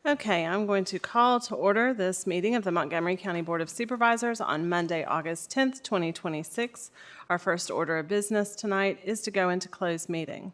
Okay, I'm going to call to order this meeting of the Montgomery County Board of Supervisors on Monday, August 10th, 2026. Our first order of business tonight is to go into closed meeting.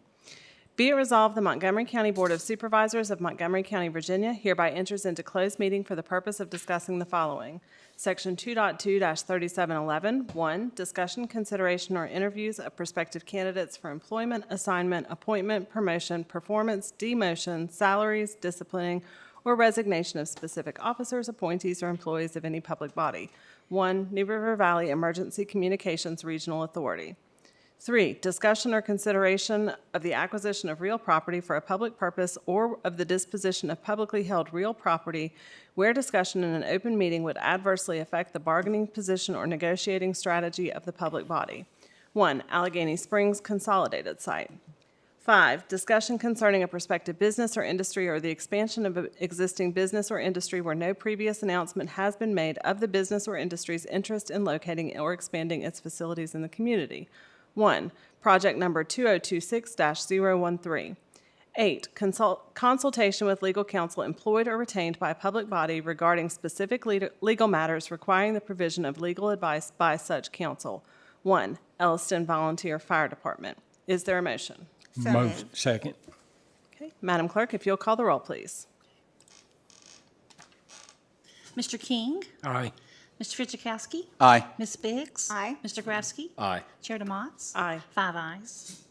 Be it resolved, the Montgomery County Board of Supervisors of Montgomery County, Virginia hereby enters into closed meeting for the purpose of discussing the following. Section 2.2-3711, 1, discussion, consideration, or interviews of prospective candidates for employment, assignment, appointment, promotion, performance, demotion, salaries, disciplining, or resignation of specific officers, appointees, or employees of any public body. 1, New River Valley Emergency Communications Regional Authority. 3, discussion or consideration of the acquisition of real property for a public purpose or of the disposition of publicly held real property where discussion in an open meeting would adversely affect the bargaining position or negotiating strategy of the public body. 1, Allegheny Springs Consolidated Site. 5, discussion concerning a prospective business or industry or the expansion of an existing business or industry where no previous announcement has been made of the business or industry's interest in locating or expanding its facilities in the community. 1, project number 2026-013. 8, consultation with legal counsel employed or retained by a public body regarding specific legal matters requiring the provision of legal advice by such counsel. 1, Elliston Volunteer Fire Department. Is there a motion? So moved. Second. Okay, Madam Clerk, if you'll call the roll, please. Mr. King? Aye. Mr. Fidzikowski? Aye. Ms. Biggs? Aye. Mr. Grabsky? Aye. Chair DeMotts? Aye. 5 ayes.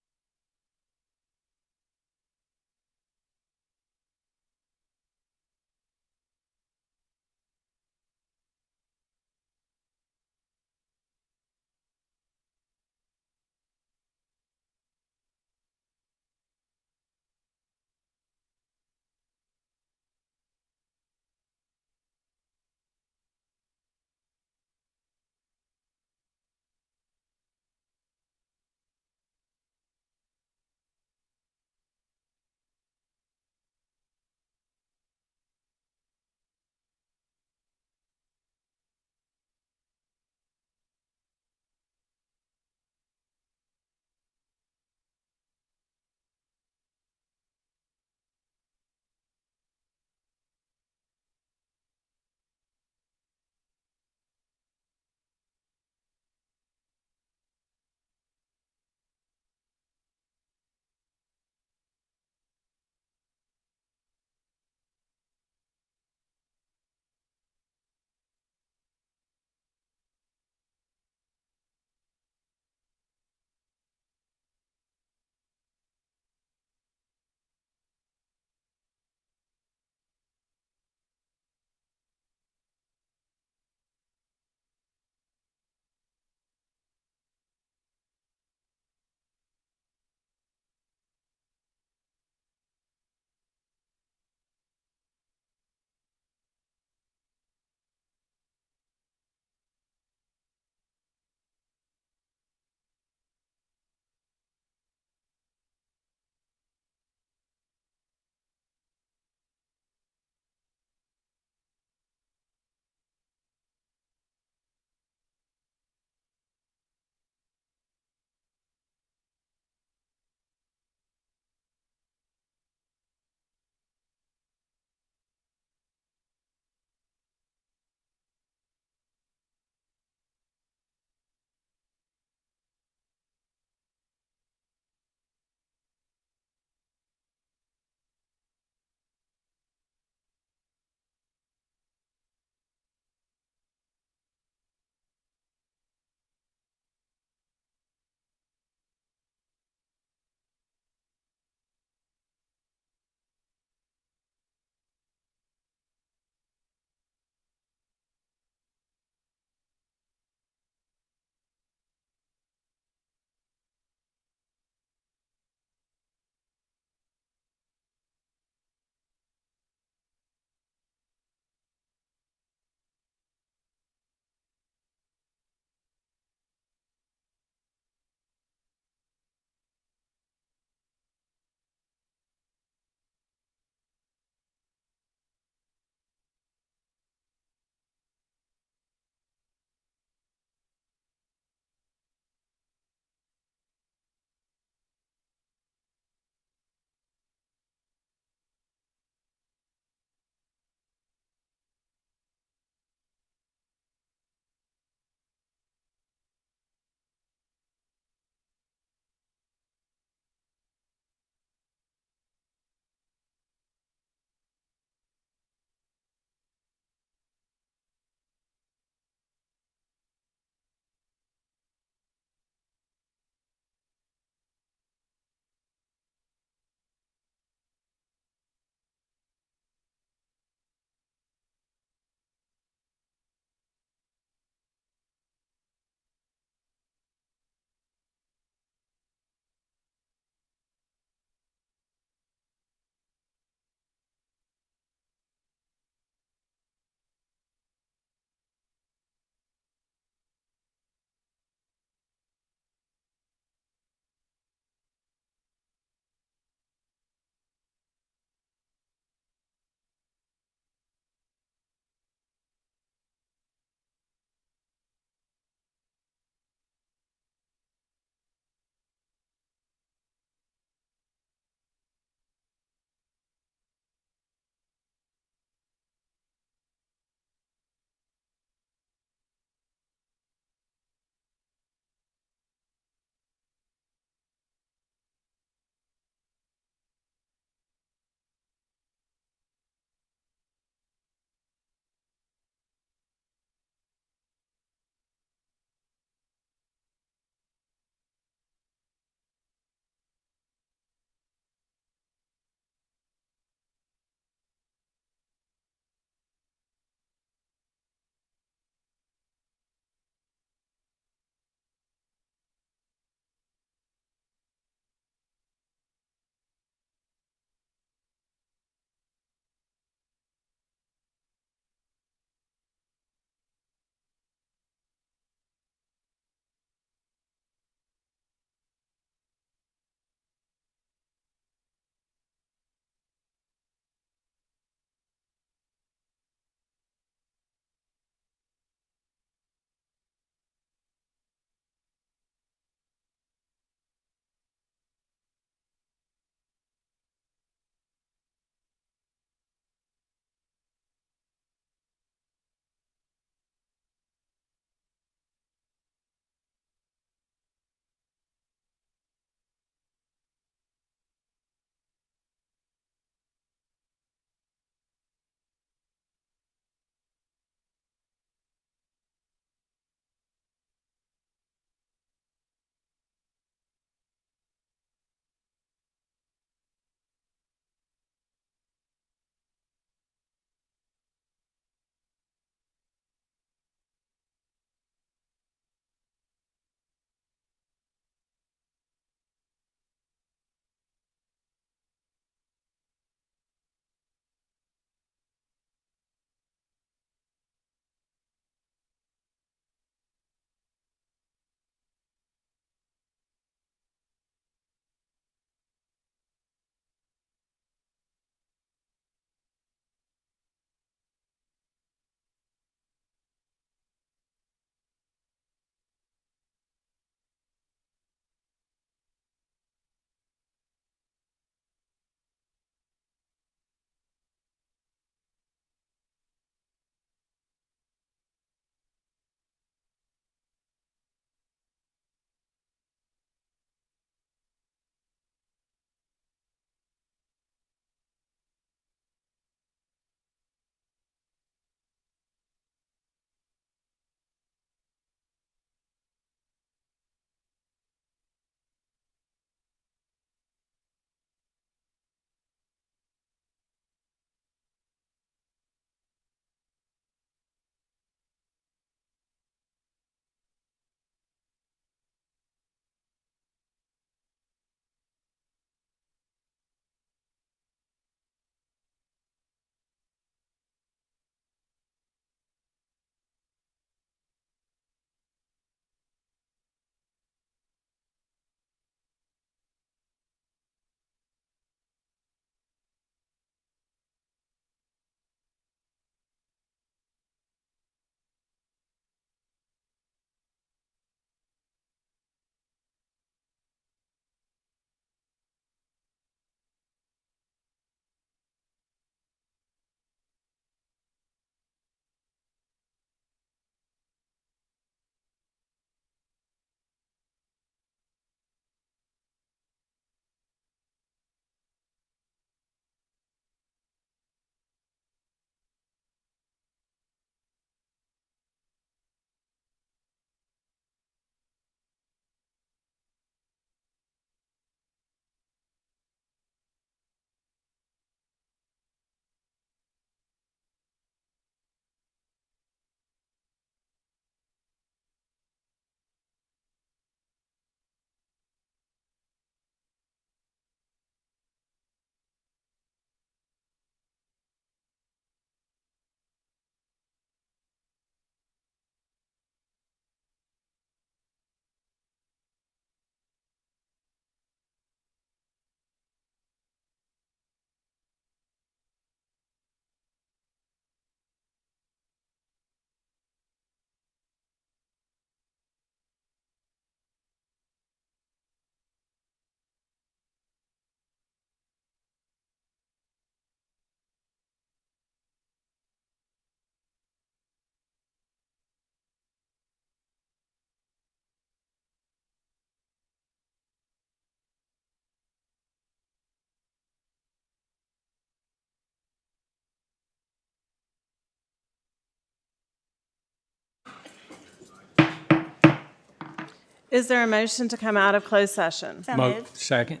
Is there a motion to come out of closed session? So moved. Second.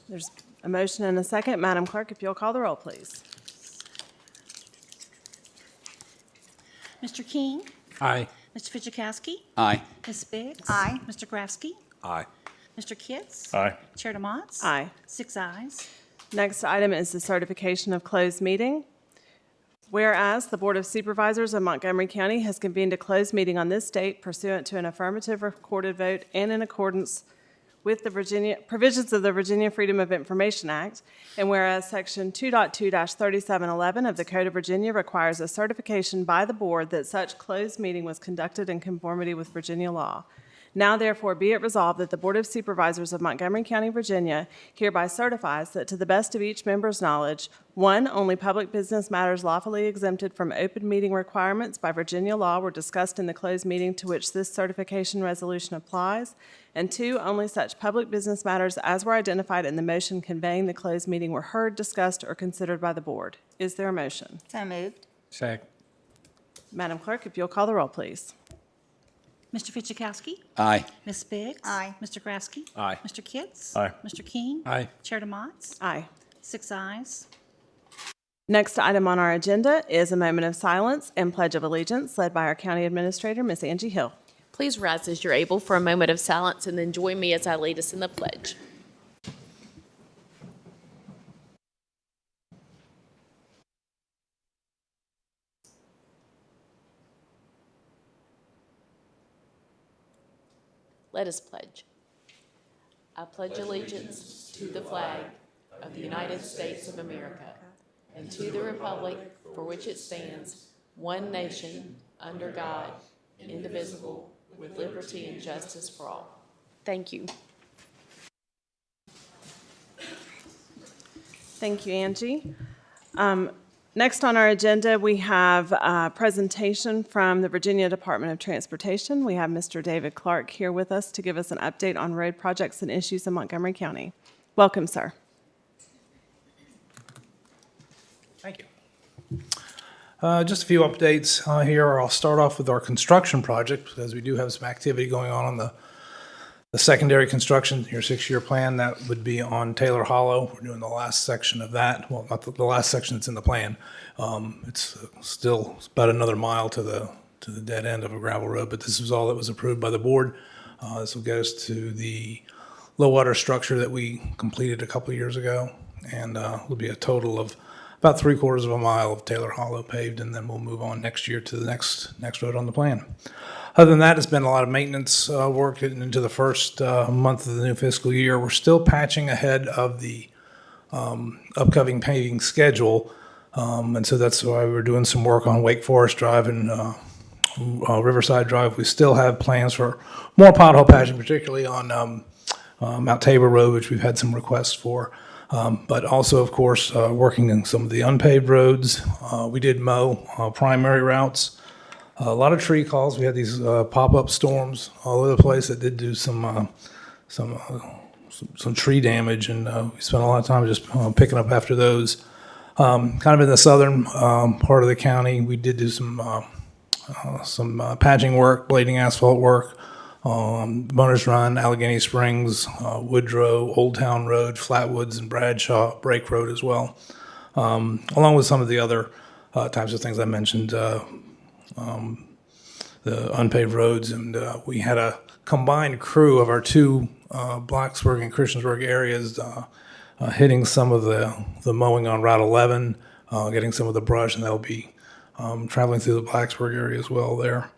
There's a motion and a second. Madam Clerk, if you'll call the roll, please. Mr. King? Aye. Mr. Fidzikowski? Aye. Ms. Biggs? Aye. Mr. Grafsky? Aye. Mr. Kitts? Aye. Chair DeMotts? Aye. 6 ayes. Next item is the certification of closed meeting. Whereas the Board of Supervisors of Montgomery County has convened a closed meeting on this date pursuant to an affirmative recorded vote and in accordance with the provisions of the Virginia Freedom of Information Act, and whereas Section 2.2-3711 of the Code of Virginia requires a certification by the board that such closed meeting was conducted in conformity with Virginia law. Now therefore be it resolved that the Board of Supervisors of Montgomery County, Virginia hereby certifies that to the best of each member's knowledge, 1, only public business matters lawfully exempted from open meeting requirements by Virginia law were discussed in the closed meeting to which this certification resolution applies, and 2, only such public business matters as were identified in the motion conveying the closed meeting were heard, discussed, or considered by the board. Is there a motion? So moved. Second. Madam Clerk, if you'll call the roll, please. Mr. Fidzikowski? Aye. Ms. Biggs? Aye. Mr. Grafsky? Aye. Mr. Kitts? Aye. Mr. King? Aye. Chair DeMotts? Aye. 6 ayes. Next item on our agenda is a moment of silence and pledge of allegiance led by our County Administrator, Miss Angie Hill. Please rise as you're able for a moment of silence and then join me as I lead us in the pledge. Let us pledge. I pledge allegiance to the flag of the United States of America and to the republic for which it stands, one nation, under God, indivisible, with liberty and justice for all. Thank you. Thank you, Angie. Next on our agenda, we have a presentation from the Virginia Department of Transportation. We have Mr. David Clark here with us to give us an update on road projects and issues in Montgomery County. Welcome, sir. Thank you. Just a few updates here. I'll start off with our construction project because we do have some activity going on the secondary construction, your 6-year plan. That would be on Taylor Hollow. We're doing the last section of that. Well, not the last section that's in the plan. It's still about another mile to the dead end of a gravel road, but this is all that was approved by the board. This will get us to the low water structure that we completed a couple of years ago, and will be a total of about 3/4 of a mile of Taylor Hollow paved, and then we'll move on next year to the next road on the plan. Other than that, it's been a lot of maintenance work getting into the first month of the new fiscal year. We're still patching ahead of the upcoming paving schedule, and so that's why we're doing some work on Wake Forest Drive and Riverside Drive. We still have plans for more pothole patching, particularly on Mount Tabor Road, which we've had some requests for. But also, of course, working in some of the unpaved roads. We did mow primary routes. A lot of tree calls. We had these pop-up storms all over the place that did do some tree damage, and we spent a lot of time just picking up after those. Kind of in the southern part of the county, we did do some patching work, blading asphalt work. Boners Run, Allegheny Springs, Woodrow, Old Town Road, Flatwoods, and Bradshaw Brake Road as well, along with some of the other types of things I mentioned, the unpaved roads. And we had a combined crew of our two Blacksburg and Christiansburg areas hitting some of the mowing on Route 11, getting some of the brush, and they'll be traveling through the Blacksburg area as well there.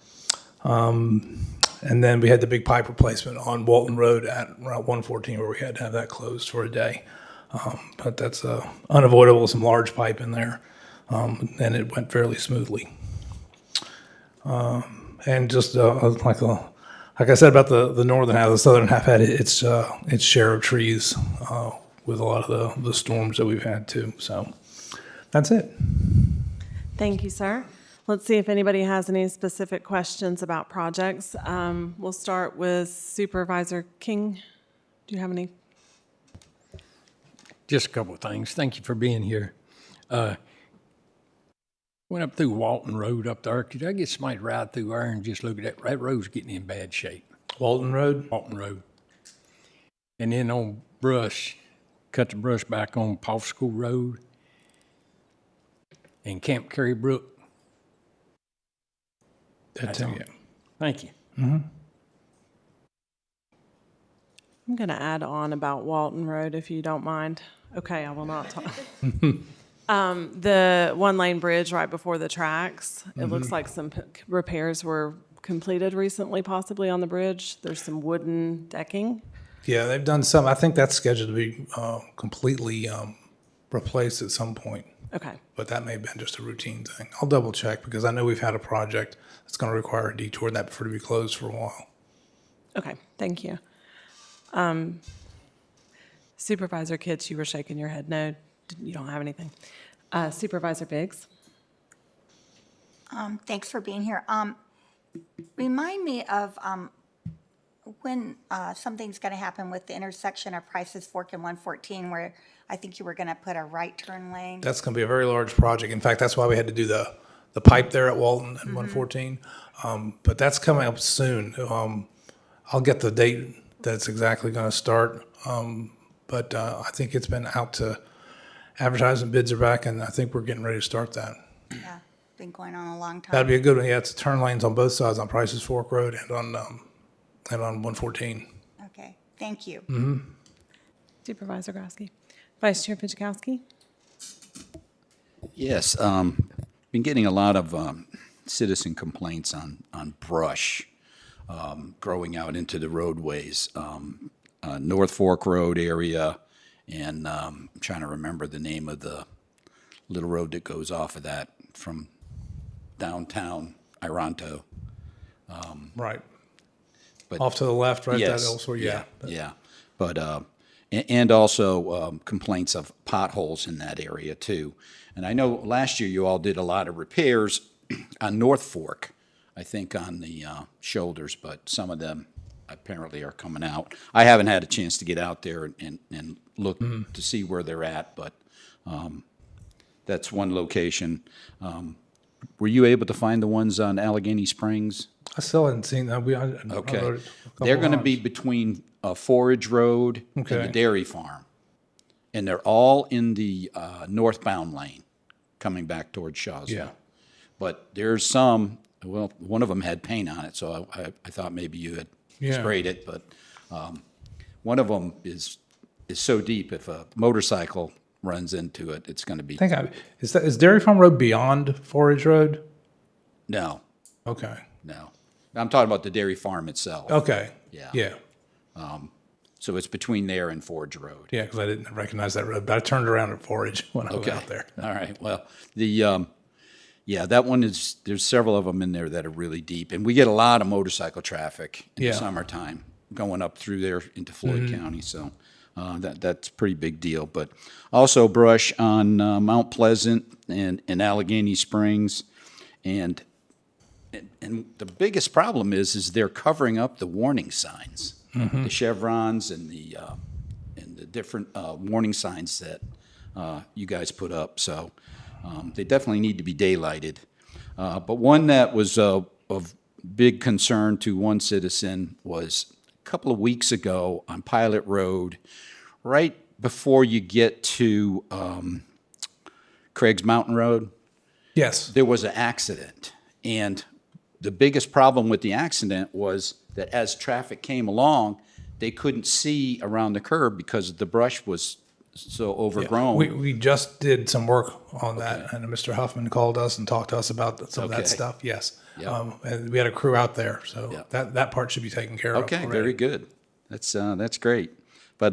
And then we had the big pipe replacement on Walton Road at Route 114 where we had to have that closed for a day. But that's unavoidable, some large pipe in there, and it went fairly smoothly. And just like I said about the northern half, the southern half had its share of trees with a lot of the storms that we've had too. So that's it. Thank you, sir. Let's see if anybody has any specific questions about projects. We'll start with Supervisor King. Do you have any? Just a couple of things. Thank you for being here. Went up through Walton Road up there. Could I get somebody to ride through there and just look at that? That road's getting in bad shape. Walton Road? Walton Road. And then on Brush, cut the brush back on Paul School Road and Camp Curry Brook. That's all. it. Thank you. I'm going to add on about Walton Road, if you don't mind. Okay, I will not talk. The one-lane bridge right before the tracks, it looks like some repairs were completed recently, possibly on the bridge. There's some wooden decking. Yeah, they've done some. I think that's scheduled to be completely replaced at some point. Okay, But that may have been just a routine thing. I'll double check because I know we've had a project that's going to require a detour and that prefer to be closed for a while. okay, thank you. Supervisor Kitts, you were shaking your head no, you don't have anything. Supervisor Biggs? Thanks for being here. Remind me of when something's going to happen with the intersection of Price's Fork and 114, where I think you were going to put a right turn lane. That's going to be a very large project. In fact, that's why we had to do the pipe there at Walton and 114. But that's coming up soon. I'll get the date that's exactly going to start. But I think it's been out to advertising, bids are back, and I think we're getting ready to start that. Yeah, been going on a long time. That'd be a good one. Yeah, it's turn lanes on both sides on Price's Fork Road and on 114. Okay, thank you. Supervisor Grasky? Vice Chair Pachkowski? Yes, been getting a lot of citizen complaints on brush growing out into the roadways, North Fork Road area, and I'm trying to remember the name of the little road that goes off of that from downtown Ironto. Right. But Off to the left, right? yes, That elsewhere, yeah. yeah. But and also complaints of potholes in that area too. And I know last year you all did a lot of repairs on North Fork, I think on the shoulders, but some of them apparently are coming out. I haven't had a chance to get out there and look to see where they're at, but that's one location. Were you able to find the ones on Allegheny Springs? I still hadn't seen that. I Okay. wrote it a couple They're going to times. be between Forage Road and the Okay. dairy farm. And they're all in the northbound lane coming back towards Shawsville. Yeah. But there's some, well, one of them had paint on it, so I thought maybe you had Yeah. sprayed it. But one of them is so deep, if a motorcycle runs into it, it's going to be, Is Dairy Farm Road beyond Forage Road? no, Okay. no. I'm talking about the dairy farm itself. Okay. Yeah. Yeah. So it's between there and Forge Road. Yeah, because I didn't recognize that road, but I turned around at Forage when I was Okay. out there. All right. Well, yeah, that one is, there's several of them in there that are really deep. And we get a lot of motorcycle traffic in Yeah. the summertime going up through there into Floyd County. So that's a pretty big deal. But also brush on Mount Pleasant and Allegheny Springs. And the biggest problem is they're covering up the warning signs, the chevrons and the different warning signs that you guys put up. So they definitely need to be daylighted. But one that was of big concern to one citizen was a couple of weeks ago on Pilot Road, right before you get to Craig's Mountain Road. Yes. There was an accident, and the biggest problem with the accident was that as traffic came along, they couldn't see around the curb because the brush was so overgrown. We just did some work on that, and Mr. Huffman called us and talked to us about some of that Okay. stuff. Yes. Yeah. And we had a crew out there, so Yeah. that part should be taken care of. Okay, already. very good. That's great. But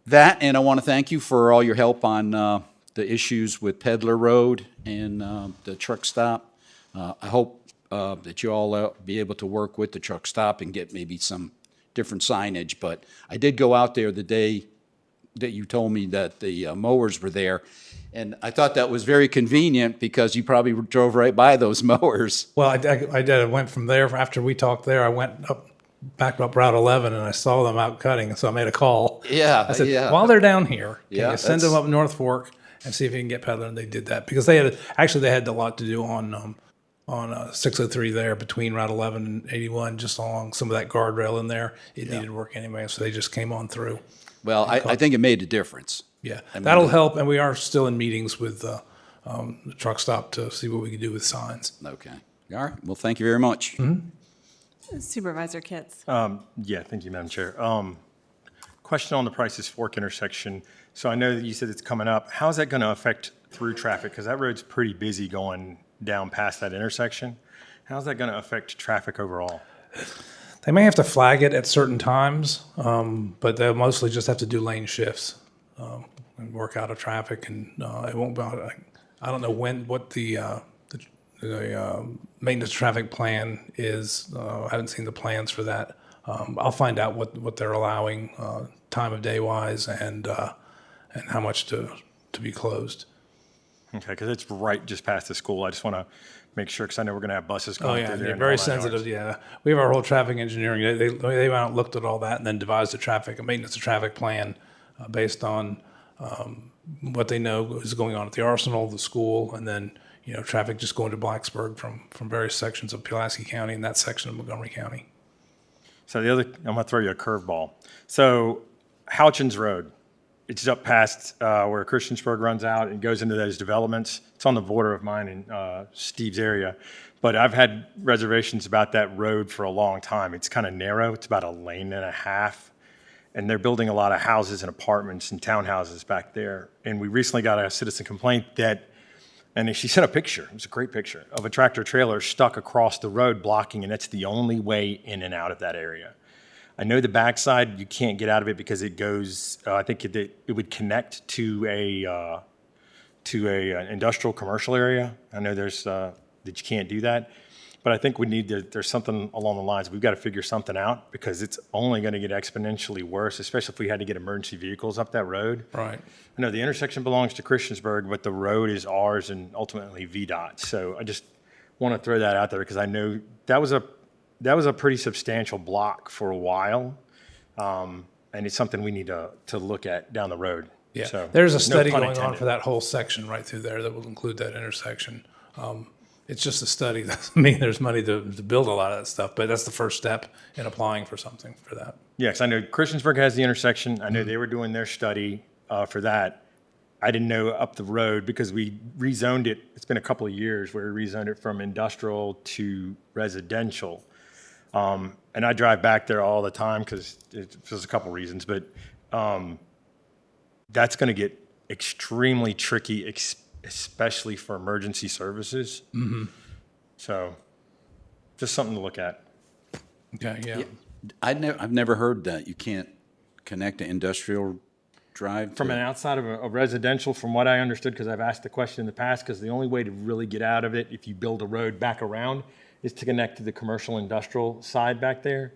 that, and I want to thank you for all your help on the issues with Peddler Road and the truck stop. I hope that you all be able to work with the truck stop and get maybe some different signage. But I did go out there the day that you told me that the mowers were there, and I thought that was very convenient because you probably drove right by those mowers. Well, I did. I went from there after we talked there. I went back up Route 11, and I saw them out cutting, so I made a call. Yeah, I said, yeah. while they're down here, can Yeah, you send them that's- up North Fork and see if you can get Peddler? And they did that because they had a lot to do on on 603 there between Route 11 and 81, just along some of that guardrail in there. It needed work anyway, so they just came on through. Well, I think it made a difference. Yeah, I mean, that'll help, and we are still in meetings with the truck stop to see what we can do with signs. Okay. All right. Well, thank you very much. Supervisor Kitts. Yeah, thank you, Madam Chair. Question on the Prices Fork intersection. So I know that you said it's coming up. How's that going to affect through traffic? Because that road's pretty busy going down past that intersection. How's that going to affect traffic overall? They may have to flag it at certain times, but they'll mostly just have to do lane shifts and work out of traffic, and it won't be. I don't know what the maintenance traffic plan is. I haven't seen the plans for that. I'll find out what they're allowing time of day wise and how much to be closed. Okay, because it's right just past the school. I just want to make sure, because I know we're going to have buses Oh going yeah, through there. they're and very all nine sensitive. yards. Yeah, we have our whole traffic engineering. They went out and looked at all that and then devised a maintenance of traffic plan based on what they know is going on at the arsenal, the school, and then traffic just going to Blacksburg from various sections of Pulaski County and that section of Montgomery County. So I'm going to throw you a curveball. So Houchins Road, it's up past where Christiansburg runs out and goes into those developments. It's on the border of mine and Steve's area. But I've had reservations about that road for a long time. It's kind of narrow. It's about a lane and a half. And they're building a lot of houses and apartments and townhouses back there. And we recently got a citizen complaint and she sent a picture, it was a great picture, of a tractor trailer stuck across the road blocking, and that's the only way in and out of that area. I know the backside, you can't get out of it because it goes, I think it would connect to an industrial commercial area. I know that you can't do that. But I think there's something along the lines, we've got to figure something out because it's only going to get exponentially worse, especially if we had to get emergency vehicles up that road. Right. I know the intersection belongs to Christiansburg, but the road is ours and ultimately VDOT. So I just want to throw that out there because I know that was a pretty substantial block for a while. And it's something we need to look at down the road. Yeah, So, there's a no study pun going on intended. for that whole section right through there that will include that intersection. It's just a study. Doesn't mean there's money to build a lot of that stuff, but that's the first step in applying for something for that. Yes, I know Christiansburg has the intersection. I know they were doing their study for that. I didn't know up the road because we rezoned it. It's been a couple of years where we rezoned it from industrial to residential. And I drive back there all the time because there's a couple of reasons, but that's going to get extremely tricky, especially for emergency services. Mm-hmm. So just something to look at. Okay, yeah. I've never heard that you can't connect to industrial drive. From an outside of a residential, from what I understood, because I've asked the question in the past, because the only way to really get out of it, if you build a road back around, is to connect to the commercial industrial side back there.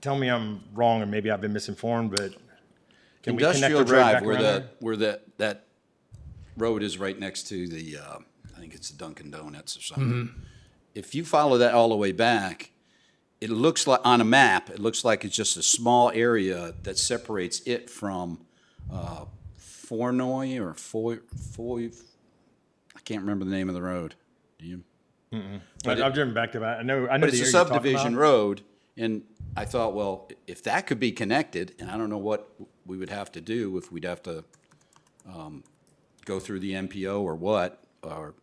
Tell me I'm wrong, and maybe I've been misinformed, but can we connect the Industrial road Drive, back around there? where that road is right next to the, I think it's the Dunkin' Donuts or something. Mm-hmm. If you follow that all the way back, it looks like, on a map, it looks like it's just a small area that separates it from Fournoy or Foy, I can't remember the name of the road. Do you? I've driven back to that. I know But the it's a area you're talking subdivision about. road, and I thought, well, if that could be connected, and I don't know what we would have to do, if we'd have to go through the MPO or what, or,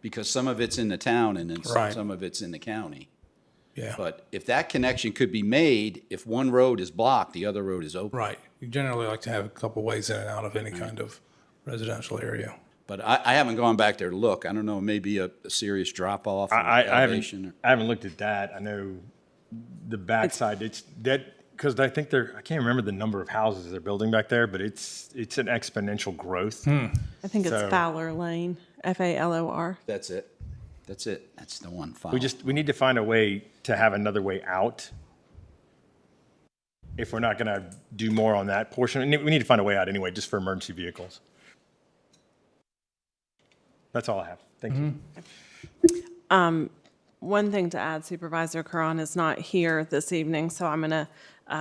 because some of it's in the town and then Right. some of it's in the county. Yeah, But if that connection could be made, if one road is blocked, the other road is open. right. You generally like to have a couple ways in and out of any kind of residential area. But I haven't gone back there to look. I don't know, maybe a serious drop-off or I elevation. haven't I haven't looked at that. I know the backside. It's that because I think I can't remember the number of houses they're building back there, but it's an exponential growth. I think it's So- Fowler Lane, Falor. That's it. That's it. That's the one. We need to find a way to have another way out. If we're not going to do more on that portion, and we need to find a way out anyway, just for emergency vehicles. That's all I have. Thank you. One thing to add, Supervisor Curran is not here this evening, so I'm going to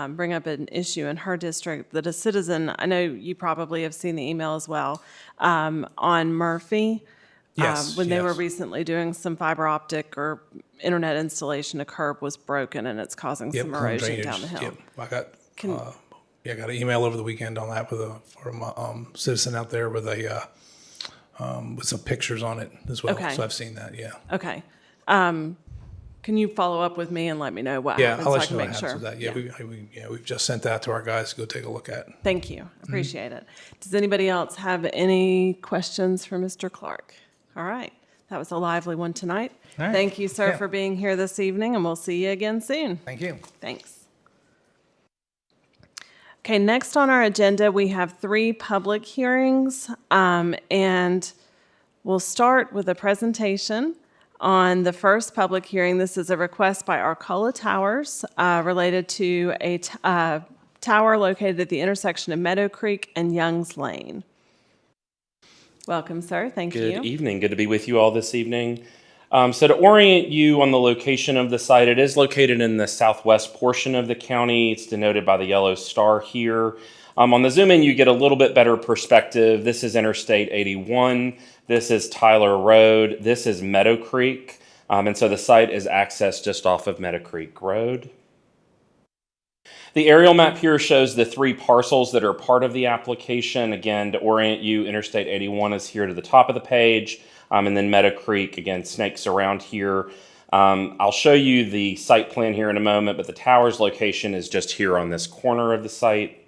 bring up an issue in her district that a citizen, I know you probably have seen the email as well, on Murphy. Yes, When they were yes. recently doing some fiber optic or internet installation, a curb was broken and it's causing Yep, some some erosion drainage. down the hill. Yep, I got, Can- yeah, I got an email over the weekend on that from a citizen out there with with some pictures on it as well. Okay. So I've seen that, yeah. Okay. Can you follow up with me and let me know what Yeah, happens I'll so I let can you know what make happens sure? with that. Yeah, we've just sent that to our guys to go take a look at. Thank you. Mm-hmm. Appreciate it. Does anybody else have any questions for Mr. Clark? All right. That was a lively one tonight. All right. Thank you, sir, Yeah. for being here this evening, and we'll see you again soon. Thank you. Thanks. Okay, next on our agenda, we have 3 public hearings, and we'll start with a presentation on the first public hearing. This is a request by Arcola Towers related to a tower located at the intersection of Meadow Creek and Young's Lane. Welcome, sir. Thank you. Good evening. Good to be with you all this evening. So to orient you on the location of the site, it is located in the southwest portion of the county. It's denoted by the yellow star here. On the zoom in, you get a little bit better perspective. This is Interstate 81. This is Tyler Road. This is Meadow Creek. And so the site is accessed just off of Meadow Creek Road. The aerial map here shows the 3 parcels that are part of the application. Again, to orient you, Interstate 81 is here to the top of the page, and then Meadow Creek, again, snakes around here. I'll show you the site plan here in a moment, but the tower's location is just here on this corner of the site.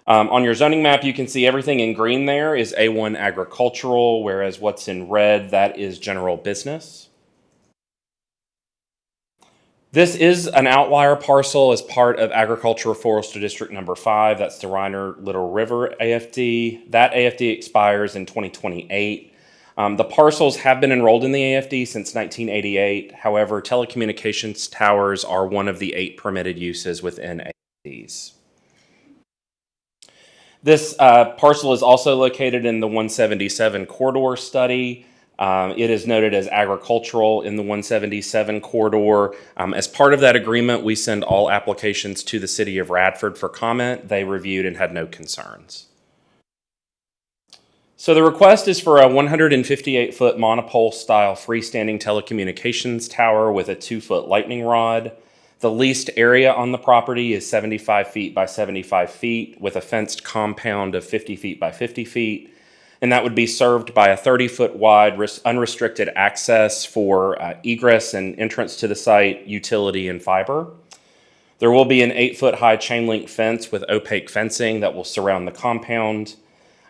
On your zoning map, you can see everything in green there is A1 agricultural, whereas what's in red, that is general business. This is an outlier parcel as part of Agricultural Forestry District Number 5. That's the Reiner Little River AFD. That AFD expires in 2028. The parcels have been enrolled in the AFD since 1988. However, telecommunications towers are one of the 8 permitted uses within AFDs. This parcel is also located in the 177 corridor study. It is noted as agricultural in the 177 corridor. As part of that agreement, we send all applications to the city of Radford for comment. They reviewed and had no concerns. So the request is for a 158-foot monopole-style freestanding telecommunications tower with a 2-foot lightning rod. The leased area on the property is 75 feet by 75 feet with a fenced compound of 50 feet by 50 feet. And that would be served by a 30-foot wide unrestricted access for egress and entrance to the site, utility, and fiber. There will be an 8-foot high chain link fence with opaque fencing that will surround the compound.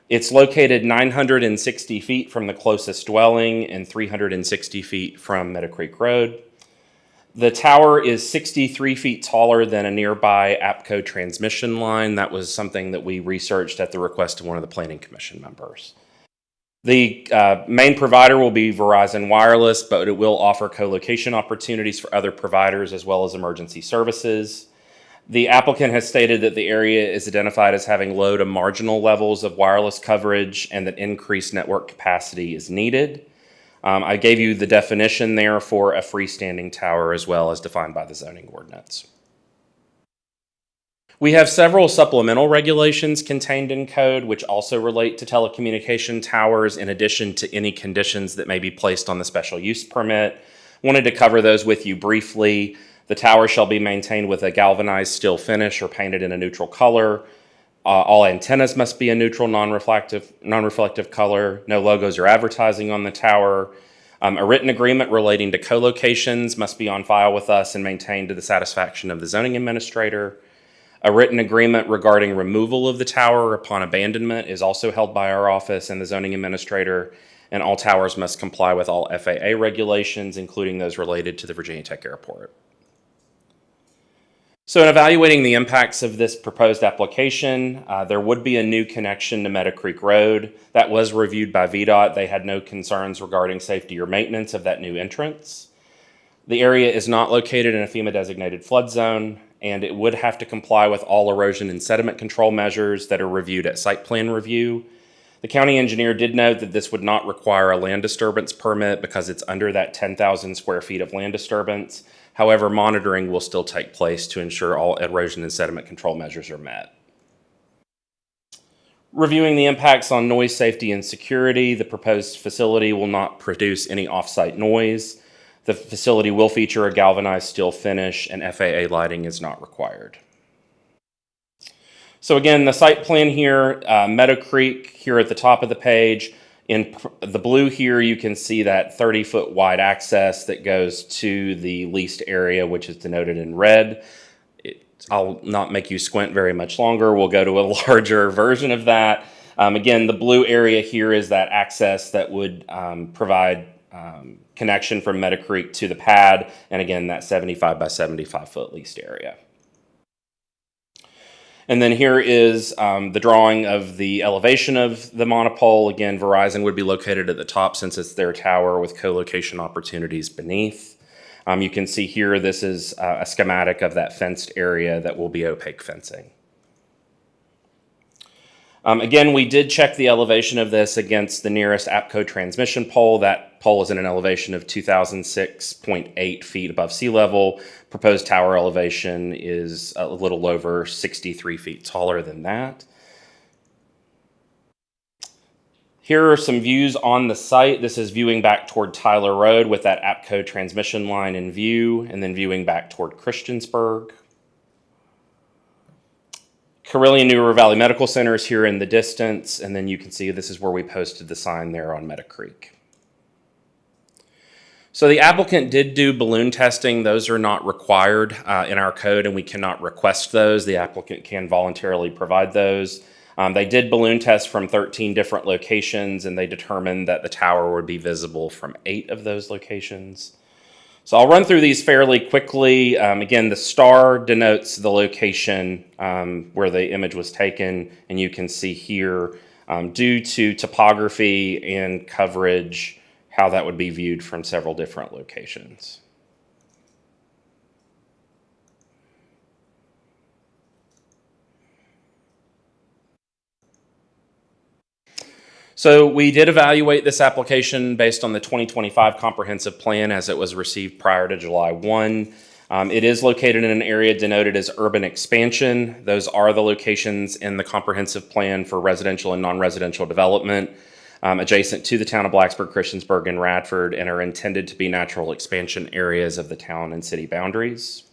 It's located 960 feet from the closest dwelling and 360 feet from Meadow Creek Road. The tower is 63 feet taller than a nearby APCO transmission line. That was something that we researched at the request of one of the Planning Commission members. The main provider will be Verizon Wireless, but it will offer co-location opportunities for other providers as well as emergency services. The applicant has stated that the area is identified as having low to marginal levels of wireless coverage and that increased network capacity is needed. I gave you the definition there for a freestanding tower as well as defined by the zoning ordinance. We have several supplemental regulations contained in code which also relate to telecommunication towers in addition to any conditions that may be placed on the special use permit. Wanted to cover those with you briefly. The tower shall be maintained with a galvanized steel finish or painted in a neutral color. All antennas must be a neutral, non-reflective color. No logos or advertising on the tower. A written agreement relating to co-locations must be on file with us and maintained to the satisfaction of the zoning administrator. A written agreement regarding removal of the tower upon abandonment is also held by our office and the zoning administrator, and all towers must comply with all FAA regulations, including those related to the Virginia Tech Airport. So in evaluating the impacts of this proposed application, there would be a new connection to Meadow Creek Road. That was reviewed by VDOT. They had no concerns regarding safety or maintenance of that new entrance. The area is not located in a FEMA-designated flood zone, and it would have to comply with all erosion and sediment control measures that are reviewed at site plan review. The county engineer did note that this would not require a land disturbance permit because it's under that 10,000 square feet of land disturbance. However, monitoring will still take place to ensure all erosion and sediment control measures are met. Reviewing the impacts on noise, safety, and security, the proposed facility will not produce any off-site noise. The facility will feature a galvanized steel finish, and FAA lighting is not required. So again, the site plan here, Meadow Creek here at the top of the page. In the blue here, you can see that 30-foot wide access that goes to the leased area, which is denoted in red. I'll not make you squint very much longer. We'll go to a larger version of that. Again, the blue area here is that access that would provide connection from Meadow Creek to the pad, and again, that 75 by 75 foot leased area. And then here is the drawing of the elevation of the monopole. Again, Verizon would be located at the top since it's their tower with co-location opportunities beneath. You can see here, this is a schematic of that fenced area that will be opaque fencing. Again, we did check the elevation of this against the nearest APCO transmission pole. That pole is at an elevation of 2,006.8 feet above sea level. Proposed tower elevation is a little over 63 feet taller than that. Here are some views on the site. This is viewing back toward Tyler Road with that APCO transmission line in view, and then viewing back toward Christiansburg. Carilion New River Valley Medical Center is here in the distance, and then you can see this is where we posted the sign there on Meadow Creek. So the applicant did do balloon testing. Those are not required in our code, and we cannot request those. The applicant can voluntarily provide those. They did balloon test from 13 different locations, and they determined that the tower would be visible from 8 of those locations. So I'll run through these fairly quickly. Again, the star denotes the location where the image was taken, and you can see here, due to topography and coverage, how that would be viewed from several different locations. So we did evaluate this application based on the 2025 comprehensive plan as it was received prior to July 1. It is located in an area denoted as urban expansion. Those are the locations in the comprehensive plan for residential and non-residential development adjacent to the town of Blacksburg, Christiansburg, and Radford, and are intended to be natural expansion areas of the town and city boundaries.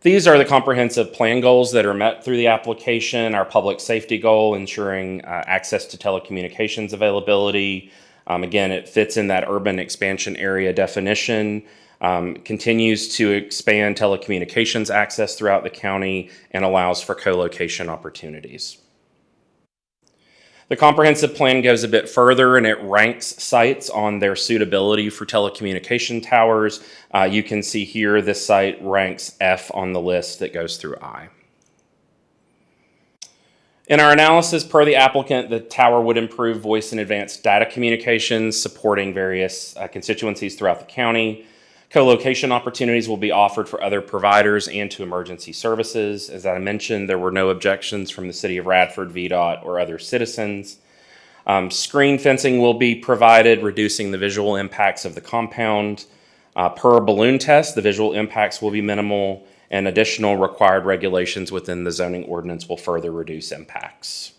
These are the comprehensive plan goals that are met through the application. Our public safety goal, ensuring access to telecommunications availability. Again, it fits in that urban expansion area definition. Continues to expand telecommunications access throughout the county and allows for co-location opportunities. The comprehensive plan goes a bit further and it ranks sites on their suitability for telecommunication towers. You can see here this site ranks F on the list that goes through I. In our analysis, per the applicant, the tower would improve voice and advanced data communications, supporting various constituencies throughout the county. Co-location opportunities will be offered for other providers and to emergency services. As I mentioned, there were no objections from the City of Radford, VDOT, or other citizens. Screen fencing will be provided, reducing the visual impacts of the compound. Per balloon test, the visual impacts will be minimal, and additional required regulations within the zoning ordinance will further reduce impacts.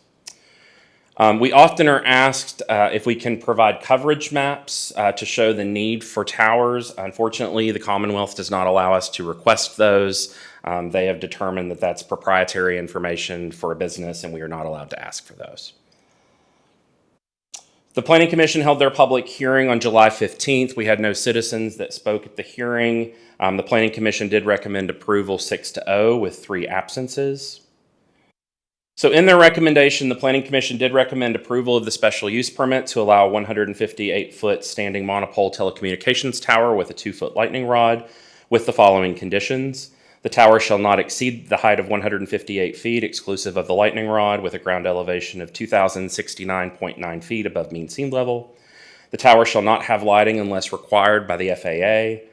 We often are asked if we can provide coverage maps to show the need for towers. Unfortunately, the Commonwealth does not allow us to request those. They have determined that that's proprietary information for a business, and we are not allowed to ask for those. The Planning Commission held their public hearing on July 15th. We had no citizens that spoke at the hearing. The Planning Commission did recommend approval 6-0 with 3 absences. So in their recommendation, the Planning Commission did recommend approval of the special use permit to allow a 158-foot standing monopole telecommunications tower with a 2-foot lightning rod with the following conditions. The tower shall not exceed the height of 158 feet exclusive of the lightning rod with a ground elevation of 2,069.9 feet above mean sea level. The tower shall not have lighting unless required by the FAA.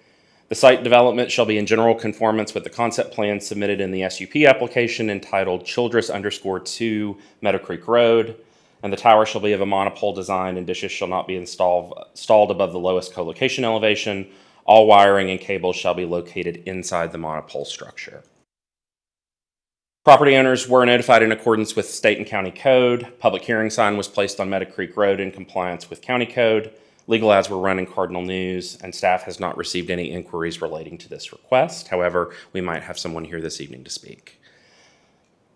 The site development shall be in general conformance with the concept plan submitted in the SUP application entitled Childress_2 Meadow Creek Road, and the tower shall be of a monopole design and dishes shall not be installed above the lowest co-location elevation. All wiring and cables shall be located inside the monopole structure. Property owners were notified in accordance with state and county code. Public hearing sign was placed on Meadow Creek Road in compliance with county code. Legal ads were run in Cardinal News, and staff has not received any inquiries relating to this request. However, we might have someone here this evening to speak.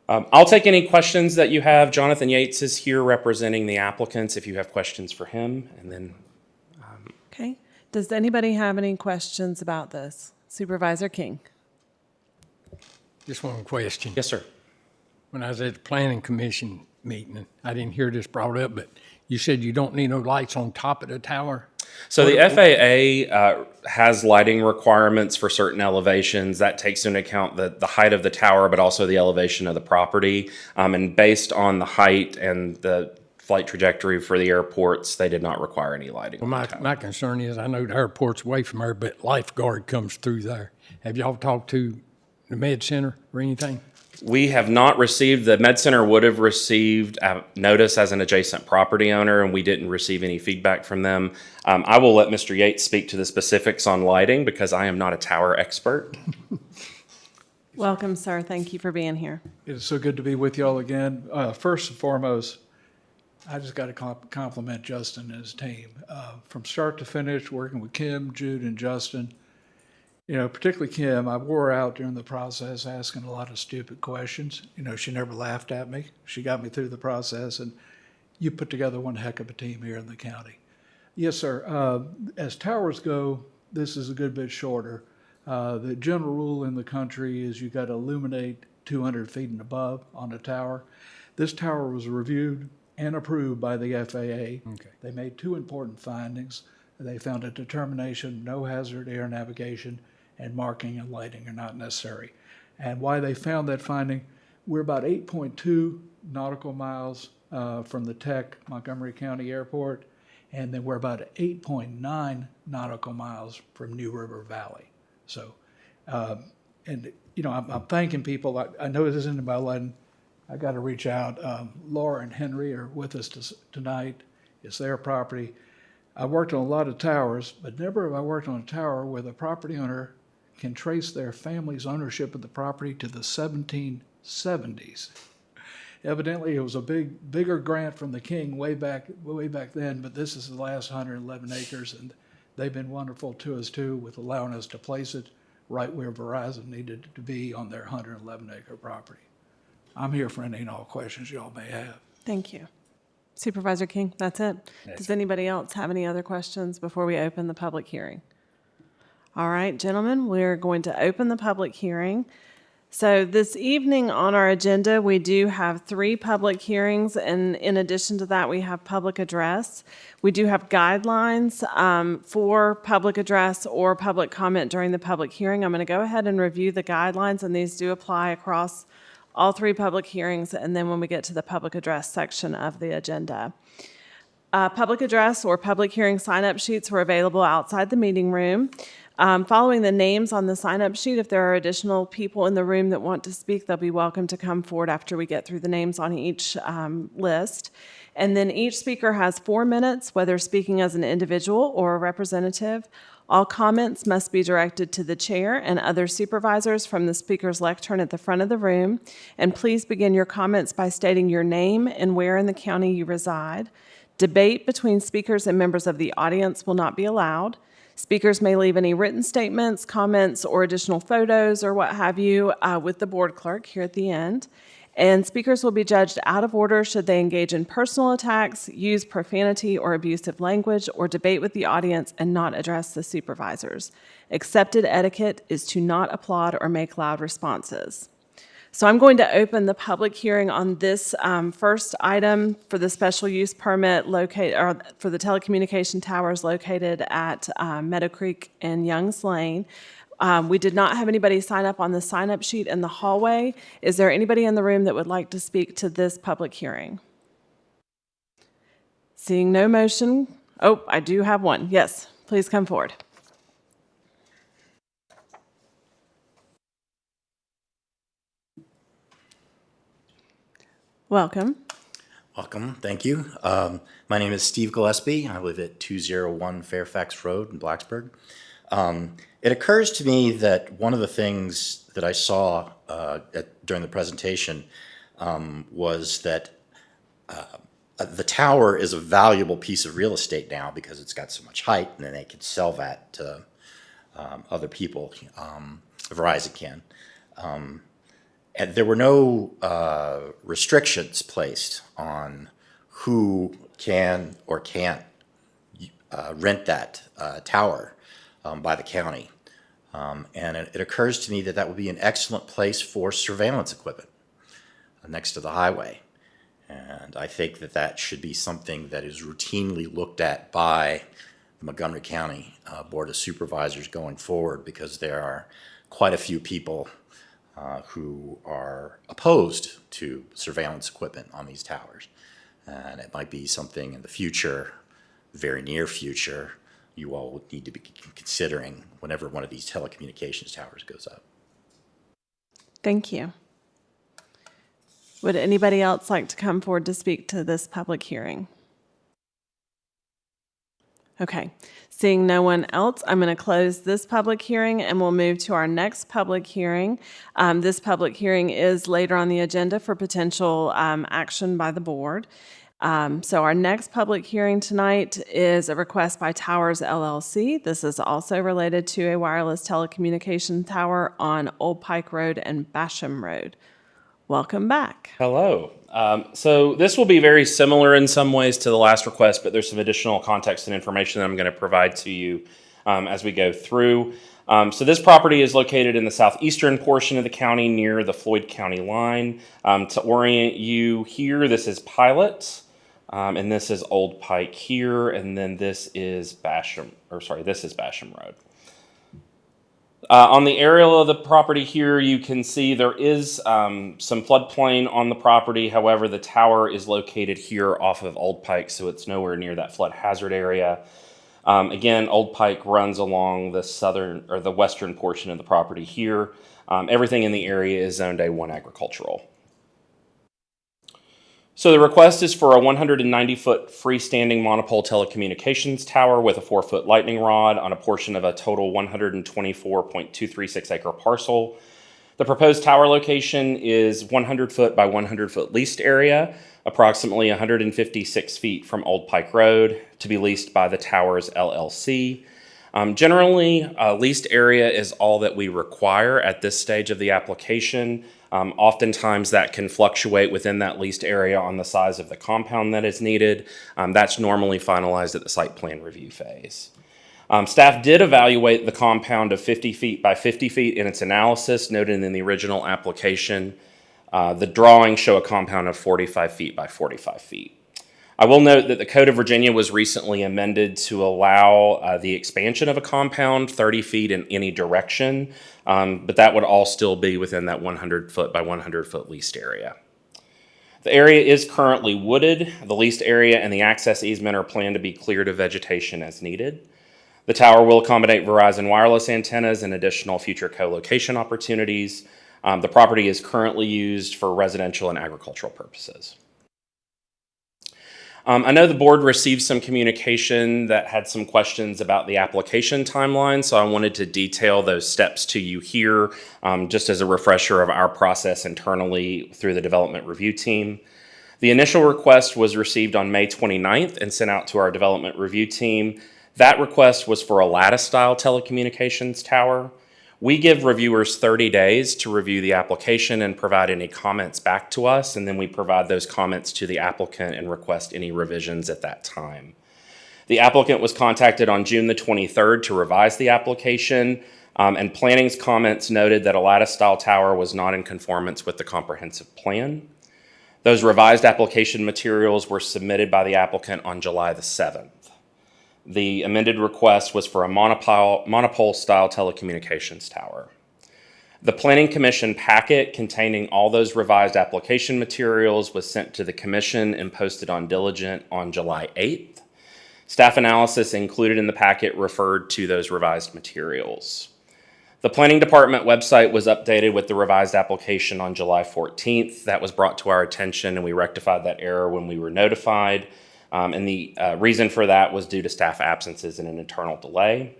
I'll take any questions that you have. Jonathan Yates is here representing the applicants if you have questions for him. And then, Okay. Does anybody have any questions about this? Supervisor King? Just one question. yes, sir. When I was at the planning commission meeting, I didn't hear this brought up, but you said you don't need no lights on top of the tower? So the FAA has lighting requirements for certain elevations. That takes into account the height of the tower, but also the elevation of the property. And based on the height and the flight trajectory for the airports, they did not require any lighting. Well, my concern is, I know the airport's away from there, but lifeguard comes through there. Have y'all talked to the med center or anything? We have not received, the Med Center would have received a notice as an adjacent property owner, and we didn't receive any feedback from them. I will let Mr. Yates speak to the specifics on lighting because I am not a tower expert. Welcome, sir. Thank you for being here. It is so good to be with y'all again. First and foremost, I just got to compliment Justin and his team. From start to finish, working with Kim, Jude, and Justin. You know, particularly Kim, I wore out during the process asking a lot of stupid questions. You know, she never laughed at me. She got me through the process, and you put together one heck of a team here in the county. Yes, sir. As towers go, this is a good bit shorter. The general rule in the country is you got to illuminate 200 feet and above on a tower. This tower was reviewed and approved by the FAA. Okay. They made two important findings. They found a determination, no hazard air navigation, and marking and lighting are not necessary. And why they found that finding, we're about 8.2 nautical miles from the Tech Montgomery County Airport, and then we're about 8.9 nautical miles from New River Valley. So, and you know, I'm thanking people. I know this isn't about lighting. I got to reach out. Laura and Henry are with us tonight. It's their property. I worked on a lot of towers, but never have I worked on a tower where the property owner can trace their family's ownership of the property to the 1770s. Evidently, it was a bigger grant from the king way back then, but this is the last 111 acres, and they've been wonderful to us too with allowing us to place it right where Verizon needed it to be on their 111-acre property. I'm here for any and all questions y'all may have. Thank you. Supervisor King, that's it. Does anybody else have any other questions before we open the public hearing? All right, gentlemen, we're going to open the public hearing. So this evening on our agenda, we do have 3 public hearings, and in addition to that, we have public address. We do have guidelines for public address or public comment during the public hearing. I'm going to go ahead and review the guidelines, and these do apply across all 3 public hearings, and then when we get to the public address section of the agenda. Public address or public hearing sign-up sheets were available outside the meeting room. Following the names on the sign-up sheet, if there are additional people in the room that want to speak, they'll be welcome to come forward after we get through the names on each list. And then each speaker has 4 minutes, whether speaking as an individual or a representative. All comments must be directed to the chair and other supervisors from the speaker's lectern at the front of the room. And please begin your comments by stating your name and where in the county you reside. Debate between speakers and members of the audience will not be allowed. Speakers may leave any written statements, comments, or additional photos or what have you with the board clerk here at the end. And speakers will be judged out of order should they engage in personal attacks, use profanity or abusive language, or debate with the audience and not address the supervisors. Accepted etiquette is to not applaud or make loud responses. So I'm going to open the public hearing on this first item for the special use permit for the telecommunication towers located at Meadow Creek and Youngs Lane. We did not have anybody sign up on the sign-up sheet in the hallway. Is there anybody in the room that would like to speak to this public hearing? Seeing no motion. Oh, I do have one. Yes, please come forward. Welcome. Welcome, thank you. My name is Steve Gillespie. I live at 201 Fairfax Road in Blacksburg. It occurs to me that one of the things that I saw during the presentation was that the tower is a valuable piece of real estate now because it's got so much height, and then they can sell that to other people. Verizon can. And there were no restrictions placed on who can or can't rent that tower by the county. And it occurs to me that that would be an excellent place for surveillance equipment next to the highway. And I think that that should be something that is routinely looked at by the Montgomery County Board of Supervisors going forward, because there are quite a few people who are opposed to surveillance equipment on these towers. And it might be something in the future, very near future, you all would need to be considering whenever one of these telecommunications towers goes up. Thank you. Would anybody else like to come forward to speak to this public hearing? Okay, seeing no one else, I'm going to close this public hearing and we'll move to our next public hearing. This public hearing is later on the agenda for potential action by the board. So our next public hearing tonight is a request by Towers LLC. This is also related to a wireless telecommunication tower on Old Pike Road and Basham Road. Welcome back. Hello. So this will be very similar in some ways to the last request, but there's some additional context and information that I'm going to provide to you as we go through. So this property is located in the southeastern portion of the county near the Floyd County line. To orient you here, this is Pilot, and this is Old Pike here, and then this is Basham Road. On the aerial of the property here, you can see there is some floodplain on the property. However, the tower is located here off of Old Pike, so it's nowhere near that flood hazard area. Again, Old Pike runs along the southern or the western portion of the property here. Everything in the area is zoned A1 agricultural. So the request is for a 190-foot freestanding monopole telecommunications tower with a 4-foot lightning rod on a portion of a total 124.236 acre parcel. The proposed tower location is 100-foot by 100-foot leased area, approximately 156 feet from Old Pike Road, to be leased by the Towers LLC. Generally, leased area is all that we require at this stage of the application. Oftentimes that can fluctuate within that leased area on the size of the compound that is needed. That's normally finalized at the site plan review phase. Staff did evaluate the compound of 50 feet by 50 feet in its analysis noted in the original application. The drawings show a compound of 45 feet by 45 feet. I will note that the Code of Virginia was recently amended to allow the expansion of a compound 30 feet in any direction, but that would all still be within that 100-foot by 100-foot leased area. The area is currently wooded. The leased area and the access easement are planned to be cleared of vegetation as needed. The tower will accommodate Verizon wireless antennas and additional future co-location opportunities. The property is currently used for residential and agricultural purposes. I know the board received some communication that had some questions about the application timeline, so I wanted to detail those steps to you here, just as a refresher of our process internally through the development review team. The initial request was received on May 29th and sent out to our development review team. That request was for a lattice-style telecommunications tower. We give reviewers 30 days to review the application and provide any comments back to us, and then we provide those comments to the applicant and request any revisions at that time. The applicant was contacted on June the 23rd to revise the application, and planning's comments noted that a lattice-style tower was not in conformance with the comprehensive plan. Those revised application materials were submitted by the applicant on July the 7th. The amended request was for a monopole-style telecommunications tower. The Planning Commission packet containing all those revised application materials was sent to the Commission and posted on Diligent on July 8th. Staff analysis included in the packet referred to those revised materials. The Planning Department website was updated with the revised application on July 14th. That was brought to our attention and we rectified that error when we were notified. And the reason for that was due to staff absences and an internal delay.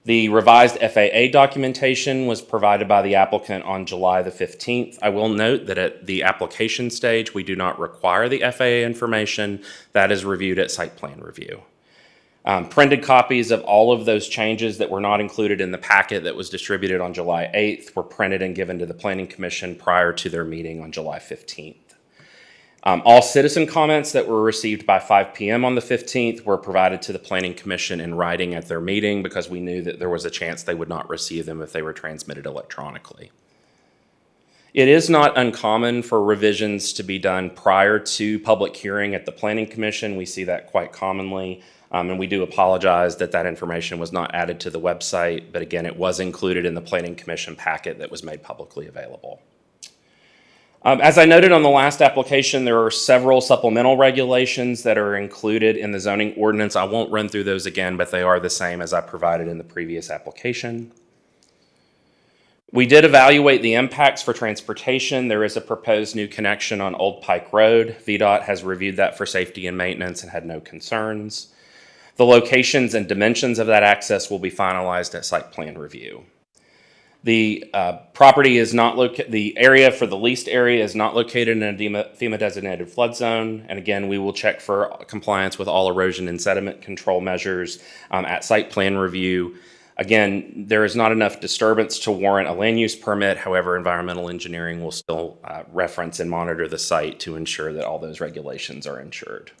The revised FAA documentation was provided by the applicant on July the 15th. I will note that at the application stage, we do not require the FAA information. That is reviewed at site plan review. Printed copies of all of those changes that were not included in the packet that was distributed on July 8th were printed and given to the Planning Commission prior to their meeting on July 15th. All citizen comments that were received by 5 p.m. on the 15th were provided to the Planning Commission in writing at their meeting because we knew that there was a chance they would not receive them if they were transmitted electronically. It is not uncommon for revisions to be done prior to public hearing at the Planning Commission. We see that quite commonly, and we do apologize that that information was not added to the website, but again, it was included in the Planning Commission packet that was made publicly available. As I noted on the last application, there are several supplemental regulations that are included in the zoning ordinance. I won't run through those again, but they are the same as I provided in the previous application. We did evaluate the impacts for transportation. There is a proposed new connection on Old Pike Road. VDOT has reviewed that for safety and maintenance and had no concerns. The locations and dimensions of that access will be finalized at site plan review. The property is not the area for the leased area is not located in a FEMA designated flood zone. And again, we will check for compliance with all erosion and sediment control measures at site plan review. Again, there is not enough disturbance to warrant a land use permit. However, environmental engineering will still reference and monitor the site to ensure that all those regulations are ensured.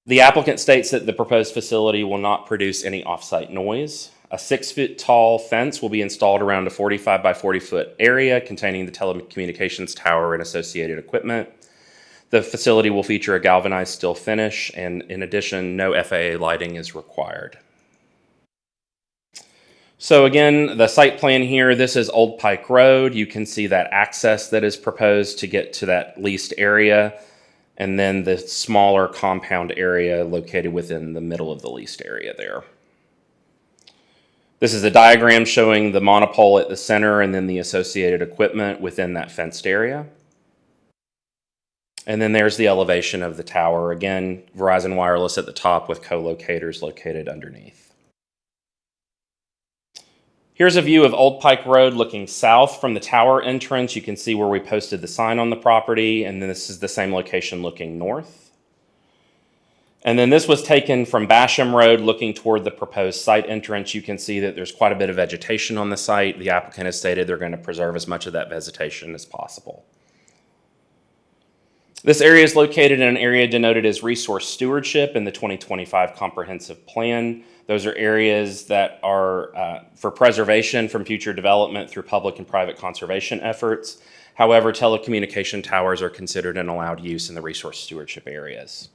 The applicant states that the proposed facility will not produce any off-site noise. A 6-foot tall fence will be installed around a 45 by 40 foot area containing the telecommunications tower and associated equipment. The facility will feature a galvanized steel finish, and in addition, no FAA lighting is required. So again, the site plan here, this is Old Pike Road. You can see that access that is proposed to get to that leased area, and then the smaller compound area located within the middle of the leased area there. This is a diagram showing the monopole at the center and then the associated equipment within that fenced area. And then there's the elevation of the tower. Again, Verizon Wireless at the top with co-locators located underneath. Here's a view of Old Pike Road looking south from the tower entrance. You can see where we posted the sign on the property, and then this is the same location looking north. And then this was taken from Basham Road looking toward the proposed site entrance. You can see that there's quite a bit of vegetation on the site. The applicant has stated they're going to preserve as much of that vegetation as possible. This area is located in an area denoted as resource stewardship in the 2025 comprehensive plan. Those are areas that are for preservation from future development through public and private conservation efforts. However, telecommunication towers are considered an allowed use in the resource stewardship areas.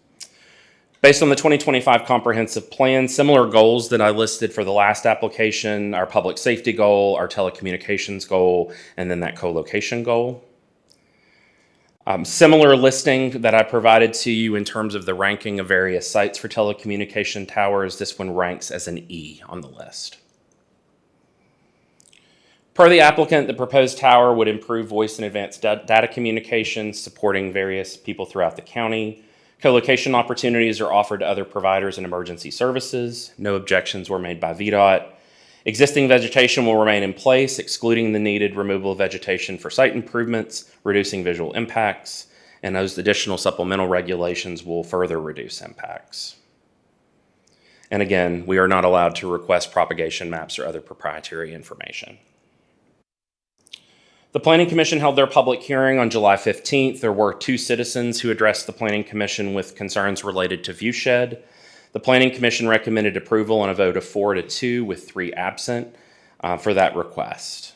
Based on the 2025 comprehensive plan, similar goals that I listed for the last application, our public safety goal, our telecommunications goal, and then that co-location goal. Similar listing that I provided to you in terms of the ranking of various sites for telecommunication towers. This one ranks as an E on the list. Per the applicant, the proposed tower would improve voice and advanced data communications, supporting various people throughout the county. Co-location opportunities are offered to other providers and emergency services. No objections were made by VDOT. Existing vegetation will remain in place, excluding the needed removal of vegetation for site improvements, reducing visual impacts, and those additional supplemental regulations will further reduce impacts. And again, we are not allowed to request propagation maps or other proprietary information. The Planning Commission held their public hearing on July 15th. There were 2 citizens who addressed the Planning Commission with concerns related to view shed. The Planning Commission recommended approval on a vote of 4-2 with 3 absent for that request.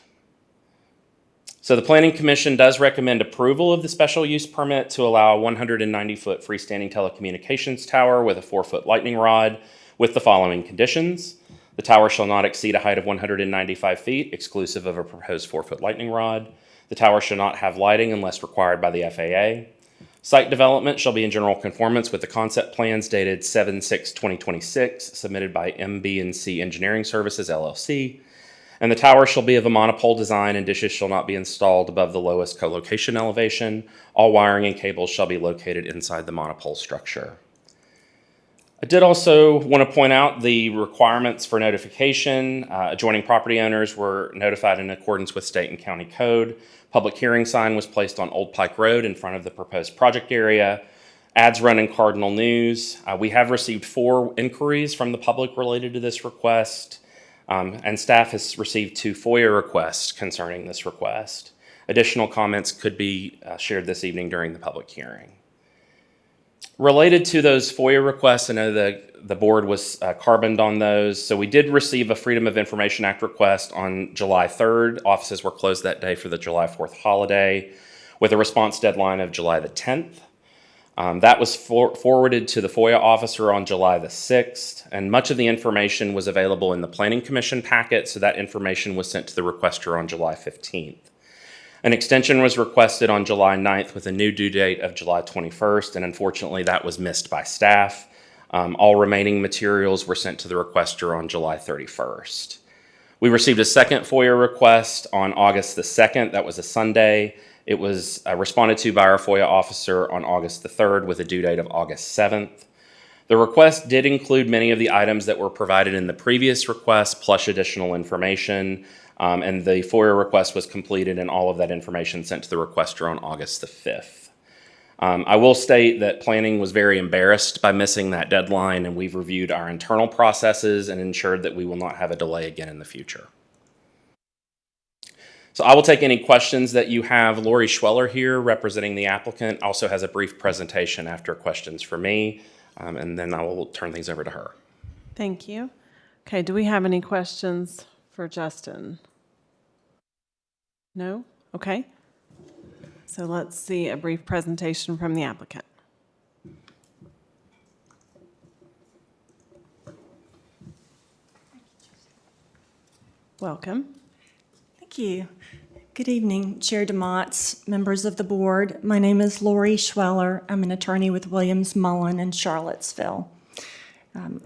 So the Planning Commission does recommend approval of the special use permit to allow a 190-foot freestanding telecommunications tower with a 4-foot lightning rod with the following conditions. The tower shall not exceed a height of 195 feet, exclusive of a proposed 4-foot lightning rod. The tower shall not have lighting unless required by the FAA. Site development shall be in general conformance with the concept plans dated 7/6/2026, submitted by MB&C Engineering Services, LLC. And the tower shall be of a monopole design, and dishes shall not be installed above the lowest co-location elevation. All wiring and cables shall be located inside the monopole structure. I did also want to point out the requirements for notification. Adjoining property owners were notified in accordance with state and county code. Public hearing sign was placed on Old Pike Road in front of the proposed project area. Ads run in Cardinal News. We have received 4 inquiries from the public related to this request, and staff has received 2 FOIA requests concerning this request. Additional comments could be shared this evening during the public hearing. Related to those FOIA requests, I know the board was carboned on those. So we did receive a Freedom of Information Act request on July 3rd. Offices were closed that day for the July 4th holiday with a response deadline of July the 10th. That was forwarded to the FOIA officer on July the 6th, and much of the information was available in the Planning Commission packet, so that information was sent to the requester on July 15th. An extension was requested on July 9th with a new due date of July 21st, and unfortunately that was missed by staff. All remaining materials were sent to the requester on July 31st. We received a second FOIA request on August the 2nd. That was a Sunday. It was responded to by our FOIA officer on August the 3rd with a due date of August 7th. The request did include many of the items that were provided in the previous request, plus additional information. And the FOIA request was completed and all of that information sent to the requester on August the 5th. I will state that planning was very embarrassed by missing that deadline, and we've reviewed our internal processes and ensured that we will not have a delay again in the future. So I will take any questions that you have. Lori Schweller here, representing the applicant, also has a brief presentation after questions for me, and then I will turn things over to her. Thank you. Okay, do we have any questions for Justin? No? Okay. So let's see a brief presentation from the applicant. Welcome. Thank you. Good evening, Chair DeMotts, members of the board. My name is Lori Schweller. I'm an attorney with Williams Mullen in Charlottesville.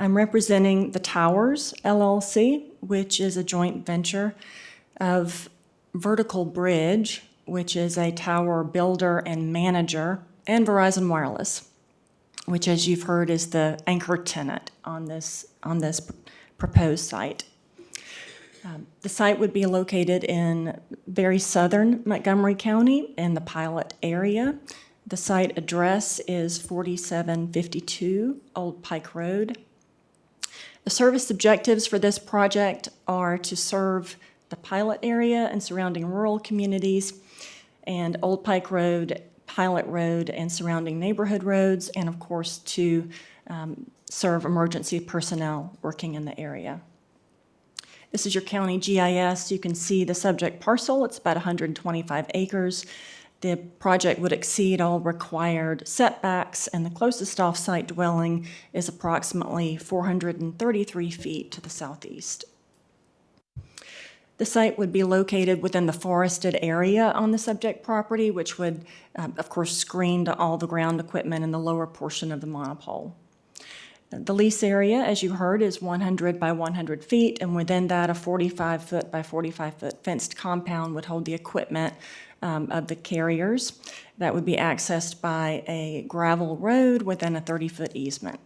I'm representing the Towers LLC, which is a joint venture of Vertical Bridge, which is a tower builder and manager, and Verizon Wireless, which, as you've heard, is the anchor tenant on this proposed site. The site would be located in very southern Montgomery County in the pilot area. The site address is 4752 Old Pike Road. The service objectives for this project are to serve the pilot area and surrounding rural communities, and Old Pike Road, Pilot Road, and surrounding neighborhood roads, and of course to serve emergency personnel working in the area. This is your county GIS. You can see the subject parcel. It's about 125 acres. The project would exceed all required setbacks, and the closest off-site dwelling is approximately 433 feet to the southeast. The site would be located within the forested area on the subject property, which would, of course, screen to all the ground equipment in the lower portion of the monopole. The lease area, as you heard, is 100 by 100 feet, and within that, a 45-foot by 45-foot fenced compound would hold the equipment of the carriers. That would be accessed by a gravel road within a 30-foot easement.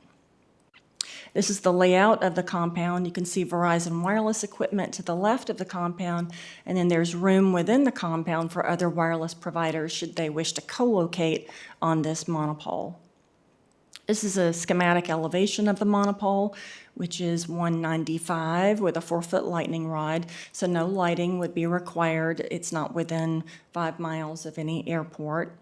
This is the layout of the compound. You can see Verizon Wireless equipment to the left of the compound, and then there's room within the compound for other wireless providers should they wish to co-locate on this monopole. This is a schematic elevation of the monopole, which is 195 with a 4-foot lightning rod, so no lighting would be required. It's not within 5 miles of any airport.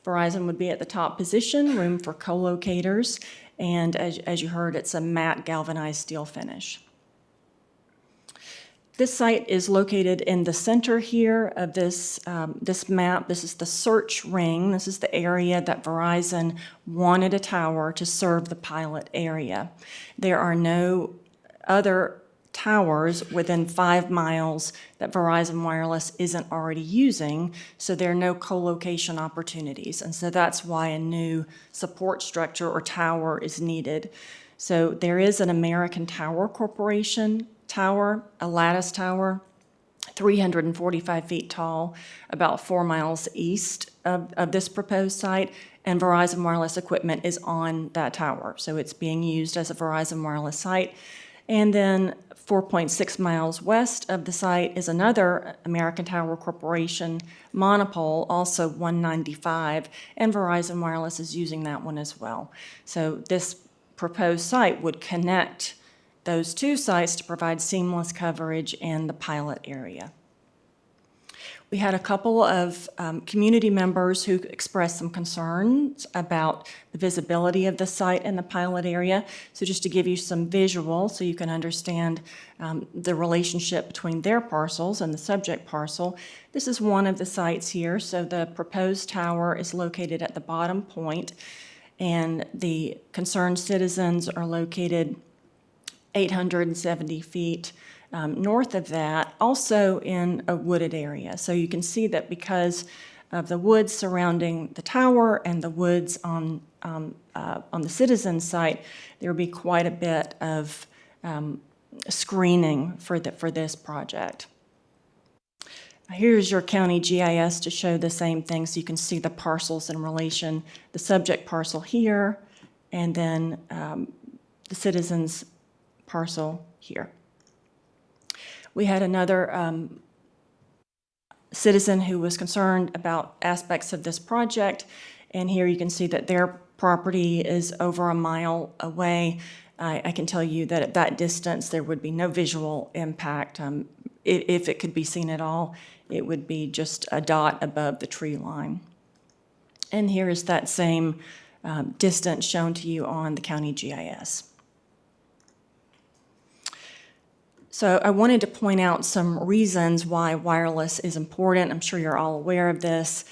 Verizon would be at the top position, room for co-locators, and as you heard, it's a matte galvanized steel finish. This site is located in the center here of this map. This is the search ring. This is the area that Verizon wanted a tower to serve the pilot area. There are no other towers within 5 miles that Verizon Wireless isn't already using, so there are no co-location opportunities. And so that's why a new support structure or tower is needed. So there is an American Tower Corporation tower, a lattice tower, 345 feet tall, about 4 miles east of this proposed site, and Verizon Wireless equipment is on that tower. So it's being used as a Verizon Wireless site. And then 4.6 miles west of the site is another American Tower Corporation monopole, also 195, and Verizon Wireless is using that one as well. So this proposed site would connect those two sites to provide seamless coverage in the pilot area. We had a couple of community members who expressed some concerns about the visibility of the site in the pilot area. So just to give you some visual so you can understand the relationship between their parcels and the subject parcel, this is one of the sites here. So the proposed tower is located at the bottom point, and the concerned citizens are located 870 feet north of that, also in a wooded area. So you can see that because of the woods surrounding the tower and the woods on the citizen site, there will be quite a bit of screening for this project. Here's your county GIS to show the same thing, so you can see the parcels in relation, the subject parcel here, and then the citizens parcel here. We had another citizen who was concerned about aspects of this project, and here you can see that their property is over a mile away. I can tell you that at that distance there would be no visual impact. If it could be seen at all, it would be just a dot above the tree line. And here is that same distance shown to you on the county GIS. So I wanted to point out some reasons why wireless is important. I'm sure you're all aware of this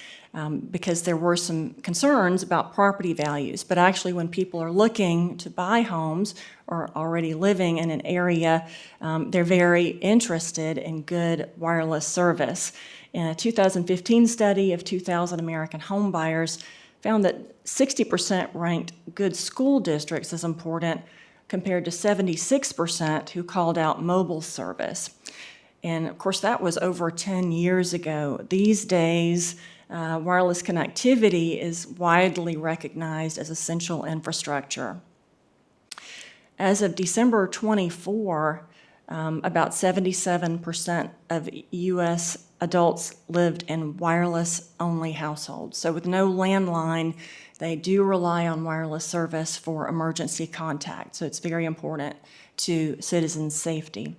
because there were some concerns about property values. But actually, when people are looking to buy homes or already living in an area, they're very interested in good wireless service. In a 2015 study of 2,000 American home buyers, found that 60% ranked good school districts as important, compared to 76% who called out mobile service. And of course, that was over 10 years ago. These days, wireless connectivity is widely recognized as essential infrastructure. As of December 24, about 77% of U.S. adults lived in wireless-only households. So with no landline, they do rely on wireless service for emergency contact. So it's very important to citizens' safety.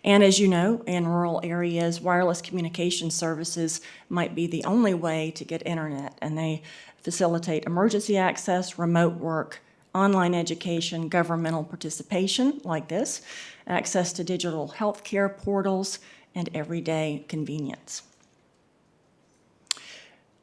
And as you know, in rural areas, wireless communication services might be the only way to get internet, and they facilitate emergency access, remote work, online education, governmental participation like this, access to digital healthcare portals, and everyday convenience.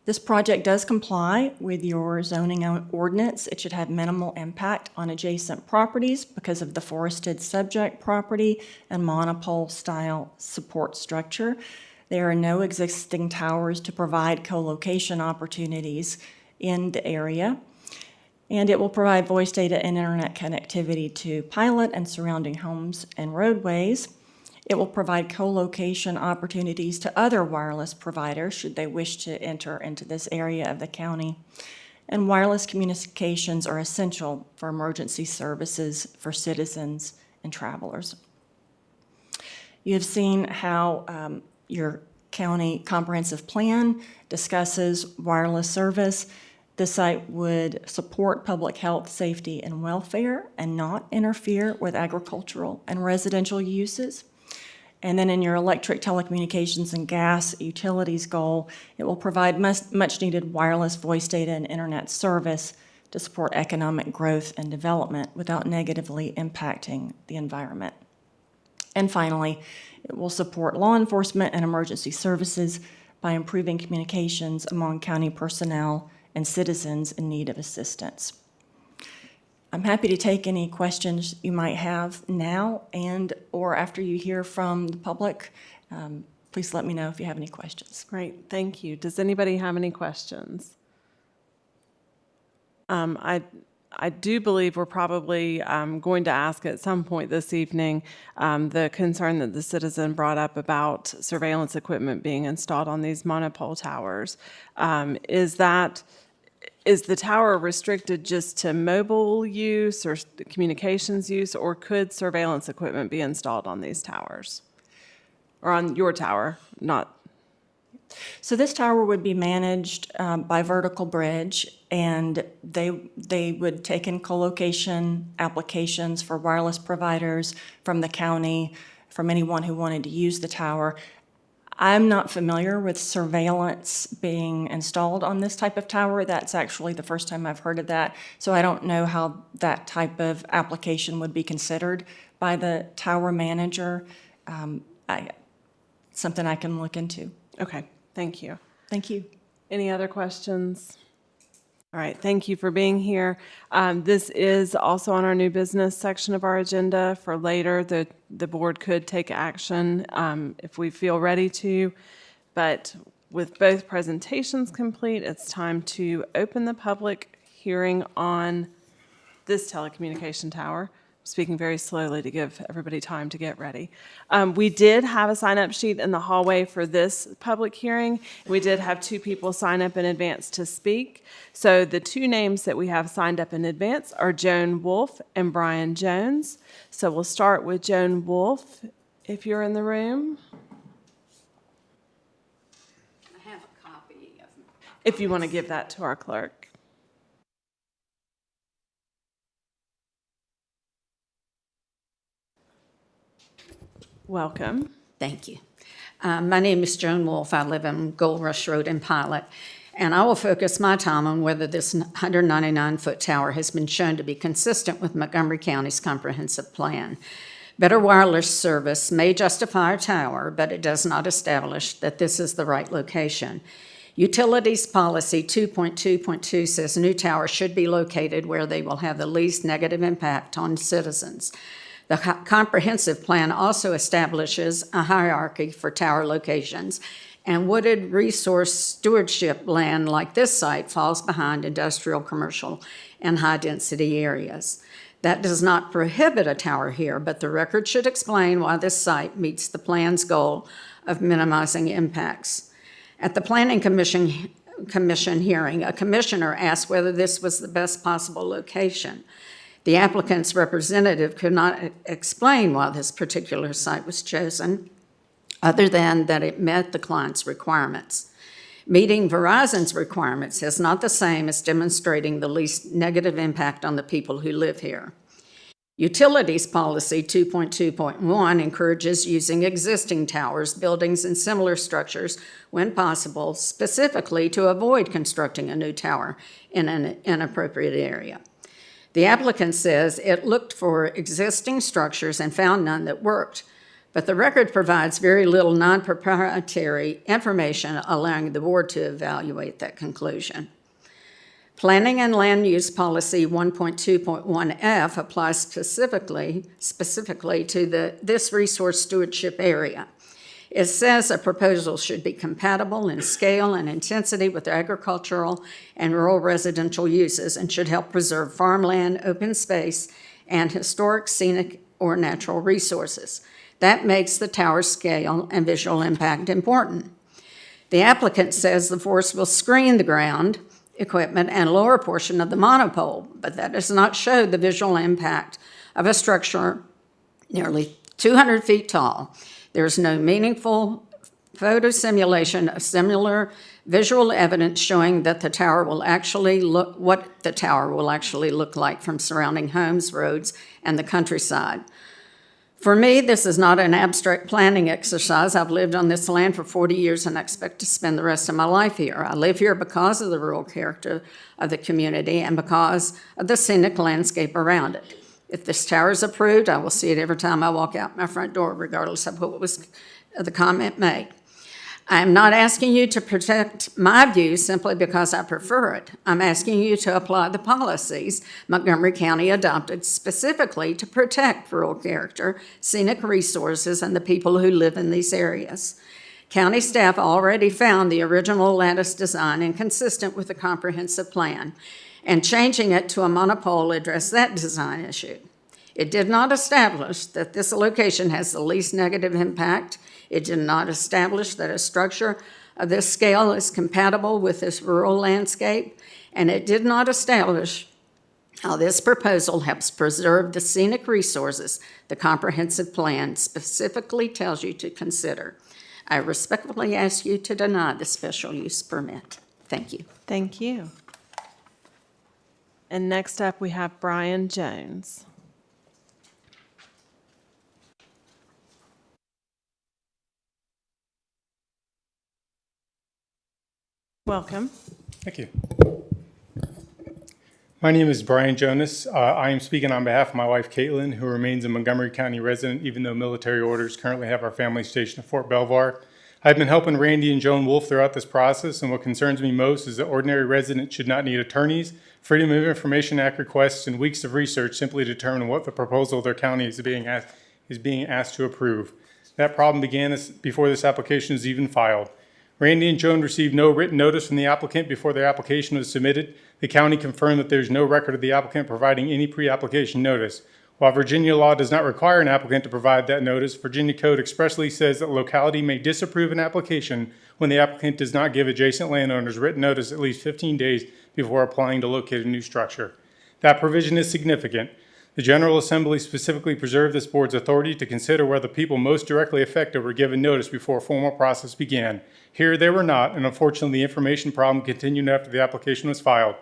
This project does comply with your zoning ordinance. It should have minimal impact on adjacent properties because of the forested subject property and monopole style support structure. There are no existing towers to provide co-location opportunities in the area. And it will provide voice data and internet connectivity to pilot and surrounding homes and roadways. It will provide co-location opportunities to other wireless providers should they wish to enter into this area of the county. And wireless communications are essential for emergency services for citizens and travelers. You have seen how your county comprehensive plan discusses wireless service. The site would support public health, safety, and welfare and not interfere with agricultural and residential uses. And then in your electric, telecommunications, and gas utilities goal, it will provide much-needed wireless voice data and internet service to support economic growth and development without negatively impacting the environment. And finally, it will support law enforcement and emergency services by improving communications among county personnel and citizens in need of assistance. I'm happy to take any questions you might have now and or after you hear from the public. Please let me know if you have any questions. Great, thank you. Does anybody have any questions? I I do believe we're probably going to ask at some point this evening the concern that the citizen brought up about surveillance equipment being installed on these monopole towers. Is the tower restricted just to mobile use or communications use, or could surveillance equipment be installed on these towers? Or on your tower, not? So this tower would be managed by Vertical Bridge, and they would take in co-location applications for wireless providers from the county, from anyone who wanted to use the tower. I'm not familiar with surveillance being installed on this type of tower. That's actually the first time I've heard of that. So I don't know how that type of application would be considered by the tower manager. Something I can look into. Okay, thank you. Thank you. Any other questions? All right, thank you for being here. This is also on our new business section of our agenda for later. The board could take action if we feel ready to, but with both presentations complete, it's time to open the public hearing on this telecommunication tower. Speaking very slowly to give everybody time to get ready. We did have a sign-up sheet in the hallway for this public hearing. We did have 2 people sign up in advance to speak. So the 2 names that we have signed up in advance are Joan Wolfe and Brian Jones. So we'll start with Joan Wolfe, if you're in the room. I have a copy of. If you want to give that to our clerk. Welcome. Thank you. My name is Joan Wolfe. I live on Gold Rush Road in Pilot, and I will focus my time on whether this 199-foot tower has been shown to be consistent with Montgomery County's comprehensive plan. Better wireless service may justify a tower, but it does not establish that this is the right location. Utilities Policy 2.2.2 says new towers should be located where they will have the least negative impact on citizens. The comprehensive plan also establishes a hierarchy for tower locations, and wooded resource stewardship land like this site falls behind industrial, commercial, and high-density areas. That does not prohibit a tower here, but the record should explain why this site meets the plan's goal of minimizing impacts. At the Planning Commission hearing, a commissioner asked whether this was the best possible location. The applicant's representative could not explain why this particular site was chosen, other than that it met the client's requirements. Meeting Verizon's requirements is not the same as demonstrating the least negative impact on the people who live here. Utilities Policy 2.2.1 encourages using existing towers, buildings, and similar structures when possible, specifically to avoid constructing a new tower in an inappropriate area. The applicant says it looked for existing structures and found none that worked, but the record provides very little non-proprietary information allowing the board to evaluate that conclusion. Planning and Land Use Policy 1.2.1F applies specifically to this resource stewardship area. It says a proposal should be compatible in scale and intensity with agricultural and rural residential uses and should help preserve farmland, open space, and historic, scenic, or natural resources. That makes the tower's scale and visual impact important. The applicant says the force will screen the ground, equipment, and lower portion of the monopole, but that does not show the visual impact of a structure nearly 200 feet tall. There's no meaningful photo simulation of similar visual evidence showing that the tower will actually look like from surrounding homes, roads, and the countryside. For me, this is not an abstract planning exercise. I've lived on this land for 40 years and I expect to spend the rest of my life here. I live here because of the rural character of the community and because of the scenic landscape around it. If this tower is approved, I will see it every time I walk out my front door, regardless of what was the comment made. I am not asking you to protect my view simply because I prefer it. I'm asking you to apply the policies Montgomery County adopted specifically to protect rural character, scenic resources, and the people who live in these areas. County staff already found the original lattice design inconsistent with the comprehensive plan, and changing it to a monopole addressed that design issue. It did not establish that this location has the least negative impact. It did not establish that a structure of this scale is compatible with this rural landscape, and it did not establish how this proposal helps preserve the scenic resources the comprehensive plan specifically tells you to consider. I respectfully ask you to deny the special use permit. Thank you. Thank you. And next up, we have Brian Jones. Welcome. Thank you. My name is Brian Jonas. I am speaking on behalf of my wife, Caitlin, who remains a Montgomery County resident, even though military orders currently have our family stationed at Fort Belvoir. I've been helping Randy and Joan Wolf throughout this process, and what concerns me most is that ordinary residents should not need attorneys, Freedom of Information Act requests, and weeks of research simply to determine what the proposal of their county is being asked to approve. That problem began before this application was even filed. Randy and Joan received no written notice from the applicant before their application was submitted. The county confirmed that there is no record of the applicant providing any pre-application notice. While Virginia law does not require an applicant to provide that notice, Virginia code expressly says that locality may disapprove an application when the applicant does not give adjacent landowners written notice at least 15 days before applying to locate a new structure. That provision is significant. The General Assembly specifically preserved this board's authority to consider whether people most directly affected were given notice before a formal process began. Here they were not, and unfortunately the information problem continued after the application was filed.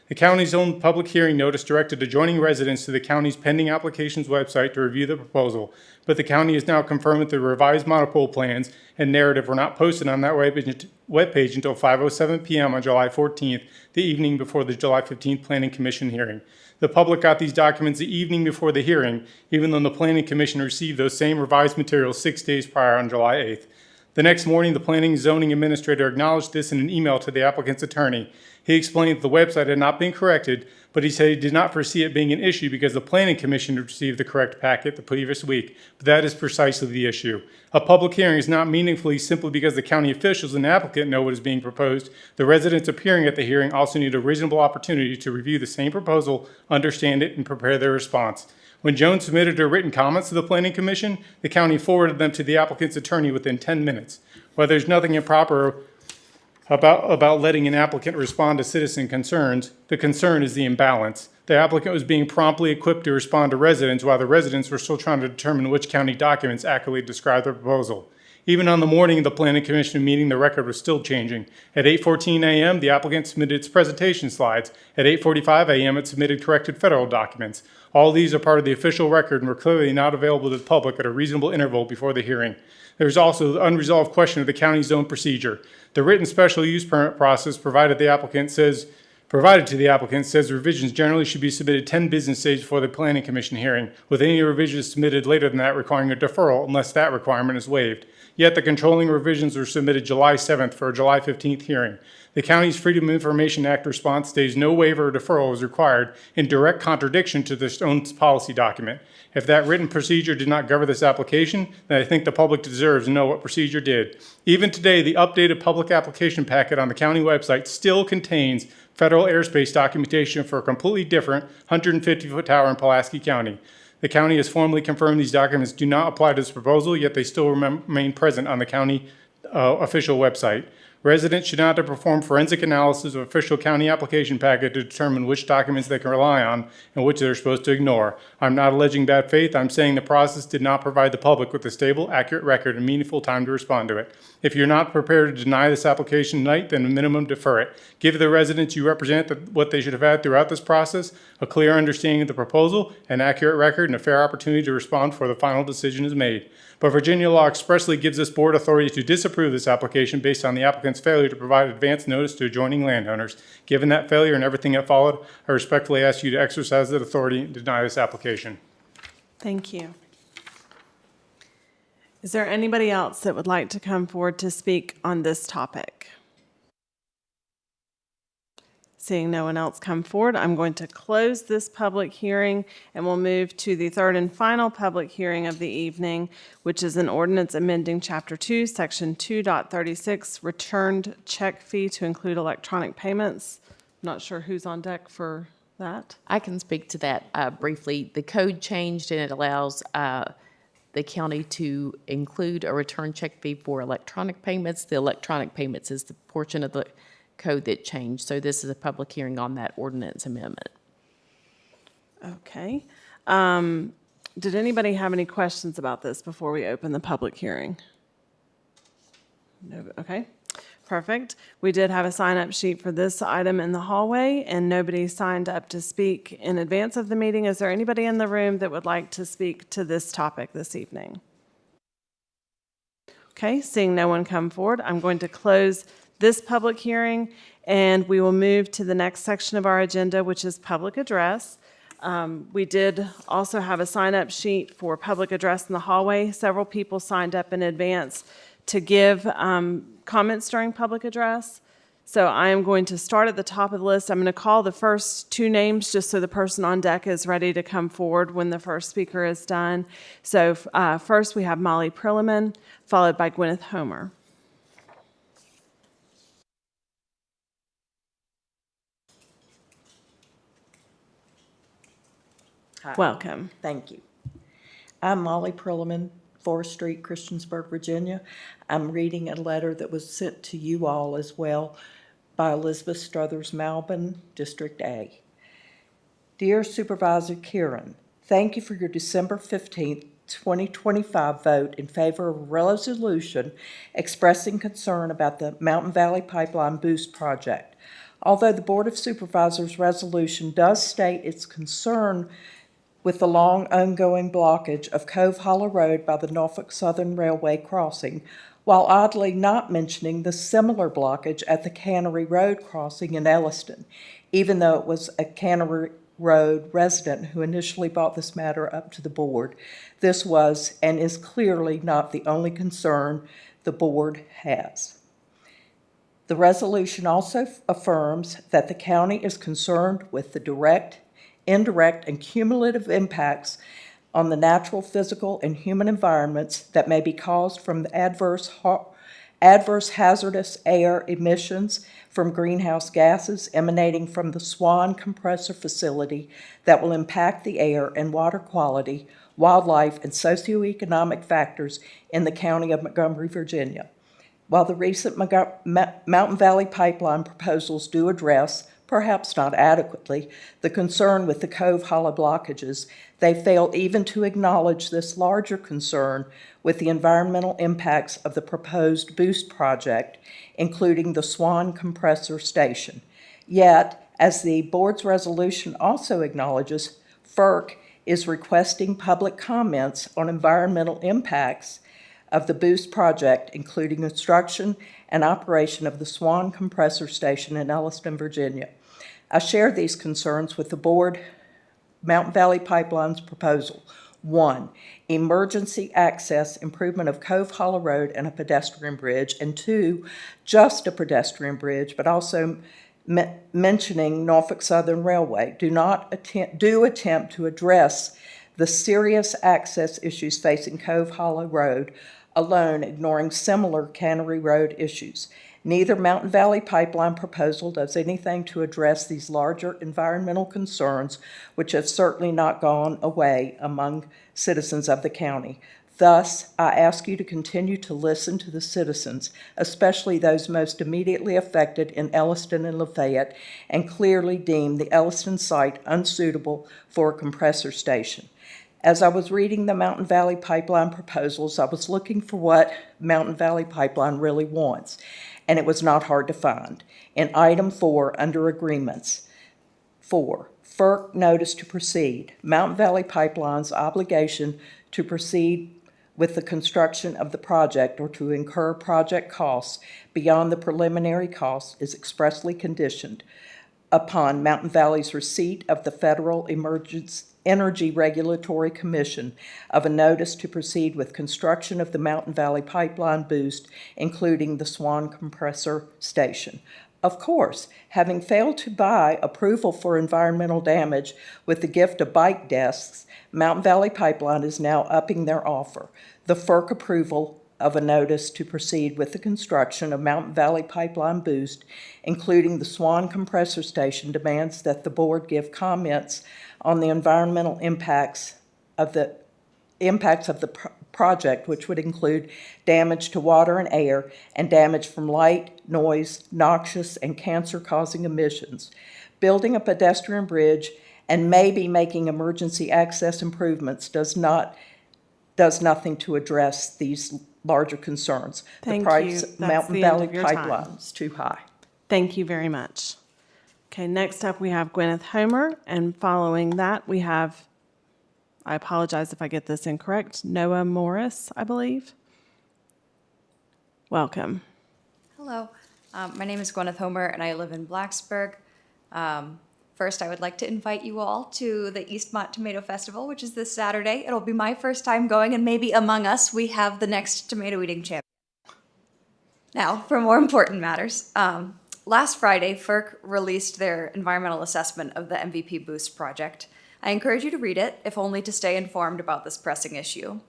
The county's own public hearing notice directed adjoining residents to the county's pending applications website to review the proposal, but the county has now confirmed that the revised monopole plans and narrative were not posted on that webpage until 5:07 p.m. on July 14th, the evening before the July 15th Planning Commission hearing. The public got these documents the evening before the hearing, even though the Planning Commission received those same revised materials 6 days prior on July 8th. The next morning, the Planning and Zoning Administrator acknowledged this in an email to the applicant's attorney. He explained that the website had not been corrected, but he said he did not foresee it being an issue because the Planning Commission had received the correct packet the previous week. But that is precisely the issue. A public hearing is not meaningful simply because the county officials and the applicant know what is being proposed. The residents appearing at the hearing also need a reasonable opportunity to review the same proposal, understand it, and prepare their response. When Joan submitted her written comments to the Planning Commission, the county forwarded them to the applicant's attorney within 10 minutes. While there's nothing improper about letting an applicant respond to citizen concerns, the concern is the imbalance. The applicant was being promptly equipped to respond to residents while the residents were still trying to determine which county documents accurately describe the proposal. Even on the morning of the Planning Commission meeting, the record was still changing. At 8:14 a.m., the applicant submitted its presentation slides. At 8:45 a.m., it submitted corrected federal documents. All these are part of the official record and were clearly not available to the public at a reasonable interval before the hearing. There is also the unresolved question of the county's own procedure. The written special use permit process provided to the applicant says revisions generally should be submitted 10 business days before the Planning Commission hearing, with any revisions submitted later than that requiring a deferral unless that requirement is waived. Yet the controlling revisions were submitted July 7th for a July 15th hearing. The county's Freedom of Information Act response states no waiver or deferral is required, in direct contradiction to this own policy document. If that written procedure did not govern this application, then I think the public deserves to know what procedure did. Even today, the updated public application packet on the county website still contains federal airspace documentation for a completely different 150-foot tower in Pulaski County. The county has formally confirmed these documents do not apply to this proposal, yet they still remain present on the county official website. Residents should not have to perform forensic analysis of official county application packet to determine which documents they can rely on and which they're supposed to ignore. I'm not alleging bad faith. I'm saying the process did not provide the public with a stable, accurate record and meaningful time to respond to it. If you're not prepared to deny this application tonight, then at minimum defer it. Give the residents you represent what they should have had throughout this process, a clear understanding of the proposal, an accurate record, and a fair opportunity to respond before the final decision is made. But Virginia law expressly gives this board authority to disapprove this application based on the applicant's failure to provide advance notice to adjoining landowners. Given that failure and everything that followed, I respectfully ask you to exercise that authority and deny this application. Thank you. Is there anybody else that would like to come forward to speak on this topic? Seeing no one else come forward, I'm going to close this public hearing, and we'll move to the third and final public hearing of the evening, which is an ordinance amending Chapter 2, Section 2.36, returned check fee to include electronic payments. Not sure who's on deck for that. I can speak to that briefly. The code changed and it allows the county to include a return check fee for electronic payments. The electronic payments is the portion of the code that changed. So this is a public hearing on that ordinance amendment. Okay. Did anybody have any questions about this before we open the public hearing? No. Okay. Perfect. We did have a sign-up sheet for this item in the hallway, and nobody signed up to speak in advance of the meeting. Is there anybody in the room that would like to speak to this topic this evening? Okay, seeing no one come forward, I'm going to close this public hearing, and we will move to the next section of our agenda, which is public address. We did also have a sign-up sheet for public address in the hallway. Several people signed up in advance to give comments during public address. So I am going to start at the top of the list. I'm going to call the first two names just so the person on deck is ready to come forward when the first speaker is done. So first we have Molly Prilliman, followed by Gwyneth Homer. Hi. Welcome. Thank you. I'm Molly Prilliman, 4th Street, Christiansburg, Virginia. I'm reading a letter that was sent to you all as well by Elizabeth Struthers Malbin, District A. Dear Supervisor Kieran, thank you for your December 15th, 2025 vote in favor of a resolution expressing concern about the Mountain Valley Pipeline Boost Project. Although the Board of Supervisors resolution does state its concern with the long ongoing blockage of Cove Hollow Road by the Norfolk Southern Railway crossing, while oddly not mentioning the similar blockage at the Cannery Road crossing in Elliston, even though it was a Cannery Road resident who initially brought this matter up to the board. This was and is clearly not the only concern the board has. The resolution also affirms that the county is concerned with the direct, indirect, and cumulative impacts on the natural, physical, and human environments that may be caused from the adverse hazardous air emissions from greenhouse gases emanating from the Swan compressor facility that will impact the air and water quality, wildlife, and socioeconomic factors in the county of Montgomery, Virginia. While the recent Mountain Valley Pipeline proposals do address, perhaps not adequately, the concern with the Cove Hollow blockages, they fail even to acknowledge this larger concern with the environmental impacts of the proposed Boost project, including the Swan compressor station. Yet, as the board's resolution also acknowledges, FERC is requesting public comments on environmental impacts of the Boost project, including construction and operation of the Swan compressor station in Elliston, Virginia. I share these concerns with the board Mountain Valley Pipeline's proposal. 1, emergency access improvement of Cove Hollow Road and a pedestrian bridge, and 2, just a pedestrian bridge, but also mentioning Norfolk Southern Railway. Do attempt to address the serious access issues facing Cove Hollow Road alone, ignoring similar Cannery Road issues. Neither Mountain Valley Pipeline proposal does anything to address these larger environmental concerns, which have certainly not gone away among citizens of the county. Thus, I ask you to continue to listen to the citizens, especially those most immediately affected in Elliston and Lafayette, and clearly deem the Elliston site unsuitable for a compressor station. As I was reading the Mountain Valley Pipeline proposals, I was looking for what Mountain Valley Pipeline really wants, and it was not hard to find. In item 4, under agreements, 4, FERC notice to proceed. Mountain Valley Pipeline's obligation to proceed with the construction of the project or to incur project costs beyond the preliminary costs is expressly conditioned upon Mountain Valley's receipt of the Federal Energy Regulatory Commission of a notice to proceed with construction of the Mountain Valley Pipeline Boost, including the Swan compressor station. Of course, having failed to buy approval for environmental damage with the gift of bike desks, Mountain Valley Pipeline is now upping their offer. The FERC approval of a notice to proceed with the construction of Mountain Valley Pipeline Boost, including the Swan Compressor Station, demands that the board give comments on the environmental impacts of the project, which would include damage to water and air and damage from light, noise, noxious, and cancer-causing emissions. Building a pedestrian bridge and maybe making emergency access improvements does nothing to address these larger concerns. Thank The price you. of That's Mountain the end Valley of your time. Pipeline is too high. Thank you very much. Okay, next up we have Gwyneth Homer, and following that we have, I apologize if I get this incorrect, Noah Morris, I believe. Welcome. Hello, my name is Gwyneth Homer and I live in Blacksburg. First, I would like to invite you all to the Eastmont Tomato Festival, which is this Saturday. It'll be my first time going, and maybe among us, we have the next tomato eating champion. Now, for more important matters, last Friday, FERC released their environmental assessment of the MVP Boost project. I encourage you to read it, if only to stay informed about this pressing issue.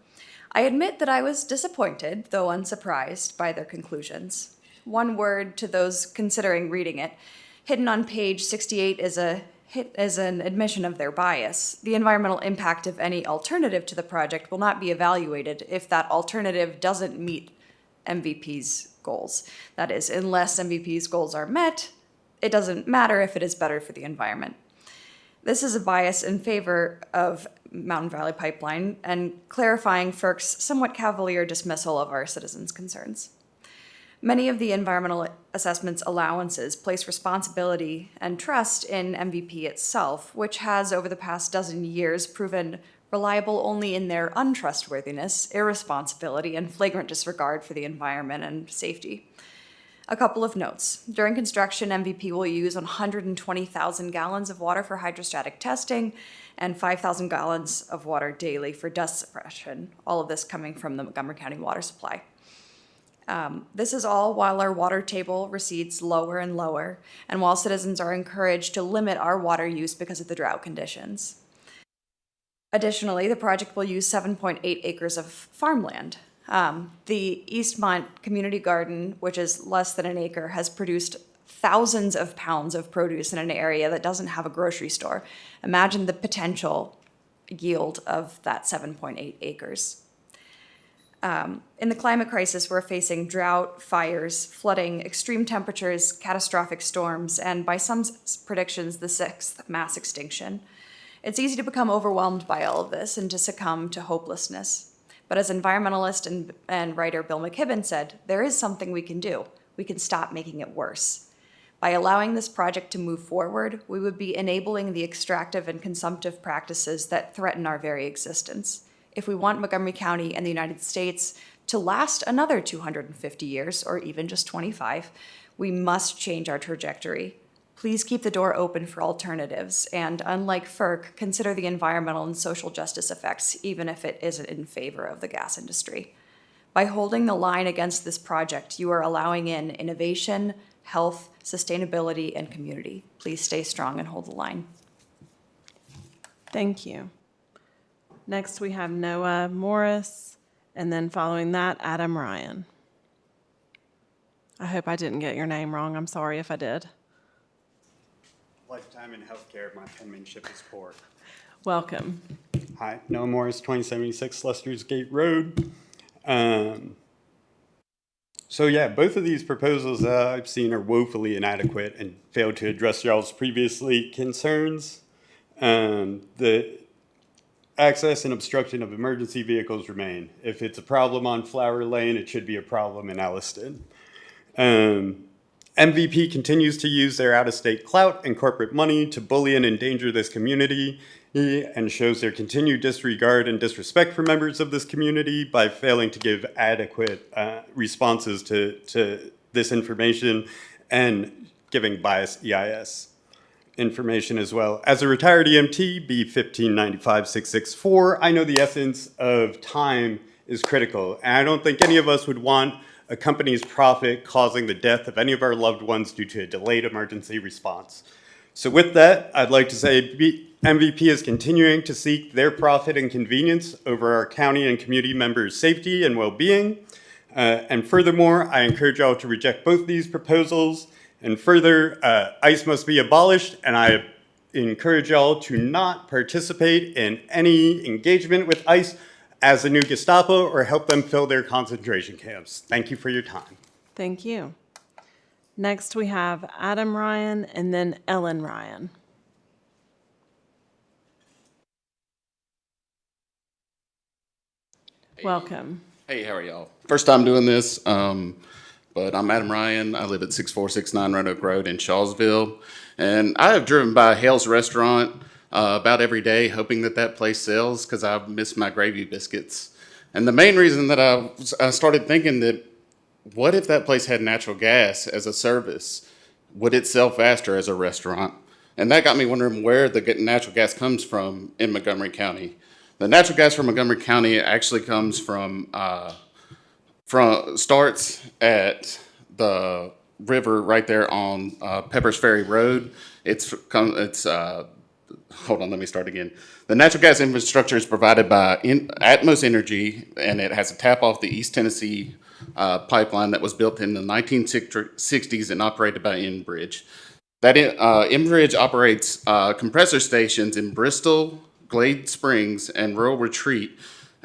I admit that I was disappointed, though unsurprised, by their conclusions. One word to those considering reading it. Hidden on page 68 is an admission of their bias. The environmental impact of any alternative to the project will not be evaluated if that alternative doesn't meet MVP's goals. That is, unless MVP's goals are met, it doesn't matter if it is better for the environment. This is a bias in favor of Mountain Valley Pipeline and clarifying FERC's somewhat cavalier dismissal of our citizens' concerns. Many of the environmental assessment's allowances place responsibility and trust in MVP itself, which has, over the past dozen years, proven reliable only in their untrustworthiness, irresponsibility, and flagrant disregard for the environment and safety. A couple of notes. During construction, MVP will use 120,000 gallons of water for hydrostatic testing and 5,000 gallons of water daily for dust suppression, all of this coming from the Montgomery County water supply. This is all while our water table recedes lower and lower, and while citizens are encouraged to limit our water use because of the drought conditions. Additionally, the project will use 7.8 acres of farmland. The Eastmont Community Garden, which is less than an acre, has produced thousands of pounds of produce in an area that doesn't have a grocery store. Imagine the potential yield of that 7.8 acres. In the climate crisis, we're facing drought, fires, flooding, extreme temperatures, catastrophic storms, and by some predictions, the sixth mass extinction. It's easy to become overwhelmed by all of this and to succumb to hopelessness. But as environmentalist and writer Bill McKibben said, there is something we can do. We can stop making it worse. By allowing this project to move forward, we would be enabling the extractive and consumptive practices that threaten our very existence. If we want Montgomery County and the United States to last another 250 years, or even just 25, we must change our trajectory. Please keep the door open for alternatives, and unlike FERC, consider the environmental and social justice effects, even if it isn't in favor of the gas industry. By holding the line against this project, you are allowing in innovation, health, sustainability, and community. Please stay strong and hold the line. Thank you. Next, we have Noah Morris, and then following that, Adam Ryan. I hope I didn't get your name wrong. I'm sorry if I did. Lifetime in healthcare, my penmanship is poor. Welcome. Hi, Noah Morris, 2076 Lester's Gate Road. So yeah, both of these proposals I've seen are woefully inadequate and fail to address y'all's previously concerns. The access and obstruction of emergency vehicles remain. If it's a problem on Flower Lane, it should be a problem in Elliston. MVP continues to use their out-of-state clout and corporate money to bully and endanger this community and shows their continued disregard and disrespect for members of this community by failing to give adequate responses to this information and giving biased EIS information as well. As a retired EMT, B1595664, I know the essence of time is critical. And I don't think any of us would want a company's profit causing the death of any of our loved ones due to a delayed emergency response. So with that, I'd like to say MVP is continuing to seek their profit and convenience over our county and community members' safety and well-being. And furthermore, I encourage y'all to reject both these proposals. And further, ICE must be abolished, and I encourage y'all to not participate in any engagement with ICE as a new Gestapo or help them fill their concentration camps. Thank you for your time. Thank you. Next, we have Adam Ryan and then Ellen Ryan. Welcome. Hey, how are y'all? First time doing this, but I'm Adam Ryan. I live at 6469 Roanoke Road in Shawsville, and I have driven by Hale's Restaurant about every day, hoping that that place sells because I miss my gravy biscuits. And the main reason that I started thinking that what if that place had natural gas as a service? Would it sell faster as a restaurant? And that got me wondering where the natural gas comes from in Montgomery County. The natural gas from Montgomery County actually comes from starts at the river right there on Peppers Ferry Road. Hold on, let me start again. The natural gas infrastructure is provided by Atmos Energy, and it has a tap off the East Tennessee pipeline that was built in the 1960s and operated by Enbridge. That Enbridge operates compressor stations in Bristol, Glade Springs, and Rural Retreat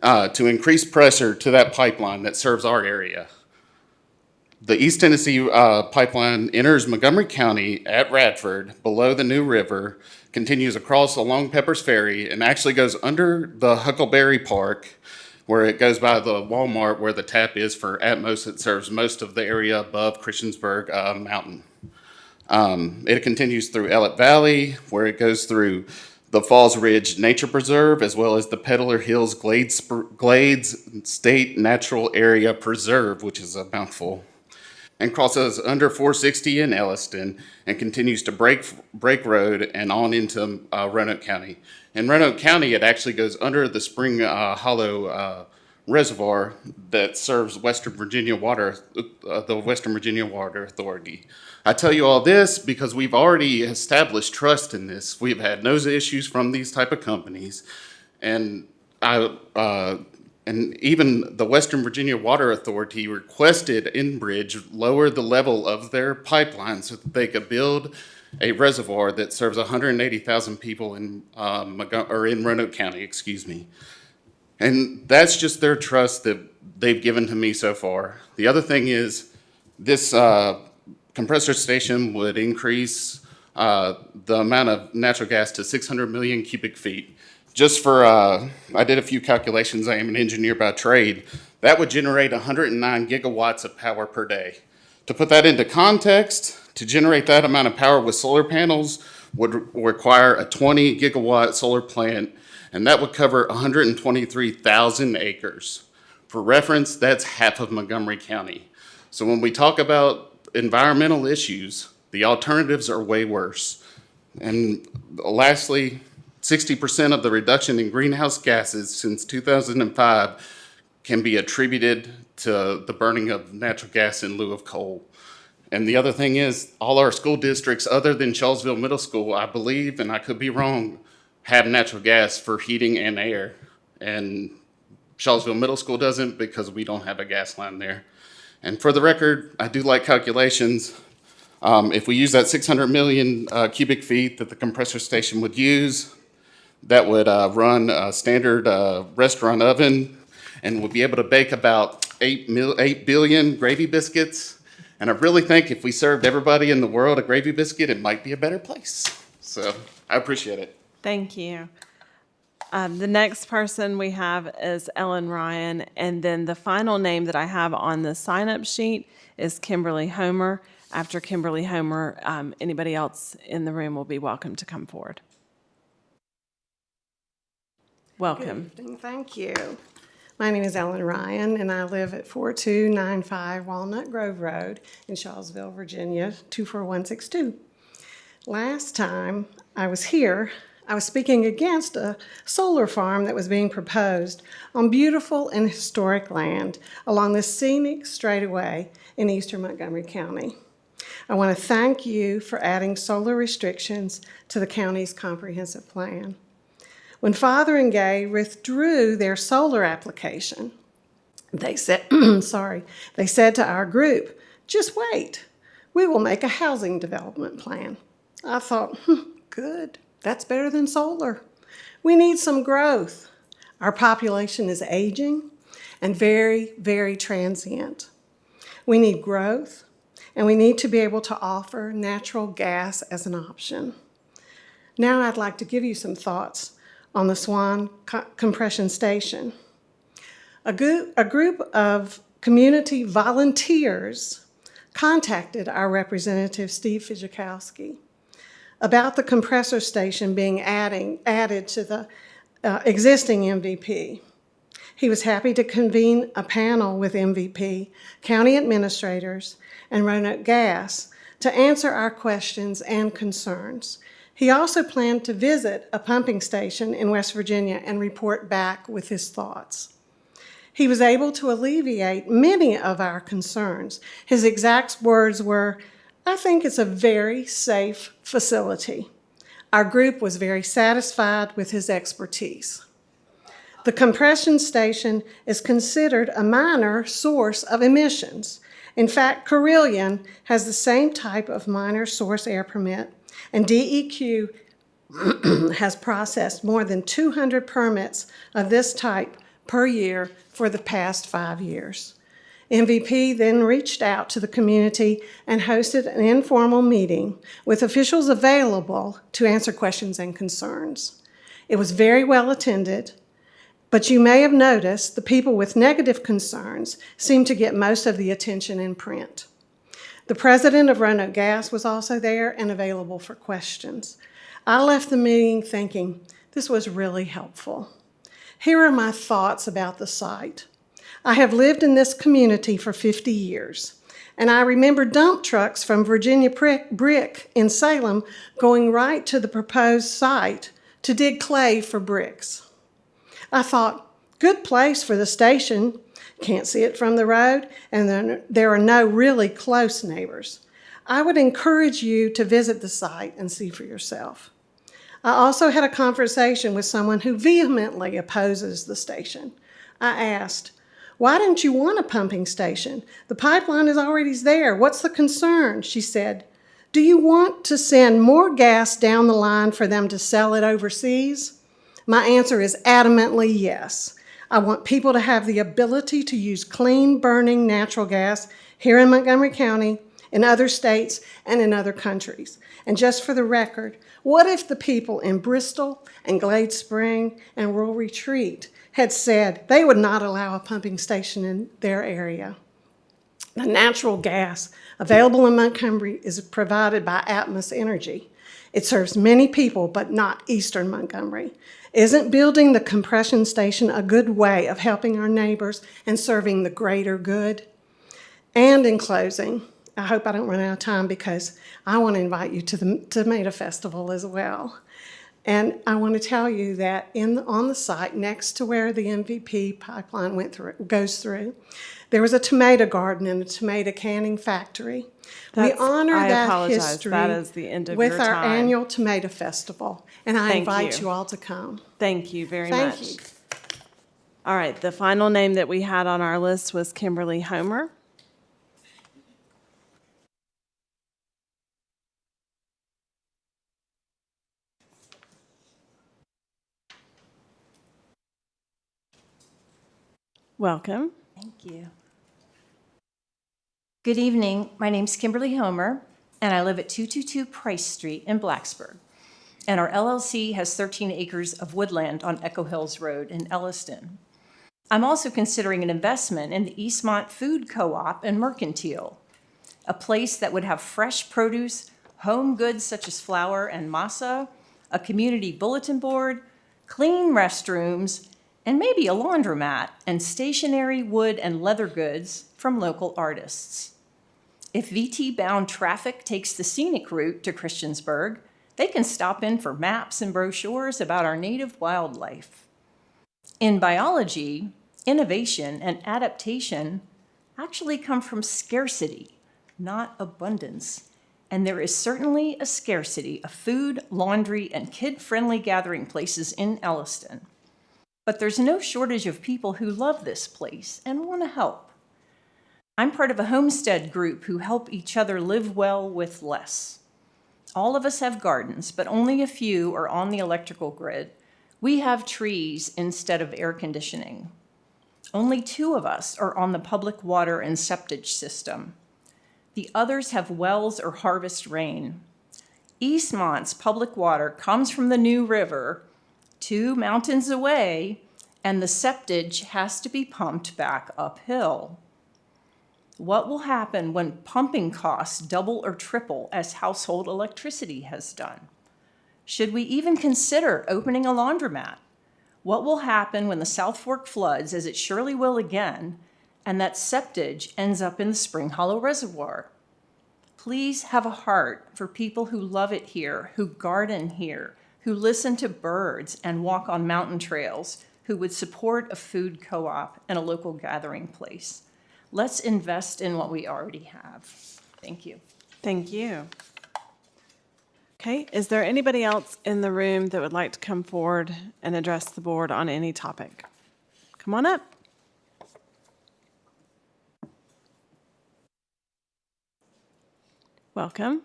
to increase pressure to that pipeline that serves our area. The East Tennessee pipeline enters Montgomery County at Radford, below the New River, continues across along Peppers Ferry, and actually goes under the Huckleberry Park, where it goes by the Walmart where the tap is for Atmos. It serves most of the area above Christiansburg Mountain. It continues through Ellett Valley, where it goes through the Falls Ridge Nature Preserve, as well as the Peddler Hills Glades State Natural Area Preserve, which is a mouthful, and crosses under 460 in Elliston and continues to break road and on into Roanoke County. In Roanoke County, it actually goes under the Spring Hollow Reservoir that serves Western Virginia Water, the Western Virginia Water Authority. I tell you all this because we've already established trust in this. We've had no issues from these type of companies, and even the Western Virginia Water Authority requested Enbridge lower the level of their pipeline so that they could build a reservoir that serves 180,000 people in Roanoke County, excuse me. And that's just their trust that they've given to me so far. The other thing is this compressor station would increase the amount of natural gas to 600 million cubic feet. Just for, I did a few calculations. I am an engineer by trade. That would generate 109 gigawatts of power per day. To put that into context, to generate that amount of power with solar panels would require a 20 gigawatt solar plant, and that would cover 123,000 acres. For reference, that's half of Montgomery County. So when we talk about environmental issues, the alternatives are way worse. And lastly, 60% of the reduction in greenhouse gases since 2005 can be attributed to the burning of natural gas in lieu of coal. And the other thing is, all our school districts, other than Shawsville Middle School, I believe, and I could be wrong, have natural gas for heating and air. And Shawsville Middle School doesn't because we don't have a gas line there. And for the record, I do like calculations. If we use that 600 million cubic feet that the compressor station would use, that would run a standard restaurant oven and would be able to bake about 8 billion gravy biscuits. And I really think if we served everybody in the world a gravy biscuit, it might be a better place. So I appreciate it. Thank you. The next person we have is Ellen Ryan, and then the final name that I have on the sign-up sheet is Kimberly Homer. After Kimberly Homer, anybody else in the room will be welcome to come forward. Welcome. Good evening. Thank you. My name is Ellen Ryan, and I live at 4295 Walnut Grove Road in Shawsville, Virginia, 24162. Last time I was here, I was speaking against a solar farm that was being proposed on beautiful and historic land along the scenic straightaway in eastern Montgomery County. I want to thank you for adding solar restrictions to the county's comprehensive plan. When Father and Gay withdrew their solar application, they said, they said to our group, just wait, we will make a housing development plan. I thought, good, that's better than solar. We need some growth. Our population is aging and very, very transient. We need growth, and we need to be able to offer natural gas as an option. Now I'd like to give you some thoughts on the Swan Compression Station. A group of community volunteers contacted our representative, Steve Fizikowski, about the compressor station being added to the existing MVP. He was happy to convene a panel with MVP, county administrators, and Roanoke Gas to answer our questions and concerns. He also planned to visit a pumping station in West Virginia and report back with his thoughts. He was able to alleviate many of our concerns. His exact words were, "I think it's a very safe facility." Our group was very satisfied with his expertise. The compression station is considered a minor source of emissions. In fact, Carilion has the same type of minor source air permit, and DEQ has processed more than 200 permits of this type per year for the past 5 years. MVP then reached out to the community and hosted an informal meeting with officials available to answer questions and concerns. It was very well attended, but you may have noticed the people with negative concerns seemed to get most of the attention in print. The president of Roanoke Gas was also there and available for questions. I left the meeting thinking this was really helpful. Here are my thoughts about the site. I have lived in this community for 50 years, and I remember dump trucks from Virginia Brick in Salem going right to the proposed site to dig clay for bricks. I thought, good place for the station. Can't see it from the road, and there are no really close neighbors. I would encourage you to visit the site and see for yourself. I also had a conversation with someone who vehemently opposes the station. I asked, why don't you want a pumping station? The pipeline is already there. What's the concern? She said, do you want to send more gas down the line for them to sell it overseas? My answer is adamantly yes. I want people to have the ability to use clean burning natural gas here in Montgomery County, in other states, and in other countries. And just for the record, what if the people in Bristol and Glade Spring and Rural Retreat had said they would not allow a pumping station in their area? The natural gas available in Montgomery is provided by Atmos Energy. It serves many people, but not eastern Montgomery. Isn't building the compression station a good way of helping our neighbors and serving the greater good? And in closing, I hope I don't run out of time because I want to invite you to the Tomato Festival as well. And I want to tell you that on the site next to where the MVP pipeline goes through, there was a tomato garden and a tomato canning factory. We honor that history that is the end of with your our time. annual Tomato Festival, and I invite you all to come. Thank you very Thank much. you. All right, the final name that we had on our list was Kimberly Homer. Welcome. Thank you. Good evening. My name's Kimberly Homer, and I live at 222 Price Street in Blacksburg. And our LLC has 13 acres of woodland on Echo Hills Road in Elliston. I'm also considering an investment in the Eastmont Food Co-op and Mercantile, a place that would have fresh produce, home goods such as flour and masa, a community bulletin board, clean restrooms, and maybe a laundromat, and stationery, wood, and leather goods from local artists. If VT-bound traffic takes the scenic route to Christiansburg, They can stop in for maps and brochures about our native wildlife. In biology, innovation and adaptation actually come from scarcity, not abundance. And there is certainly a scarcity of food, laundry, and kid-friendly gathering places in Elliston. But there's no shortage of people who love this place and want to help. I'm part of a homestead group who help each other live well with less. All of us have gardens, but only a few are on the electrical grid. We have trees instead of air conditioning. Only 2 of us are on the public water and septic system. The others have wells or harvest rain. Eastmont's public water comes from the New River 2 mountains away, and the septage has to be pumped back uphill. What will happen when pumping costs double or triple as household electricity has done? Should we even consider opening a laundromat? What will happen when the South Fork floods, as it surely will again, and that septage ends up in the Spring Hollow Reservoir? Please have a heart for people who love it here, who garden here, who listen to birds and walk on mountain trails, who would support a food co-op and a local gathering place. Let's invest in what we already have. Thank you. Thank you. Okay, is there anybody else in the room that would like to come forward and address the board on any topic? Come on up. Welcome.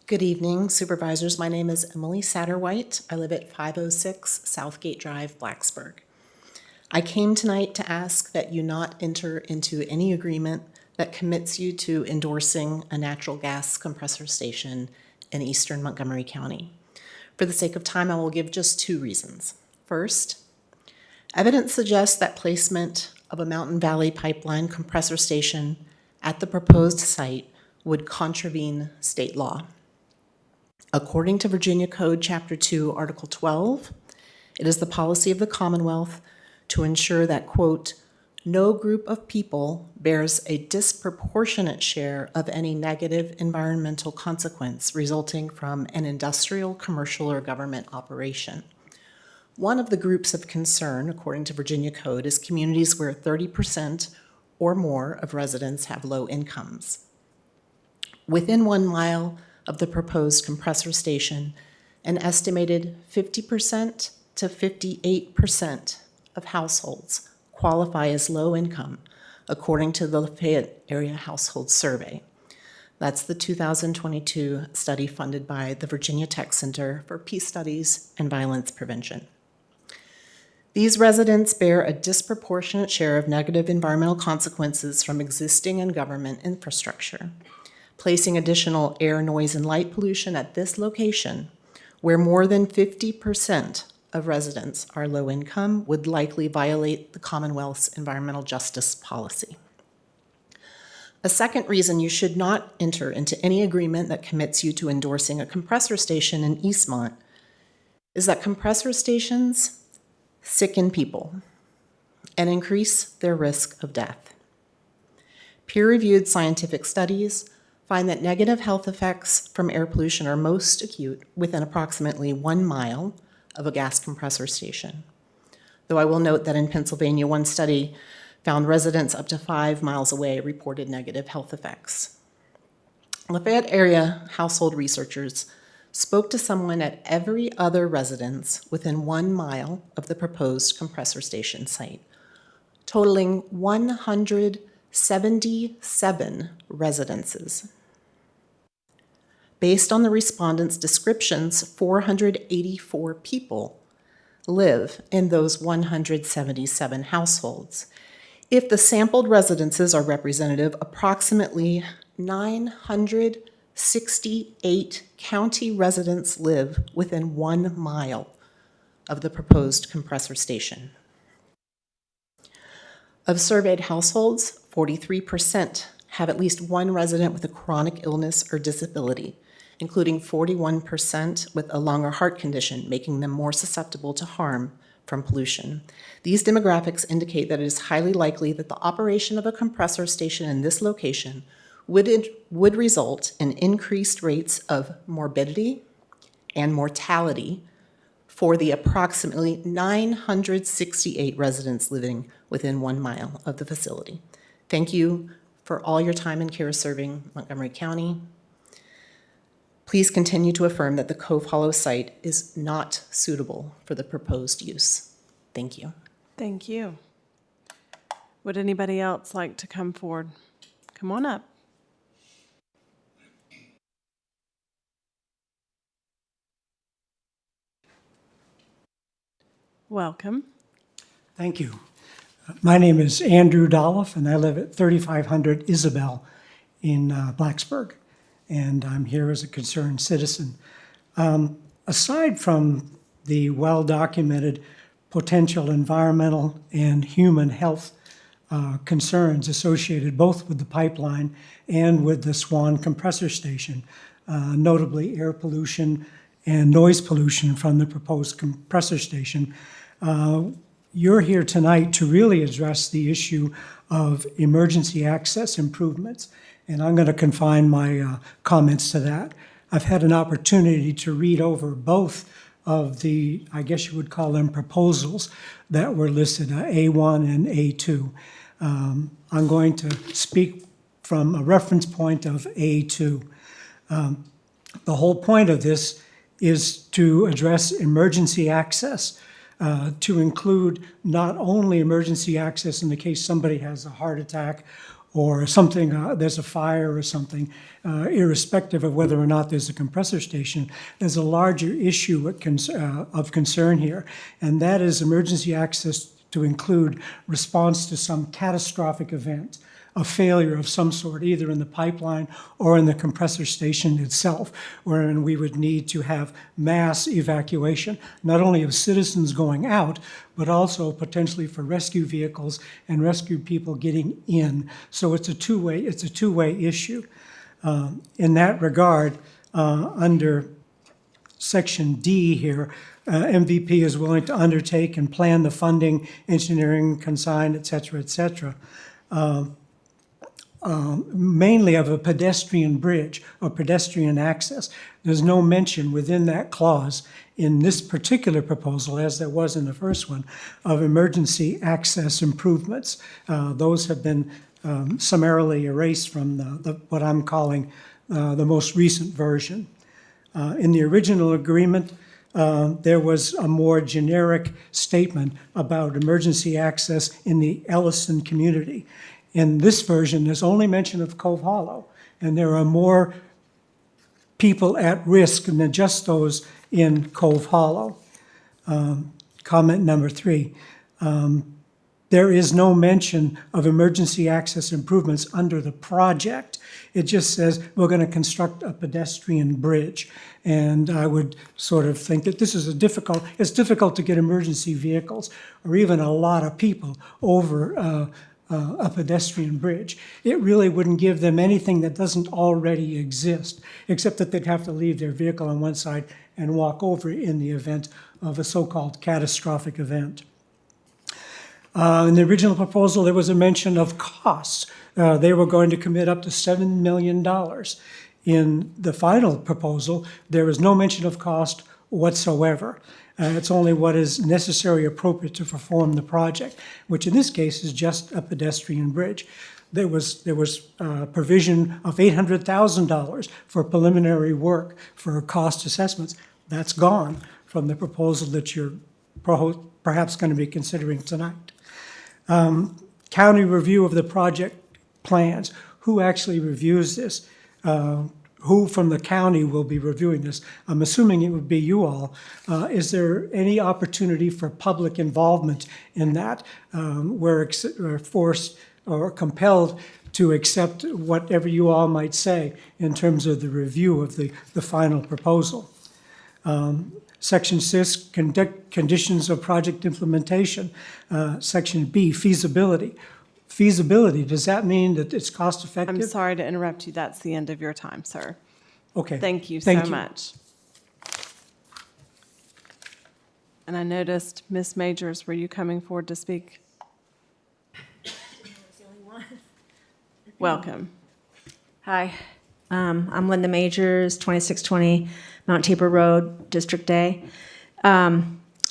Good evening, Supervisors. My name is Emily Satterwhite. I live at 506 Southgate Drive, Blacksburg. I came tonight to ask that you not enter into any agreement that commits you to endorsing a natural gas compressor station in eastern Montgomery County. For the sake of time, I will give just 2 reasons. First, evidence suggests that placement of a Mountain Valley Pipeline compressor station at the proposed site would contravene state law. According to Virginia Code Chapter 2, Article 12, it is the policy of the Commonwealth to ensure that, quote, no group of people bears a disproportionate share of any negative environmental consequence resulting from an industrial, commercial, or government operation. One of the groups of concern, according to Virginia Code, is communities where 30% or more of residents have low incomes. Within 1 mile of the proposed compressor station, an estimated 50% to 58% of households qualify as low income, according to the Lafayette Area Household Survey. That's the 2022 study funded by the Virginia Tech Center for Peace Studies and Violence Prevention. These residents bear a disproportionate share of negative environmental consequences from existing and government infrastructure. Placing additional air, noise, and light pollution at this location, where more than 50% of residents are low income, would likely violate the Commonwealth's environmental justice policy. A second reason you should not enter into any agreement that commits you to endorsing a compressor station in Eastmont is that compressor stations sicken people and increase their risk of death. Peer-reviewed scientific studies find that negative health effects from air pollution are most acute within approximately 1 mile of a gas compressor station. Though I will note that in Pennsylvania, one study found residents up to 5 miles away reported negative health effects. Lafayette area household researchers spoke to someone at every other residence within 1 mile of the proposed compressor station site, totaling 177 residences. Based on the respondents' descriptions, 484 people live in those 177 households. If the sampled residences are representative, approximately 968 county residents live within 1 mile of the proposed compressor station. Of surveyed households, 43% have at least one resident with a chronic illness or disability, including 41% with a lung or heart condition, making them more susceptible to harm from pollution. These demographics indicate that it is highly likely that the operation of a compressor station in this location would result in increased rates of morbidity and mortality for the approximately 968 residents living within 1 mile of the facility. Thank you for all your time and care serving Montgomery County. Please continue to affirm that the Cove Hollow site is not suitable for the proposed use. Thank you. Thank you. Would anybody else like to come forward? Come on up. Welcome. Thank you. My name is Andrew Dolph, and I live at 3500 Isabel in Blacksburg, and I'm here as a concerned citizen. Aside from the well-documented potential environmental and human health concerns associated both with the pipeline and with the Swan compressor station, notably air pollution and noise pollution from the proposed compressor station, you're here tonight to really address the issue of emergency access improvements, and I'm going to confine my comments to that. I've had an opportunity to read over both of the, I guess you would call them proposals that were listed, A1 and A2. I'm going to speak from a reference point of A2. The whole point of this is to address emergency access, to include not only emergency access in the case somebody has a heart attack or something, there's a fire or something, irrespective of whether or not there's a compressor station. There's a larger issue of concern here, and that is emergency access to include response to some catastrophic event, a failure of some sort, either in the pipeline or in the compressor station itself, wherein we would need to have mass evacuation, not only of citizens going out, but also potentially for rescue vehicles and rescue people getting in. So it's a two-way issue. In that regard, under Section D here, MVP is willing to undertake and plan the funding, engineering, consign, et cetera, mainly of a pedestrian bridge or pedestrian access. There's no mention within that clause in this particular proposal, as there was in the first one, of emergency access improvements. Those have been summarily erased from what I'm calling the most recent version. In the original agreement, there was a more generic statement about emergency access in the Elliston community. In this version, there's only mention of Cove Hollow, and there are more people at risk than just those in Cove Hollow. Comment number 3. There is no mention of emergency access improvements under the project. It just says we're going to construct a pedestrian bridge. And I would sort of think that this is it's difficult to get emergency vehicles or even a lot of people over a pedestrian bridge. It really wouldn't give them anything that doesn't already exist, except that they'd have to leave their vehicle on one side and walk over in the event of a so-called catastrophic event. In the original proposal, there was a mention of costs. They were going to commit up to $7 million. In the final proposal, there is no mention of cost whatsoever. It's only what is necessary, appropriate to perform the project, which in this case is just a pedestrian bridge. There was provision of $800,000 for preliminary work for cost assessments. That's gone from the proposal that you're perhaps going to be considering tonight. County review of the project plans. Who actually reviews this? Who from the county will be reviewing this? I'm assuming it would be you all. Is there any opportunity for public involvement in that? We're forced or compelled to accept whatever you all might say in terms of the review of the final proposal. Section 6, conditions of project implementation. Section B, feasibility. Feasibility, does that mean that it's cost effective? I'm sorry to interrupt you. That's the end of your time, sir. Okay. Thank you so much. And I noticed, Ms. Majors, were you coming forward to speak? Welcome. Hi, I'm Linda Majors, 2620 Mount Tabor Road, District A. I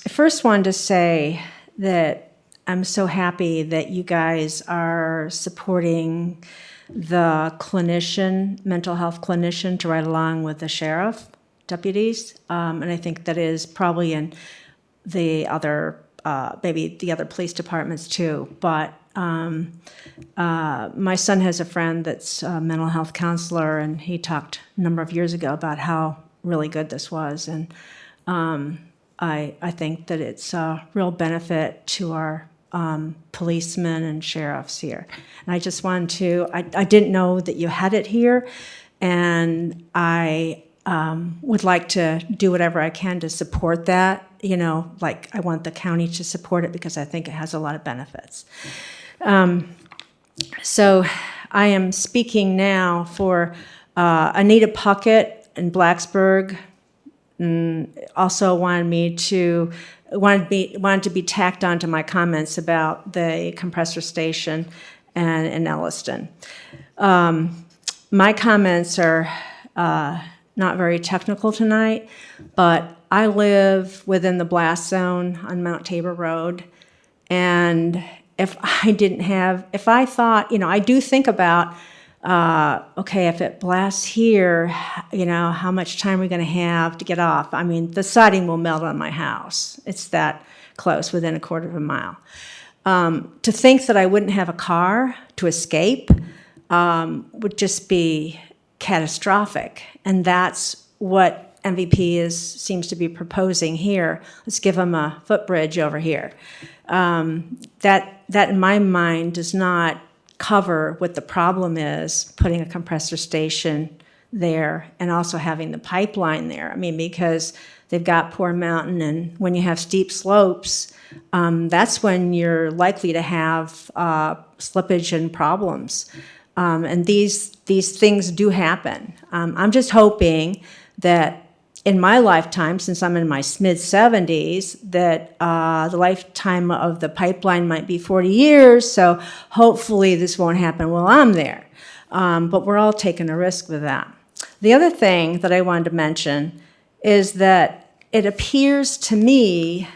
first wanted to say that I'm so happy that you guys are supporting the clinician, mental health clinician, to ride along with the sheriff deputies. And I think that is probably in the other, maybe the other police departments too. But my son has a friend that's a mental health counselor, and he talked a number of years ago about how really good this was. And I think that it's a real benefit to our policemen and sheriffs here. And I just wanted to, I didn't know that you had it here, and I would like to do whatever I can to support that. You know, like I want the county to support it because I think it has a lot of benefits. So I am speaking now for Anita Puckett in Blacksburg. Also wanted to be tacked onto my comments about the compressor station and in Elliston. My comments are not very technical tonight, but I live within the blast zone on Mount Tabor Road, and if I thought, you know, I do think about, okay, if it blasts here, you know, how much time are we going to have to get off? I mean, the siding will melt on my house. It's that close, within a quarter of a mile. To think that I wouldn't have a car to escape would just be catastrophic. And that's what MVP seems to be proposing here. Let's give them a footbridge over here. That in my mind does not cover what the problem is, putting a compressor station there and also having the pipeline there. I mean, because they've got Poor Mountain, and when you have steep slopes, that's when you're likely to have slippage and problems. And these things do happen. I'm just hoping that in my lifetime, since I'm in my mid-70s, that the lifetime of the pipeline might be 40 years, so hopefully this won't happen while I'm there. But we're all taking a risk with that. The other thing that I wanted to mention is that it appears to me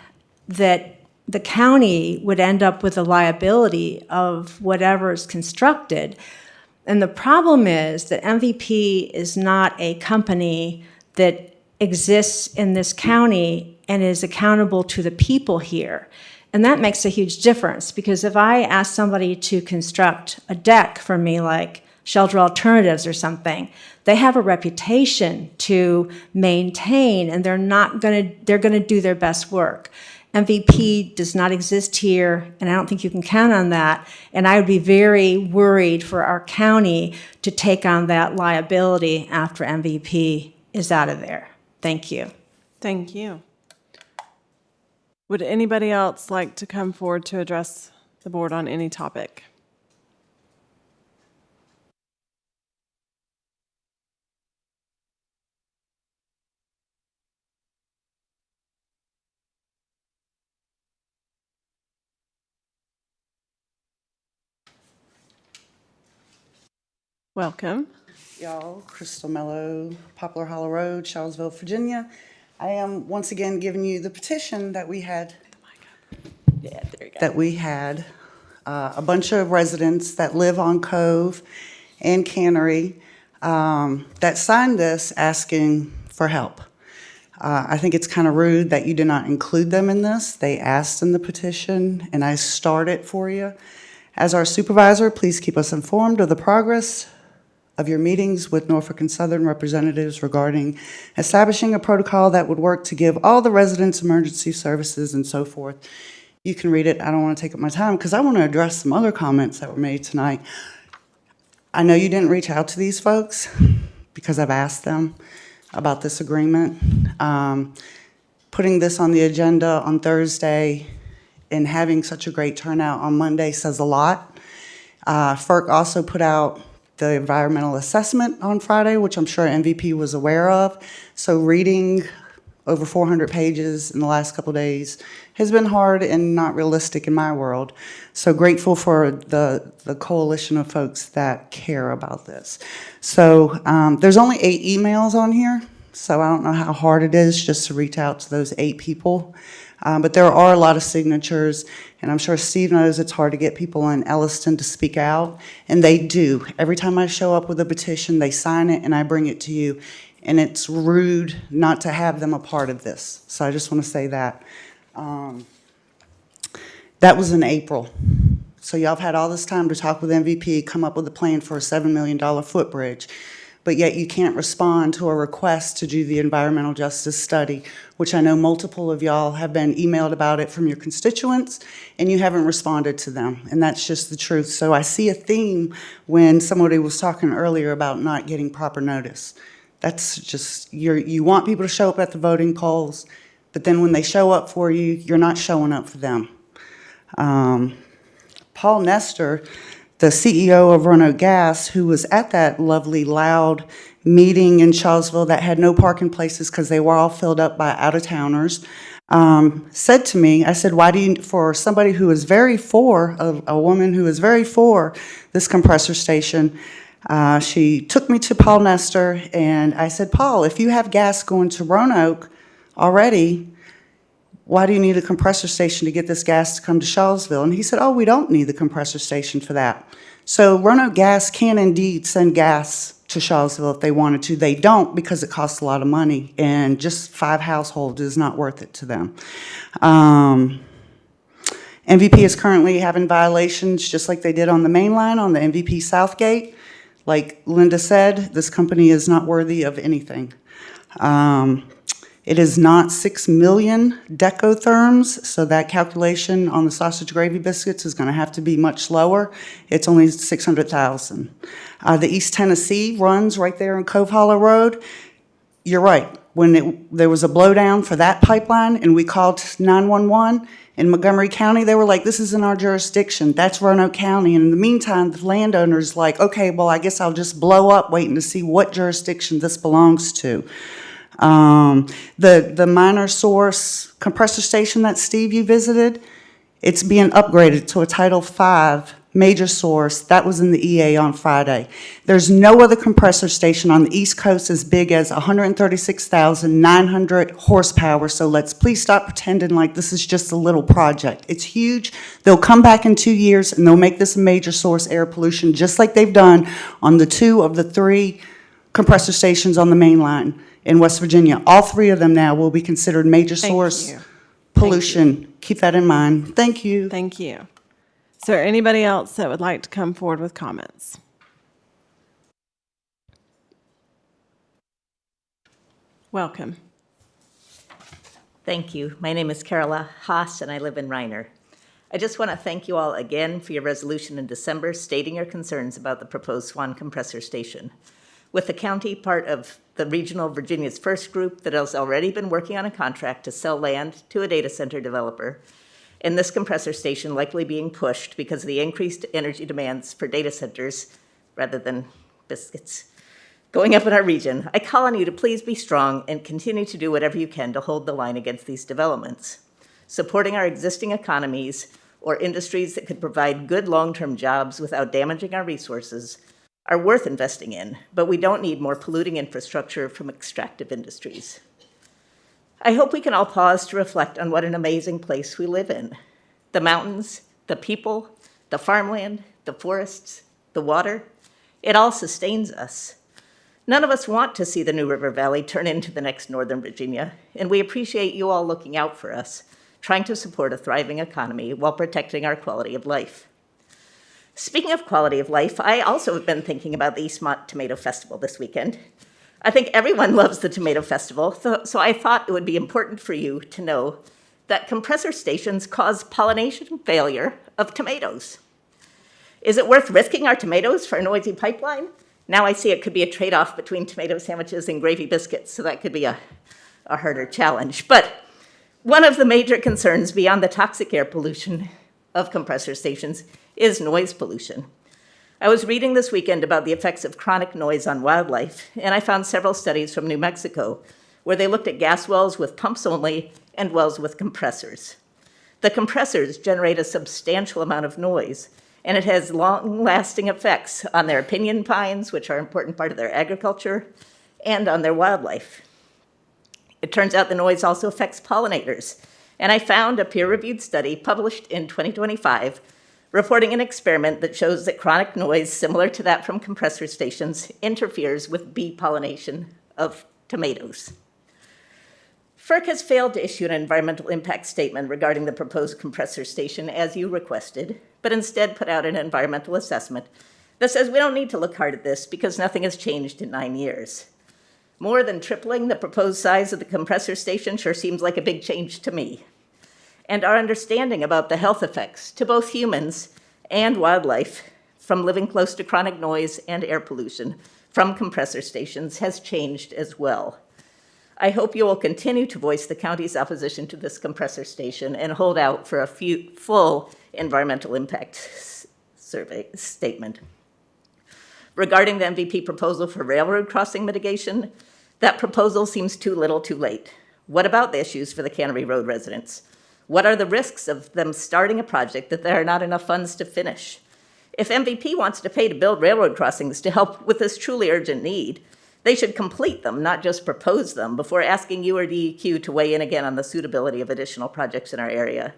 that the county would end up with a liability of whatever is constructed. And the problem is that MVP is not a company that exists in this county and is accountable to the people here. And that makes a huge difference, because if I ask somebody to construct a deck for me, like Shelter Alternatives or something, they have a reputation to maintain, and they're gonna do their best work. MVP does not exist here, and I don't think you can count on that. And I would be very worried for our county to take on that liability after MVP is out of there. Thank you. Thank you. Would anybody else like to come forward to address the board on any topic? Welcome. Y'all, Crystal Mello, Poplar Hollow Road, Charlottesville, Virginia. I am once again giving you the petition that we had. Yeah, there you go. That we had a bunch of residents that live on Cove and Cannery that signed this asking for help. I think it's kind of rude that you did not include them in this. They asked in the petition, and I start it for you. As our supervisor, please keep us informed of the progress of your meetings with Norfolk and Southern representatives regarding establishing a protocol that would work to give all the residents emergency services and so forth. You can read it. I don't want to take up my time because I want to address some other comments that were made tonight. I know you didn't reach out to these folks because I've asked them about this agreement. Putting this on the agenda on Thursday and having such a great turnout on Monday says a lot. FERC also put out the environmental assessment on Friday, which I'm sure MVP was aware of. So reading over 400 pages in the last couple days has been hard and not realistic in my world. So grateful for the coalition of folks that care about this. So there's only 8 emails on here, so I don't know how hard it is just to reach out to those 8 people. But there are a lot of signatures, and I'm sure Steve knows it's hard to get people in Elliston to speak out, and they do. Every time I show up with a petition, they sign it and I bring it to you. And it's rude not to have them a part of this. So I just want to say that. That was in April. So y'all have had all this time to talk with MVP, come up with a plan for a $7 million footbridge, but yet you can't respond to a request to do the environmental justice study, which I know multiple of y'all have been emailed about it from your constituents, and you haven't responded to them, and that's just the truth. So I see a theme when somebody was talking earlier about not getting proper notice. That's just, you want people to show up at the voting polls, but then when they show up for you, you're not showing up for them. Paul Nestor, the CEO of Roanoke Gas, who was at that lovely, loud meeting in Charlottesville that had no parking places because they were all filled up by out-of-towners, said to me, I said, why do you, for somebody who is very for, a woman who is very for this compressor station, she took me to Paul Nestor, and I said, Paul, if you have gas going to Roanoke already, why do you need a compressor station to get this gas to come to Charlottesville? And he said, oh, we don't need the compressor station for that. So Roanoke Gas can indeed send gas to Charlottesville if they wanted to. They don't because it costs a lot of money, and just 5 households is not worth it to them. MVP is currently having violations just like they did on the main line on the MVP Southgate. Like Linda said, this company is not worthy of anything. It is not 6 million decotherms, so that calculation on the sausage gravy biscuits is going to have to be much lower. It's only 600,000. The East Tennessee runs right there in Cove Hollow Road. You're right. When there was a blowdown for that pipeline and we called 911, in Montgomery County, they were like, this isn't our jurisdiction. That's Roanoke County. And in the meantime, the landowner's like, okay, well, I guess I'll just blow up waiting to see what jurisdiction this belongs to. The minor source compressor station that, Steve, you visited, it's being upgraded to a Title V major source. That was in the EA on Friday. There's no other compressor station on the East Coast as big as 136,900 horsepower, so let's please stop pretending like this is just a little project. It's huge. They'll come back in 2 years and they'll make this a major source air pollution, just like they've done on the 2 of the 3 compressor stations on the main line in West Virginia. All 3 of them now will be considered major source pollution. Keep that in mind. Thank you. Thank you. Is there anybody else that would like to come forward with comments? Welcome. Thank you. My name is Carola Haas, and I live in Reiner. I just want to thank you all again for your resolution in December stating your concerns about the proposed Swan compressor station. With the county part of the Regional Virginia's First group that has already been working on a contract to sell land to a data center developer, and this compressor station likely being pushed because of the increased energy demands for data centers rather than biscuits going up in our region, I call on you to please be strong and continue to do whatever you can to hold the line against these developments. Supporting our existing economies or industries that could provide good long-term jobs without damaging our resources are worth investing in, but we don't need more polluting infrastructure from extractive industries. I hope we can all pause to reflect on what an amazing place we live in. The mountains, the people, the farmland, the forests, the water, it all sustains us. None of us want to see the New River Valley turn into the next Northern Virginia, and we appreciate you all looking out for us, trying to support a thriving economy while protecting our quality of life. Speaking of quality of life, I also have been thinking about the Eastmont Tomato Festival this weekend. I think everyone loves the Tomato Festival, so I thought it would be important for you to know that compressor stations cause pollination failure of tomatoes. Is it worth risking our tomatoes for a noisy pipeline? Now I see it could be a trade-off between tomato sandwiches and gravy biscuits, so that could be a harder challenge. But one of the major concerns beyond the toxic air pollution of compressor stations is noise pollution. I was reading this weekend about the effects of chronic noise on wildlife, and I found several studies from New Mexico where they looked at gas wells with pumps only and wells with compressors. The compressors generate a substantial amount of noise, and it has long-lasting effects on their pinyon pines, which are an important part of their agriculture, and on their wildlife. It turns out the noise also affects pollinators, and I found a peer-reviewed study published in 2025 reporting an experiment that shows that chronic noise similar to that from compressor stations interferes with bee pollination of tomatoes. FERC has failed to issue an environmental impact statement regarding the proposed compressor station as you requested, but instead put out an environmental assessment that says we don't need to look hard at this because nothing has changed in 9 years. More than tripling the proposed size of the compressor station sure seems like a big change to me. And our understanding about the health effects to both humans and wildlife from living close to chronic noise and air pollution from compressor stations has changed as well. I hope you will continue to voice the county's opposition to this compressor station and hold out for a full environmental impact survey statement. Regarding the MVP proposal for railroad crossing mitigation, that proposal seems too little too late. What about the issues for the Cannery Road residents? What are the risks of them starting a project that there are not enough funds to finish? If MVP wants to pay to build railroad crossings to help with this truly urgent need, they should complete them, not just propose them, before asking you or DEQ to weigh in again on the suitability of additional projects in our area.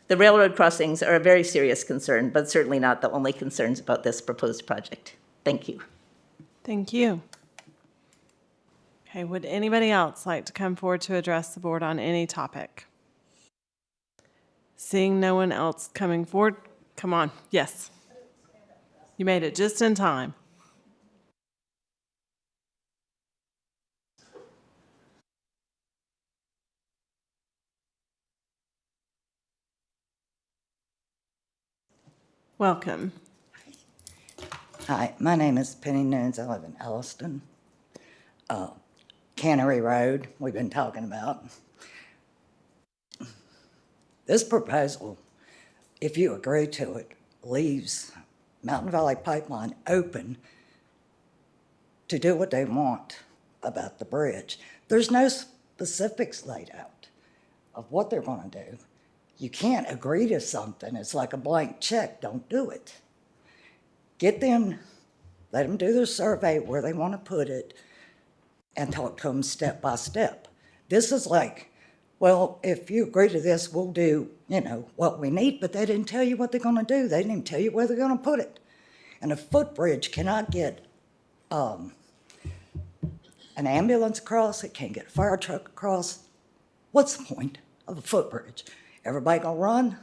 The railroad crossings are a very serious concern, but certainly not the only concerns about this proposed project. Thank you. Thank you. Okay, would anybody else like to come forward to address the board on any topic? Seeing no one else coming forward, come on, yes. You made it just in time. Welcome. Hi, my name is Penny Nunes. I live in Elliston. Cannery Road, we've been talking about. This proposal, if you agree to it, leaves Mountain Valley Pipeline open to do what they want about the bridge. There's no specifics laid out of what they're going to do. You can't agree to something. It's like a blank check. Don't do it. Get them, let them do their survey where they want to put it, and talk to them step by step. This is like, well, if you agree to this, we'll do, what we need, but they didn't tell you what they're going to do. They didn't even tell you where they're going to put it. And a footbridge cannot get an ambulance across. It can't get a fire truck across. What's the point of a footbridge? Everybody gonna run?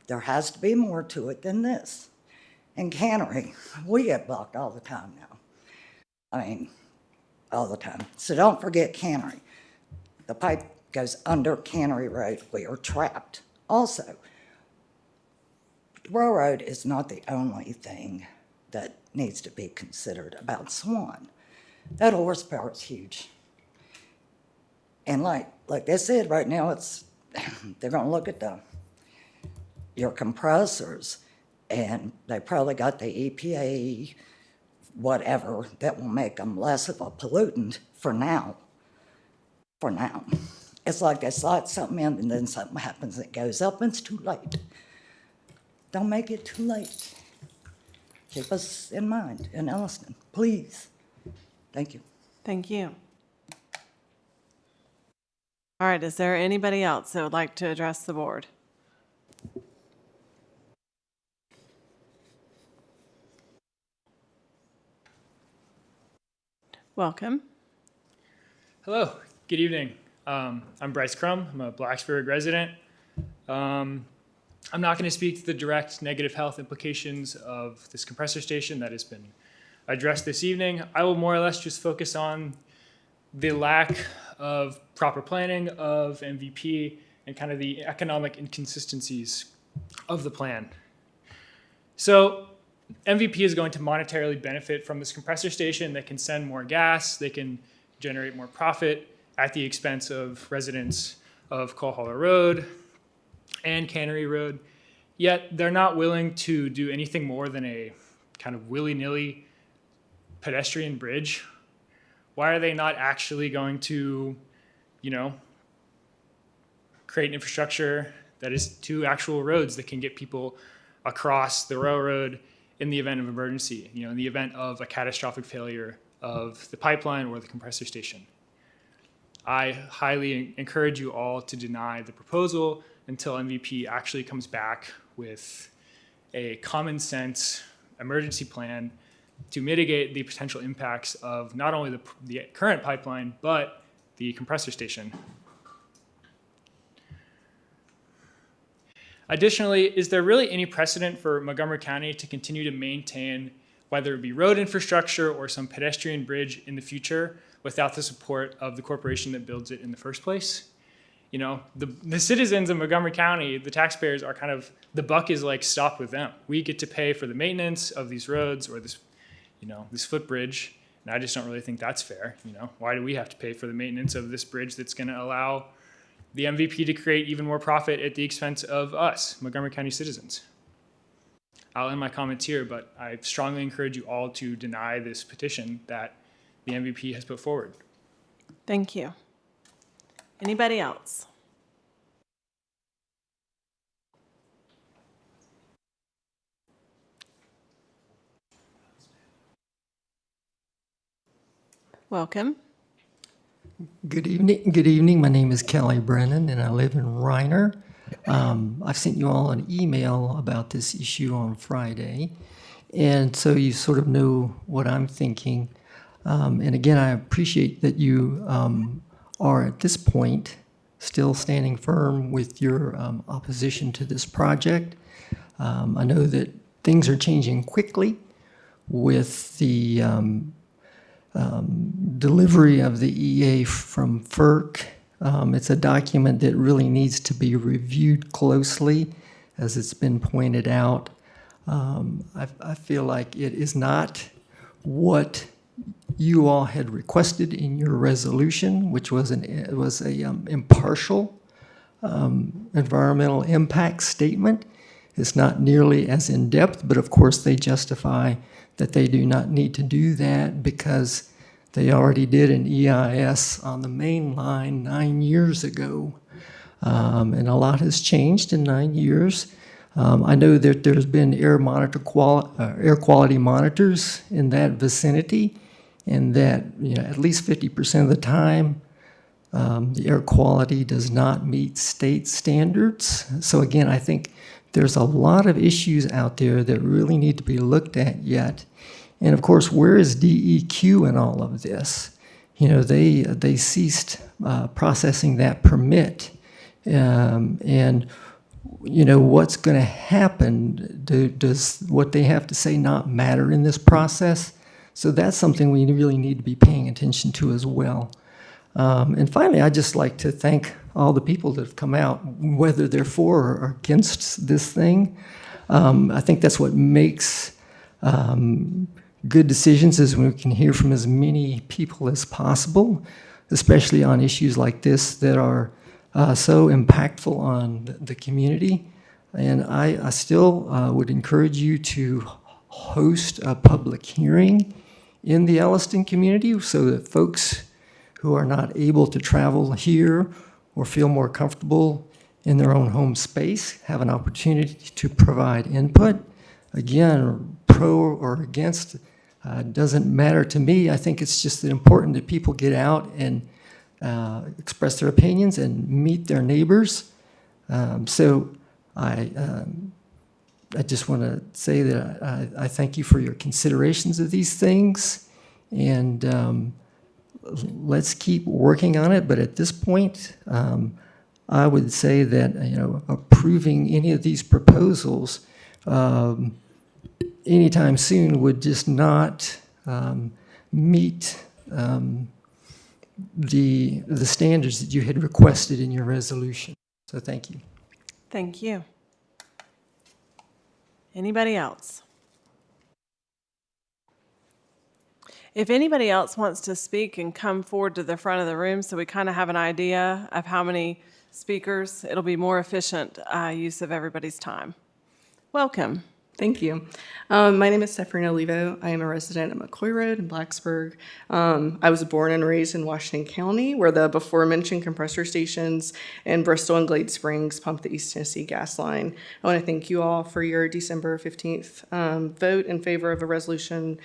There has to be more to it than this. In Cannery, we get blocked all the time now. I mean, all the time. So don't forget Cannery. The pipe goes under Cannery Road. We are trapped. Also, the railroad is not the only thing that needs to be considered about Swan. That horsepower is huge. And like they said, right now they're gonna look at your compressors, and they probably got the EPA, whatever, that will make them less of a pollutant for now. For now. It's like they slide something in and then something happens, it goes up and it's too late. Don't make it too late. Keep us in mind in Elliston, please. Thank you. Thank you. All right, is there anybody else that would like to address the board? Welcome. Hello, good evening. I'm Bryce Crum. I'm a Blacksburg resident. I'm not going to speak to the direct negative health implications of this compressor station that has been addressed this evening. I will more or less just focus on the lack of proper planning of MVP and kind of the economic inconsistencies of the plan. So MVP is going to monetarily benefit from this compressor station. They can send more gas, they can generate more profit at the expense of residents of Coal Hollow Road and Cannery Road. Yet they're not willing to do anything more than a kind of willy-nilly pedestrian bridge. Why are they not actually going to create infrastructure that is 2 actual roads that can get people across the railroad in the event of emergency, in the event of a catastrophic failure of the pipeline or the compressor station. I highly encourage you all to deny the proposal until MVP actually comes back with a common sense emergency plan to mitigate the potential impacts of not only the current pipeline, but the compressor station. Additionally, is there really any precedent for Montgomery County to continue to maintain whether it be road infrastructure or some pedestrian bridge in the future without the support of the corporation that builds it in the first place? The citizens of Montgomery County, the taxpayers, are kind of, the buck is like stopped with them. We get to pay for the maintenance of these roads or this footbridge, and I just don't really think that's fair. Why do we have to pay for the maintenance of this bridge that's going to allow the MVP to create even more profit at the expense of us, Montgomery County citizens? I'll end my comments here, but I strongly encourage you all to deny this petition that the MVP has put forward. Thank you. Anybody else? Welcome. Good evening. Good evening. My name is Kelly Brennan, and I live in Reiner. I've sent you all an email about this issue on Friday, and so you sort of know what I'm thinking. And again, I appreciate that you are at this point still standing firm with your opposition to this project. I know that things are changing quickly with the delivery of the EA from FERC. It's a document that really needs to be reviewed closely, as it's been pointed out. I feel like it is not what you all had requested in your resolution, which was a impartial environmental impact statement. It's not nearly as in-depth, but of course they justify that they do not need to do that because they already did an EIS on the main line 9 years ago. And a lot has changed in 9 years. I know that there's been air quality monitors in that vicinity, and that at least 50% of the time the air quality does not meet state standards. So again, I think there's a lot of issues out there that really need to be looked at yet. And of course, where is DEQ in all of this? They ceased processing that permit. And what's going to happen? Does what they have to say not matter in this process? So that's something we really need to be paying attention to as well. And finally, I'd just like to thank all the people that have come out, whether they're for or against this thing. I think that's what makes good decisions, is when we can hear from as many people as possible, especially on issues like this that are so impactful on the community. And I still would encourage you to host a public hearing in the Elliston community so that folks who are not able to travel here or feel more comfortable in their own home space have an opportunity to provide input. Again, pro or against doesn't matter to me. I think it's just important that people get out and express their opinions and meet their neighbors. So I just want to say that I thank you for your considerations of these things, and let's keep working on it. But at this point, I would say that approving any of these proposals anytime soon would just not meet the standards that you had requested in your resolution. So thank you. Thank you. Anybody else? If anybody else wants to speak and come forward to the front of the room so we kind of have an idea of how many speakers, it'll be more efficient use of everybody's time. Welcome. Thank you. My name is Stephanie Olivo. I am a resident of McCoy Road in Blacksburg. I was born and raised in Washington County, where the before mentioned compressor stations in Bristol and Glade Springs pump the East Tennessee gas line. I want to thank you all for your December 15th vote in favor of a resolution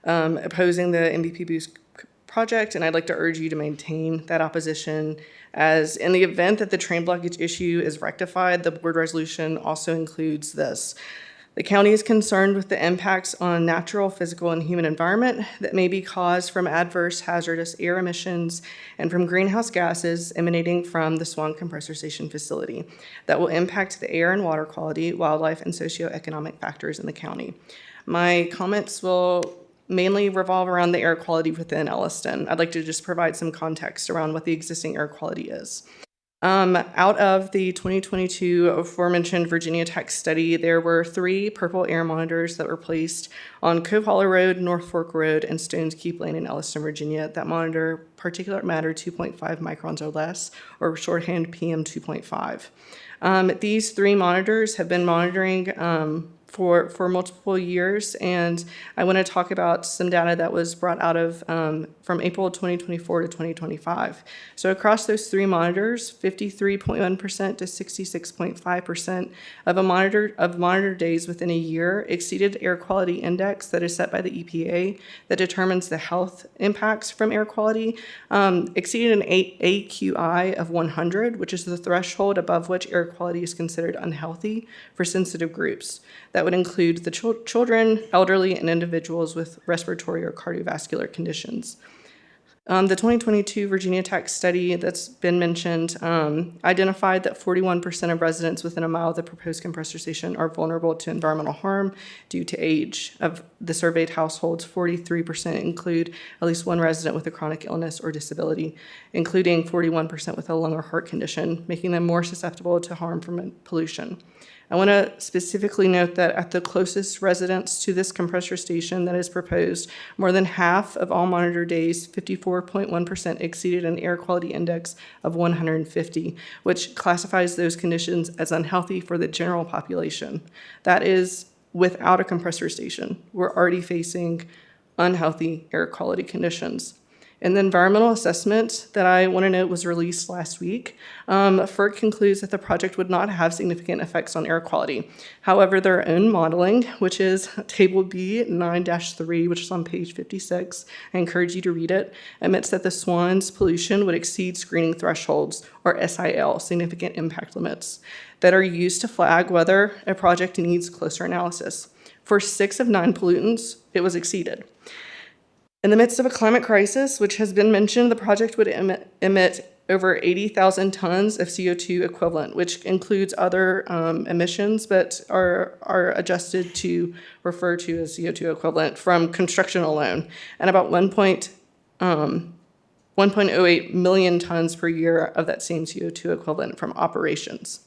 opposing the MVP Boost project, and I'd like to urge you to maintain that opposition, as in the event that the train blockage issue is rectified, the board resolution also includes this. The county is concerned with the impacts on natural, physical, and human environment that may be caused from adverse hazardous air emissions and from greenhouse gases emanating from the Swan Compressor Station facility that will impact the air and water quality, wildlife, and socioeconomic factors in the county. My comments will mainly revolve around the air quality within Elliston. I'd like to just provide some context around what the existing air quality is. Out of the 2022 aforementioned Virginia Tech study, there were 3 purple air monitors that were placed on Cove Hollow Road, North Fork Road, and Stones Keep Lane in Elliston, Virginia, that monitor particulate matter 2.5 microns or less, or shorthand PM 2.5. These 3 monitors have been monitoring for multiple years, and I want to talk about some data that was brought out of from April 2024 to 2025. So across those 3 monitors, 53.1% to 66.5% of monitor days within a year exceeded air quality index that is set by the EPA that determines the health impacts from air quality, exceeded an AQI of 100, which is the threshold above which air quality is considered unhealthy for sensitive groups. That would include the children, elderly, and individuals with respiratory or cardiovascular conditions. The 2022 Virginia Tech study that's been mentioned identified that 41% of residents within a mile of the proposed compressor station are vulnerable to environmental harm due to age. Of the surveyed households, 43% include at least one resident with a chronic illness or disability, including 41% with a lung or heart condition, making them more susceptible to harm from pollution. I want to specifically note that at the closest residence to this compressor station that is proposed, more than half of all monitor days, 54.1%, exceeded an air quality index of 150, which classifies those conditions as unhealthy for the general population. That is without a compressor station. We're already facing unhealthy air quality conditions. And the environmental assessment that I want to note was released last week. FERC concludes that the project would not have significant effects on air quality. However, their own modeling, which is Table B 9-3, which is on page 56, I encourage you to read it, admits that the SWAN's pollution would exceed screening thresholds, or SIL, significant impact limits, that are used to flag whether a project needs closer analysis. For 6 of 9 pollutants, it was exceeded. In the midst of a climate crisis, which has been mentioned, the project would emit over 80,000 tons of CO2 equivalent, which includes other emissions, but are adjusted to refer to as CO2 equivalent from construction alone, and about 1.08 million tons per year of that same CO2 equivalent from operations.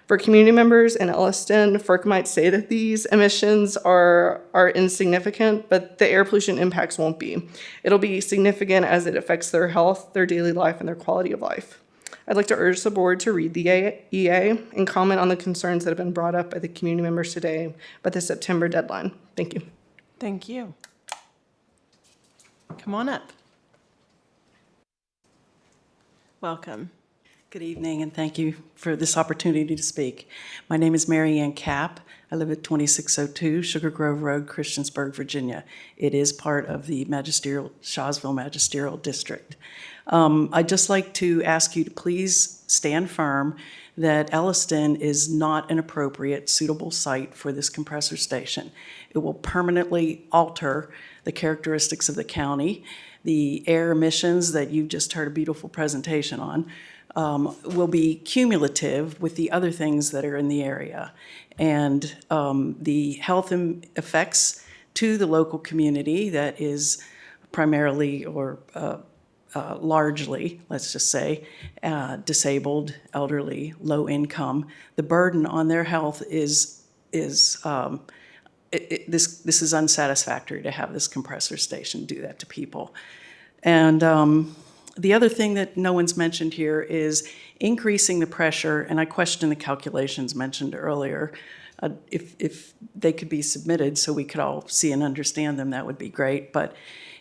For community members in Elliston, FERC might say that these emissions are insignificant, but the air pollution impacts won't be. It'll be significant as it affects their health, their daily life, and their quality of life. I'd like to urge the board to read the EA and comment on the concerns that have been brought up by the community members today by the September deadline. Thank you. Thank you. Come on up. Welcome. Good evening, and thank you for this opportunity to speak. My name is Mary Ann Capp. I live at 2602 Sugar Grove Road, Christiansburg, Virginia. It is part of the Shawsville Magisterial District. I'd just like to ask you to please stand firm that Elliston is not an appropriate, suitable site for this compressor station. It will permanently alter the characteristics of the county. The air emissions that you just heard a beautiful presentation on will be cumulative with the other things that are in the area. And the health effects to the local community that is primarily or largely, let's just say, disabled, elderly, low income, the burden on their health is this is unsatisfactory to have this compressor station do that to people. And the other thing that no one's mentioned here is increasing the pressure, and I question the calculations mentioned earlier, If they could be submitted so we could all see and understand them, that would be great. But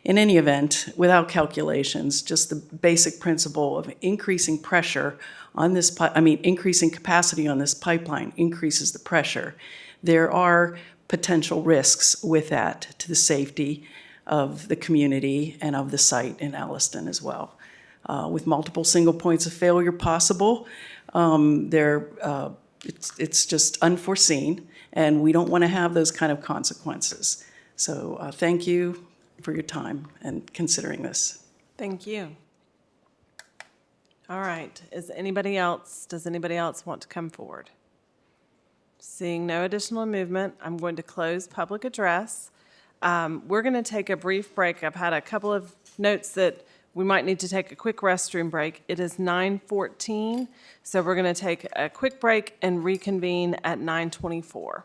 in any event, without calculations, just the basic principle of increasing pressure on this, increasing capacity on this pipeline increases the pressure. There are potential risks with that to the safety of the community and of the site in Elliston as well. With multiple single points of failure possible, it's just unforeseen, and we don't want to have those kind of consequences. So thank you for your time and considering this. Thank you. All right, does anybody else want to come forward? Seeing no additional movement, I'm going to close public address. We're going to take a brief break. I've had a couple of notes that we might need to take a quick restroom break. It is 9:14, so we're going to take a quick break and reconvene at 9:24.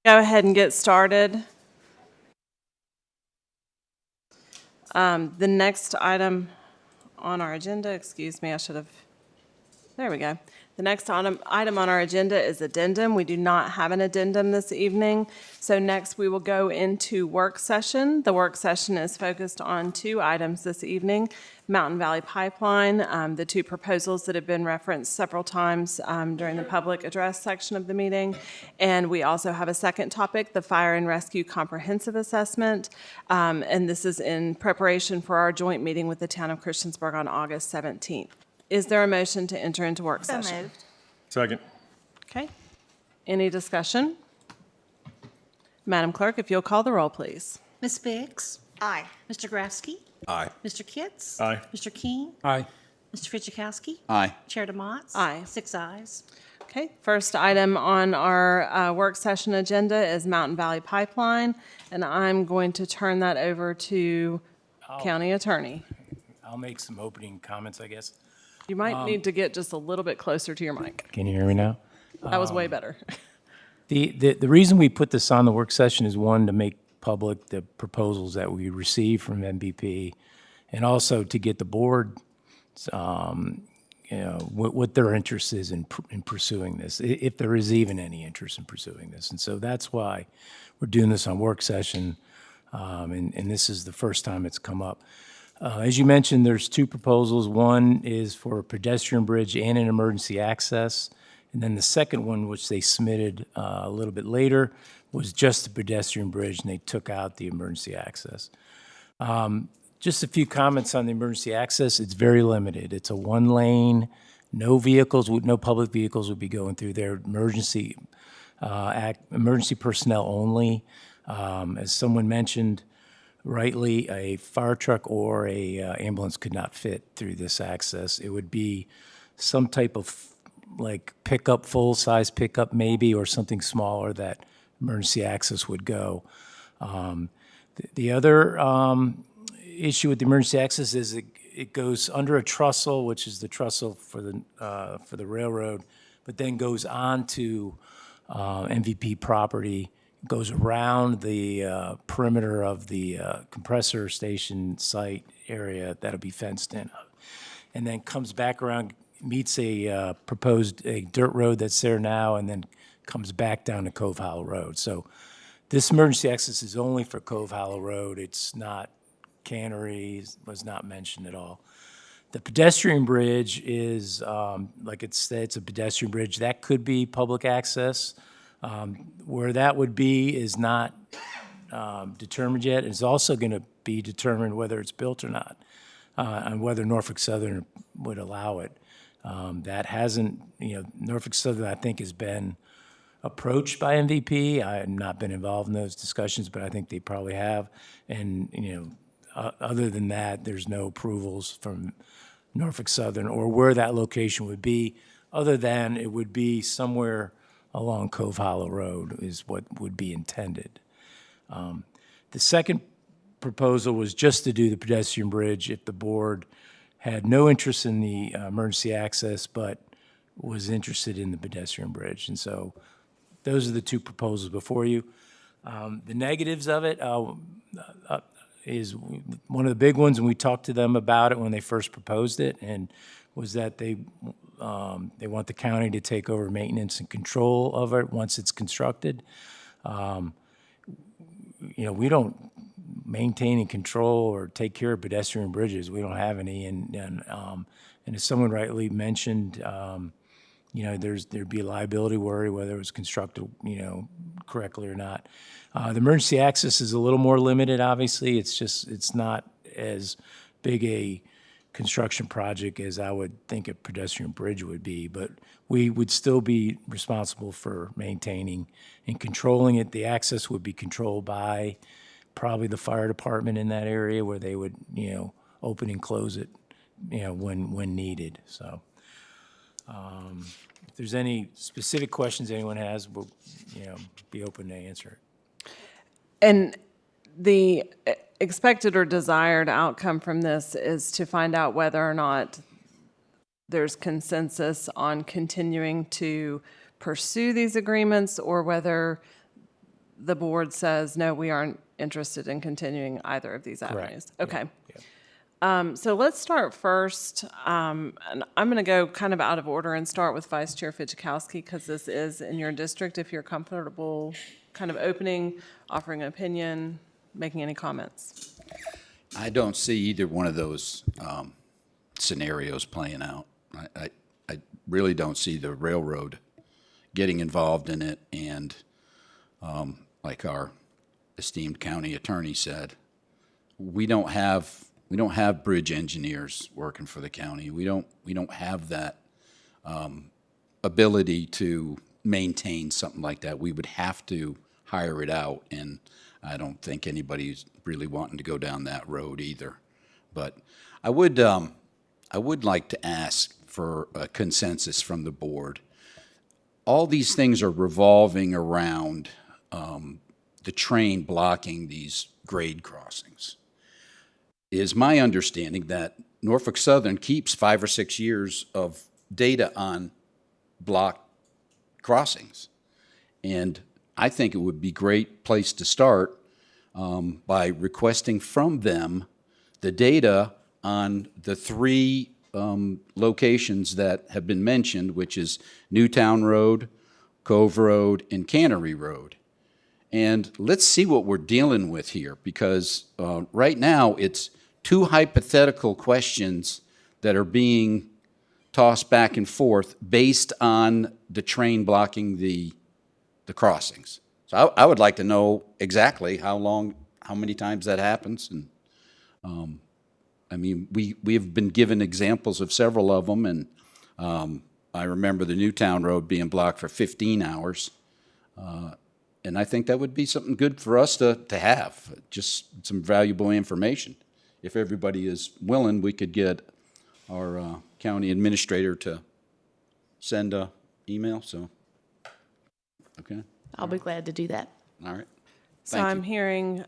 Go ahead and get started. The next item on our agenda, excuse me, there we go. The next item on our agenda is addendum. We do not have an addendum this evening. So next we will go into work session. The work session is focused on 2 items this evening: Mountain Valley Pipeline, the 2 proposals that have been referenced several times during the public address section of the meeting. And we also have a second topic, the Fire and Rescue Comprehensive Assessment. And this is in preparation for our joint meeting with the town of Christiansburg on August 17th. Is there a motion to enter into work session? So moved. Second. Okay. Any discussion? Madam Clerk, if you'll call the roll, please. Ms. Biggs? Aye. Mr. Grafsky? Aye. Mr. Kitts? Aye. Mr. King? Aye. Mr. Fidzikowski? Aye. Chair DeMotts? Aye. 6 ayes. Okay, first item on our work session agenda is Mountain Valley Pipeline, and I'm going to turn that over to County Attorney. I'll make some opening comments, I guess. You might need to get just a little bit closer to your mic. Can you hear me now? That was way better. The reason we put this on the work session is, one, to make public the proposals that we received from MVP, and also to get the board, what their interest is in pursuing this, if there is even any interest in pursuing this. And so that's why we're doing this on work session, and this is the first time it's come up. As you mentioned, there's 2 proposals. One is for a pedestrian bridge and an emergency access. And then the second one, which they submitted a little bit later, was just a pedestrian bridge, and they took out the emergency access. Just a few comments on the emergency access. It's very limited. It's a 1-lane, no public vehicles would be going through there. Emergency personnel only. As someone mentioned, rightly, a fire truck or a ambulance could not fit through this access. It would be some type of like pickup, full-size pickup maybe, or something smaller that emergency access would go. The other issue with the emergency access is it goes under a trestle, which is the trestle for the railroad, but then goes on to MVP property, goes around the perimeter of the compressor station site area that'll be fenced in, and then comes back around, meets a dirt road that's there now, and then comes back down to Cove Hollow Road. So this emergency access is only for Cove Hollow Road. It's not Cannery, was not mentioned at all. The pedestrian bridge is, like it's a pedestrian bridge. That could be public access. Where that would be is not determined yet. It's also going to be determined whether it's built or not, and whether Norfolk Southern would allow it. That hasn't, Norfolk Southern, I think, has been approached by MVP. I have not been involved in those discussions, but I think they probably have. And, other than that, there's no approvals from Norfolk Southern or where that location would be, other than it would be somewhere along Cove Hollow Road is what would be intended. The second proposal was just to do the pedestrian bridge if the board had no interest in the emergency access, but was interested in the pedestrian bridge. And so those are the 2 proposals before you. The negatives of it is one of the big ones, and we talked to them about it when they first proposed it, and was that they want the county to take over maintenance and control of it once it's constructed. We don't maintain and control or take care of pedestrian bridges. We don't have any, and as someone rightly mentioned, there'd be a liability worry whether it was constructed, correctly or not. The emergency access is a little more limited, obviously. It's not as big a construction project as I would think a pedestrian bridge would be, but we would still be responsible for maintaining and controlling it. The access would be controlled by probably the fire department in that area, where they would, open and close it, when needed. So if there's any specific questions anyone has, we'll, be open to answer it. And the expected or desired outcome from this is to find out whether or not there's consensus on continuing to pursue these agreements, or whether the board says, no, we aren't interested in continuing either of these avenues. Okay. So let's start first, and I'm going to go kind of out of order and start with Vice Chair Fidzikowski, because this is in your district. If you're comfortable kind of opening, offering an opinion, making any comments. I don't see either one of those scenarios playing out. I really don't see the railroad getting involved in it, and like our esteemed county attorney said, we don't have bridge engineers working for the county. We don't have that ability to maintain something like that. We would have to hire it out, and I don't think anybody's really wanting to go down that road either. But I would like to ask for a consensus from the board. All these things are revolving around the train blocking these grade crossings. It is my understanding that Norfolk Southern keeps 5 or 6 years of data on block crossings. And I think it would be a great place to start by requesting from them the data on the 3 locations that have been mentioned, which is Newtown Road, Cove Road, and Cannery Road. And let's see what we're dealing with here, because right now it's 2 hypothetical questions that are being tossed back and forth based on the train blocking the crossings. So I would like to know exactly how many times that happens. And I mean, we have been given examples of several of them, and I remember the Newtown Road being blocked for 15 hours. And I think that would be something good for us to have, just some valuable information. If everybody is willing, we could get our county administrator to send an email, so, okay? I'll be glad to do that. All right. So I'm hearing,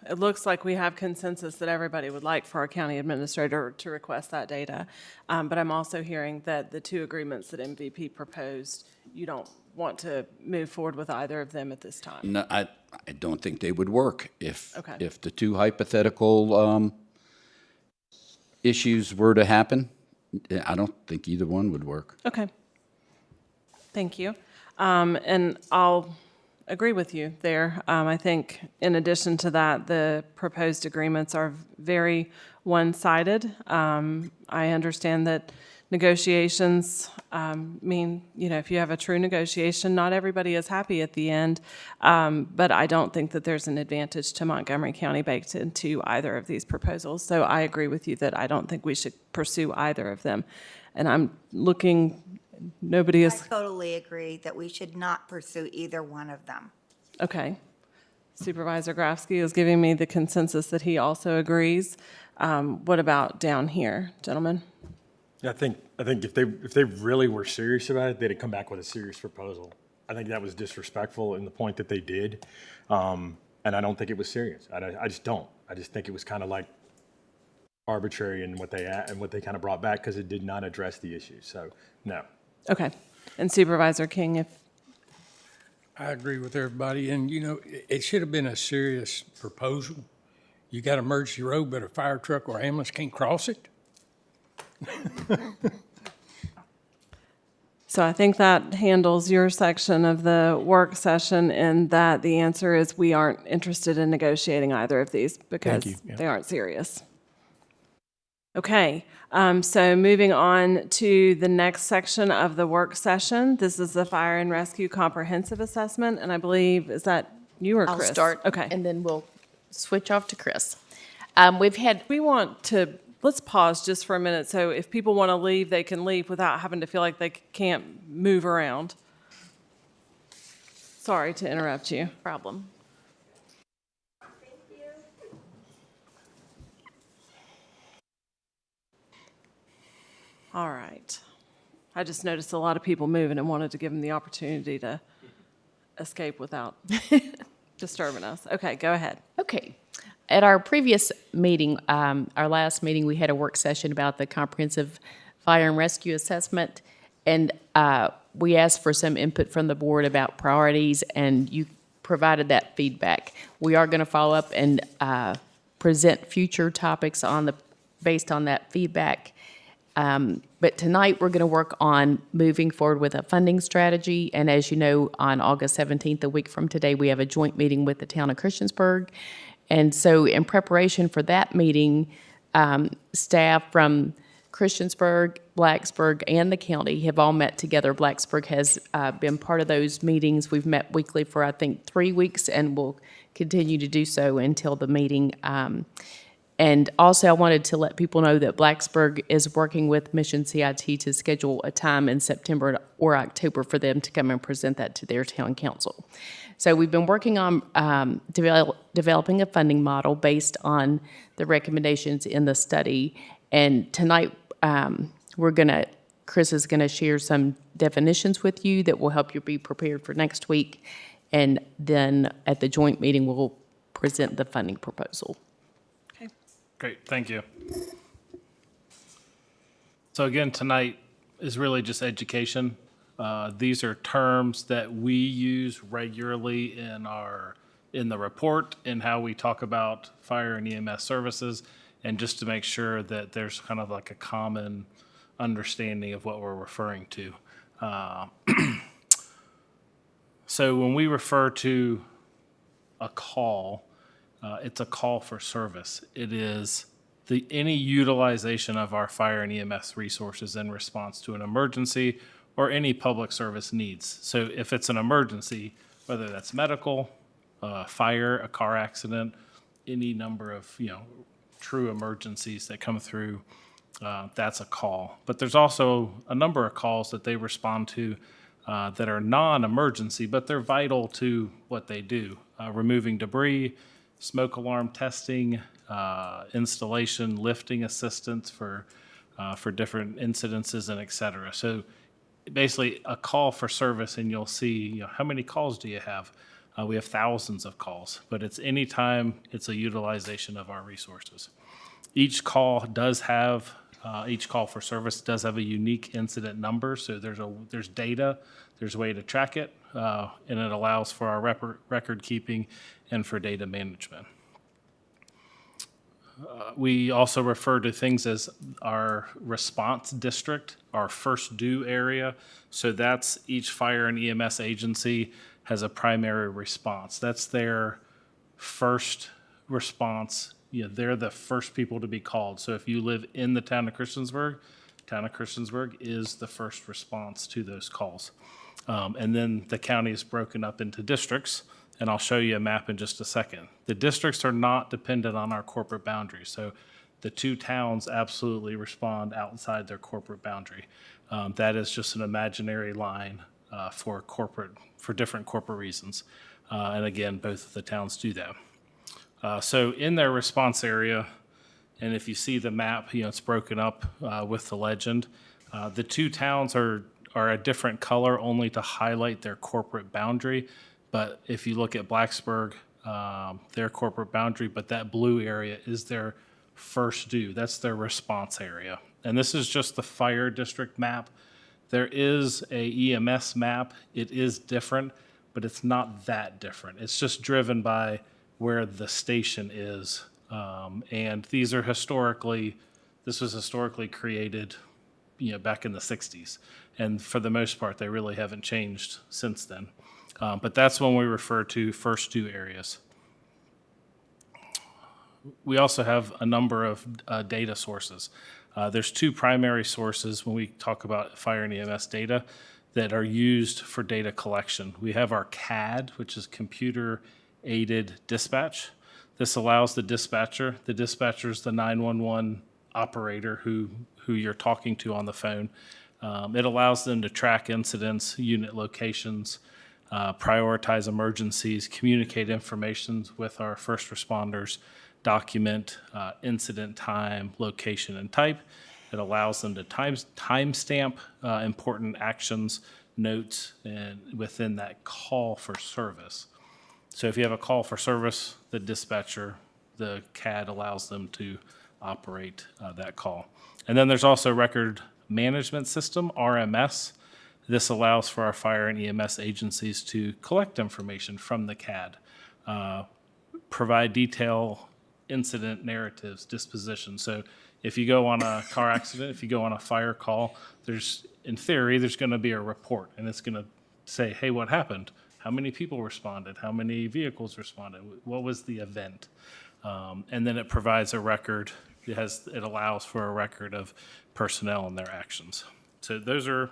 it looks like we have consensus that everybody would like for our county administrator to request that data. But I'm also hearing that the 2 agreements that MVP proposed, you don't want to move forward with either of them at this time. No, I don't think they would work if Okay. if the 2 hypothetical issues were to happen. I don't think either one would work. Okay. Thank you. And I'll agree with you there. I think in addition to that, the proposed agreements are very one-sided. I understand that negotiations mean, if you have a true negotiation, not everybody is happy at the end. But I don't think that there's an advantage to Montgomery County baked into either of these proposals. So I agree with you that I don't think we should pursue either of them. And I'm looking, nobody is. I totally agree that we should not pursue either one of them. Okay. Supervisor Grafsky is giving me the consensus that he also agrees. What about down here, gentlemen? I think if they really were serious about it, they'd have come back with a serious proposal. I think that was disrespectful in the point that they did, and I don't think it was serious. I just don't. I just think it was kind of like arbitrary in what they kind of brought back, because it did not address the issue. So no. Okay. And Supervisor King, if I agree with everybody, and it should have been a serious proposal. You got emergency road, but a fire truck or ambulance can't cross it. So I think that handles your section of the work session, and that the answer is we aren't interested in negotiating either of these because they aren't serious. Okay, so moving on to the next section of the work session. This is the Fire and Rescue Comprehensive Assessment, and I believe, is that you or Chris? I'll start, okay, and then we'll switch off to Chris. Let's pause just for a minute. So if people want to leave, they can leave without having to feel like they can't move around. Sorry to interrupt you. Problem. All right. I just noticed a lot of people moving and wanted to give them the opportunity to escape without disturbing us. Okay, go ahead. Okay. At our previous meeting, our last meeting, we had a work session about the comprehensive fire and rescue assessment, and we asked for some input from the board about priorities, and you provided that feedback. We are going to follow up and present future topics based on that feedback. But tonight, we're going to work on moving forward with a funding strategy. And as you know, on August 17th, a week from today, we have a joint meeting with the town of Christiansburg. And so in preparation for that meeting, staff from Christiansburg, Blacksburg, and the county have all met together. Blacksburg has been part of those meetings. We've met weekly for, I think, 3 weeks, and will continue to do so until the meeting. And also, I wanted to let people know that Blacksburg is working with Mission CIT to schedule a time in September or October for them to come and present that to their town council. So we've been working on developing a funding model based on the recommendations in the study. And tonight, Chris is gonna share some definitions with you that will help you be prepared for next week. And then at the joint meeting, we'll present the funding proposal. Great, thank you. So again, tonight is really just education. These are terms that we use regularly in the report and how we talk about fire and EMS services, and just to make sure that there's kind of like a common understanding of what we're referring to. So when we refer to a call, it's a call for service. It is any utilization of our fire and EMS resources in response to an emergency or any public service needs. So if it's an emergency, whether that's medical, fire, a car accident, any number of true emergencies that come through, that's a call. But there's also a number of calls that they respond to that are non-emergency, but they're vital to what they do. Removing debris, smoke alarm testing, installation, lifting assistance for different incidences, and et cetera. So basically a call for service, and you'll see, how many calls do you have? We have thousands of calls, but it's any time it's a utilization of our resources. Each call for service does have a unique incident number, so there's data, there's a way to track it, and it allows for our record keeping and for data management. We also refer to things as our response district, our first due area. So that's each fire and EMS agency has a primary response. That's their first response. They're the first people to be called. So if you live in the town of Christiansburg is the first response to those calls. And then the county is broken up into districts, and I'll show you a map in just a second. The districts are not dependent on our corporate boundaries. So the two towns absolutely respond outside their corporate boundary. That is just an imaginary line for different corporate reasons. And again, both of the towns do that. So in their response area, and if you see the map, it's broken up with the legend. The two towns are a different color only to highlight their corporate boundary. But if you look at Blacksburg, their corporate boundary, but that blue area is their first due. That's their response area. And this is just the fire district map. There is a EMS map. It is different, but it's not that different. It's just driven by where the station is. And this was historically created, back in the 60s. And for the most part, they really haven't changed since then. But that's when we refer to first due areas. We also have a number of data sources. There's two primary sources when we talk about fire and EMS data that are used for data collection. We have our CAD, which is computer-aided dispatch. This allows the dispatcher is the 911 operator who you're talking to on the phone. It allows them to track incidents, unit locations, prioritize emergencies, communicate information with our first responders, document incident time, location, and type. It allows them to timestamp important actions, notes, and within that call for service. So if you have a call for service, the dispatcher, the CAD allows them to operate that call. And then there's also record management system, RMS. This allows for our fire and EMS agencies to collect information from the CAD, provide detail, incident narratives, disposition. So if you go on a car accident, if you go on a fire call, in theory, there's going to be a report, and it's going to say, hey, what happened? How many people responded? How many vehicles responded? What was the event? And then it provides a record. It allows for a record of personnel and their actions. So those are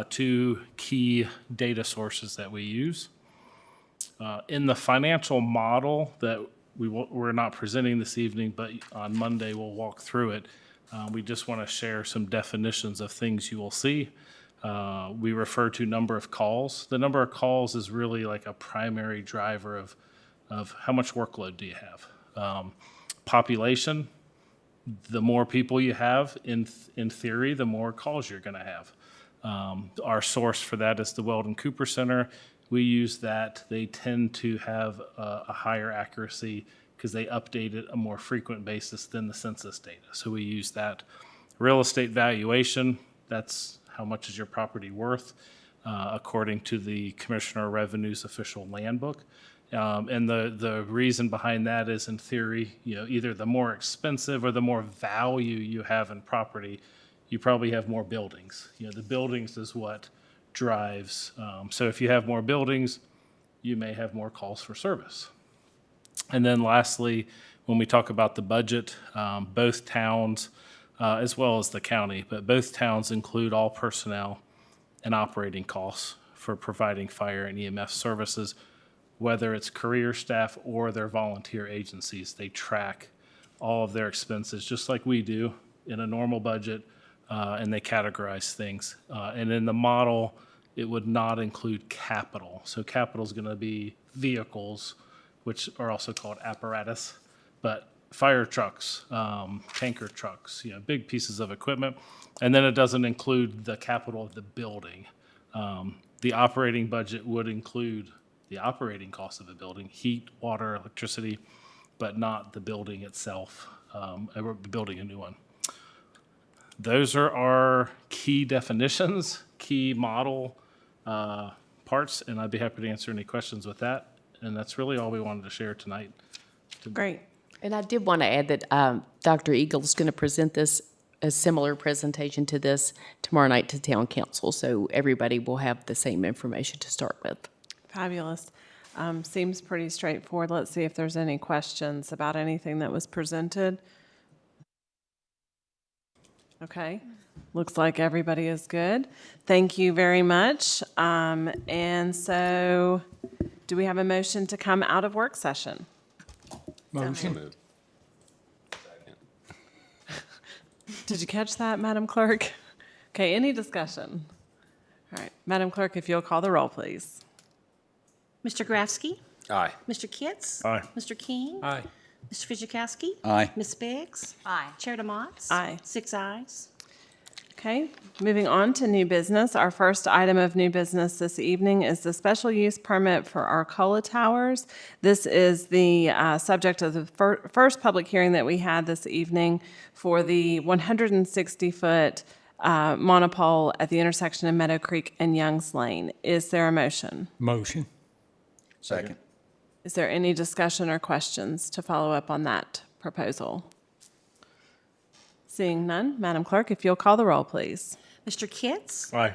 two key data sources that we use. In the financial model that we're not presenting this evening, but on Monday we'll walk through it. We just want to share some definitions of things you will see. We refer to number of calls. The number of calls is really like a primary driver of how much workload do you have. Population, the more people you have, in theory, the more calls you're going to have. Our source for that is the Weldon Cooper Center. We use that. They tend to have a higher accuracy because they update it a more frequent basis than the census data. So we use that. Real estate valuation, that's how much is your property worth according to the Commissioner of Revenue's official land book. And the reason behind that is, in theory, either the more expensive or the more value you have in property, you probably have more buildings. The buildings is what drives. So if you have more buildings, you may have more calls for service. And then lastly, when we talk about the budget, both towns, as well as the county, but both towns include all personnel and operating costs for providing fire and EMS services, whether it's career staff or their volunteer agencies. They track all of their expenses just like we do in a normal budget, and they categorize things. And in the model, it would not include capital. So capital is going to be vehicles, which are also called apparatus, but fire trucks, tanker trucks, big pieces of equipment. And then it doesn't include the capital of the building. The operating budget would include the operating cost of a building, heat, water, electricity, but not the building itself, building a new one. Those are our key definitions, key model parts, and I'd be happy to answer any questions with that. And that's really all we wanted to share tonight. Great. And I did want to add that Dr. Eagle is going to present a similar presentation to this tomorrow night to Town Council, so everybody will have the same information to start with. Fabulous. Seems pretty straightforward. Let's see if there's any questions about anything that was presented. Okay. Looks like everybody is good. Thank you very much. And so do we have a motion to come out of work session? Motion. Did you catch that, Madam Clerk? Okay, any discussion? All right, Madam Clerk, if you'll call the roll, please. Mr. Grafsky? Aye. Mr. Kitts? Aye. Mr. King? Aye. Mr. Fitchikowski? Aye. Ms. Biggs? Aye. Chair DeMotts? Aye. 6 ayes. Okay, moving on to new business. Our first item of new business this evening is the special use permit for Arcola Towers. This is the subject of the first public hearing that we had this evening for the 160-foot monopole at the intersection of Meadow Creek and Youngs Lane. Is there a motion? Motion. Second. Is there any discussion or questions to follow up on that proposal? Seeing none, Madam Clerk, if you'll call the roll, please. Mr. Kitts? Aye.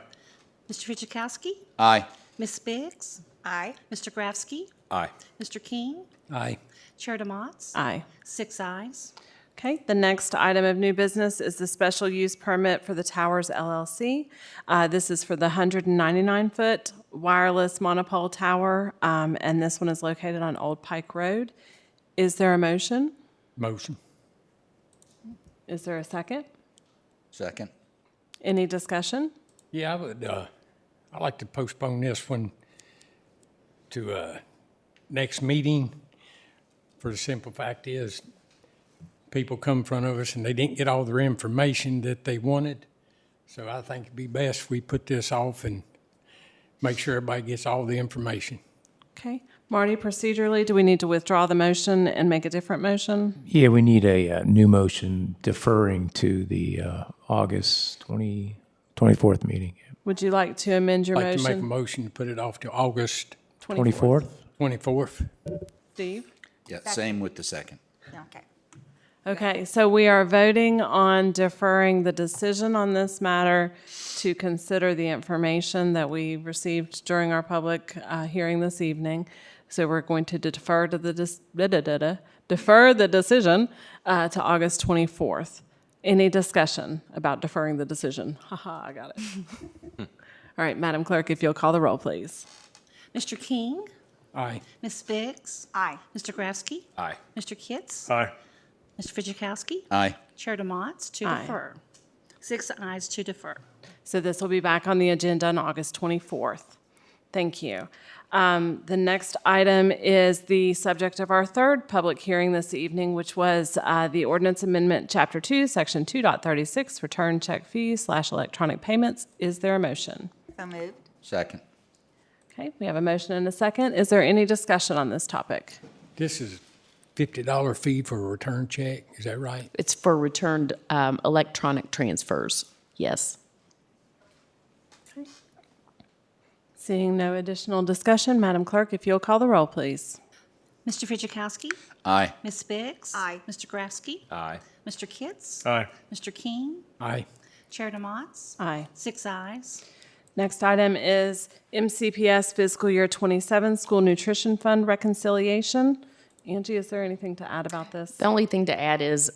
Mr. Fitchikowski? Aye. Ms. Biggs? Aye. Mr. Grafsky? Aye. Mr. King? Aye. Chair DeMotts? Aye. 6 ayes. Okay, the next item of new business is the special use permit for the Towers LLC. This is for the 199-foot wireless monopole tower, and this one is located on Old Pike Road. Is there a motion? Motion. Is there a second? Second. Any discussion? Yeah, I would, I'd like to postpone this one to next meeting, for the simple fact is, people come in front of us and they didn't get all their information that they wanted. So I think it'd be best if we put this off and make sure everybody gets all the information. Okay. Marty, procedurally, do we need to withdraw the motion and make a different motion? Yeah, we need a new motion deferring to the August 24th meeting. Would you like to amend your I'd like to make a motion? motion to put it off to August 24th? 24th. Steve? Yeah, same with the second. Okay. Okay, so we are voting on deferring the decision on this matter to consider the information that we received during our public hearing this evening. So we're going to defer to the defer the decision to August 24th. Any discussion about deferring the decision? Haha, I got it. All right, Madam Clerk, if you'll call the roll, please. Mr. King? Aye. Ms. Biggs? Aye. Mr. Grafsky? Aye. Mr. Kitts? Aye. Mr. Fitchukowski? Aye. Chair DeMotts to Aye. defer. 6 ayes to defer. So this will be back on the agenda on August 24th. Thank you. The next item is the subject of our third public hearing this evening, which was the Ordinance Amendment, Chapter 2, Section 2.36, Return Check Fees / Electronic Payments. Is there a motion? So moved. Second. Okay, we have a motion and a second. Is there any discussion on this topic? This is $50 fee for a return check, is that right? It's for returned electronic transfers. Yes. Seeing no additional discussion, Madam Clerk, if you'll call the roll, please. Mr. Fitchukowski? Aye. Ms. Biggs? Aye. Mr. Grafsky? Aye. Mr. Kitts? Aye. Mr. King? Aye. Chair DeMotts? Aye. 6 ayes. Next item is MCPS Fiscal Year 27 School Nutrition Fund Reconciliation. Angie, is there anything to add about this? The only thing to add is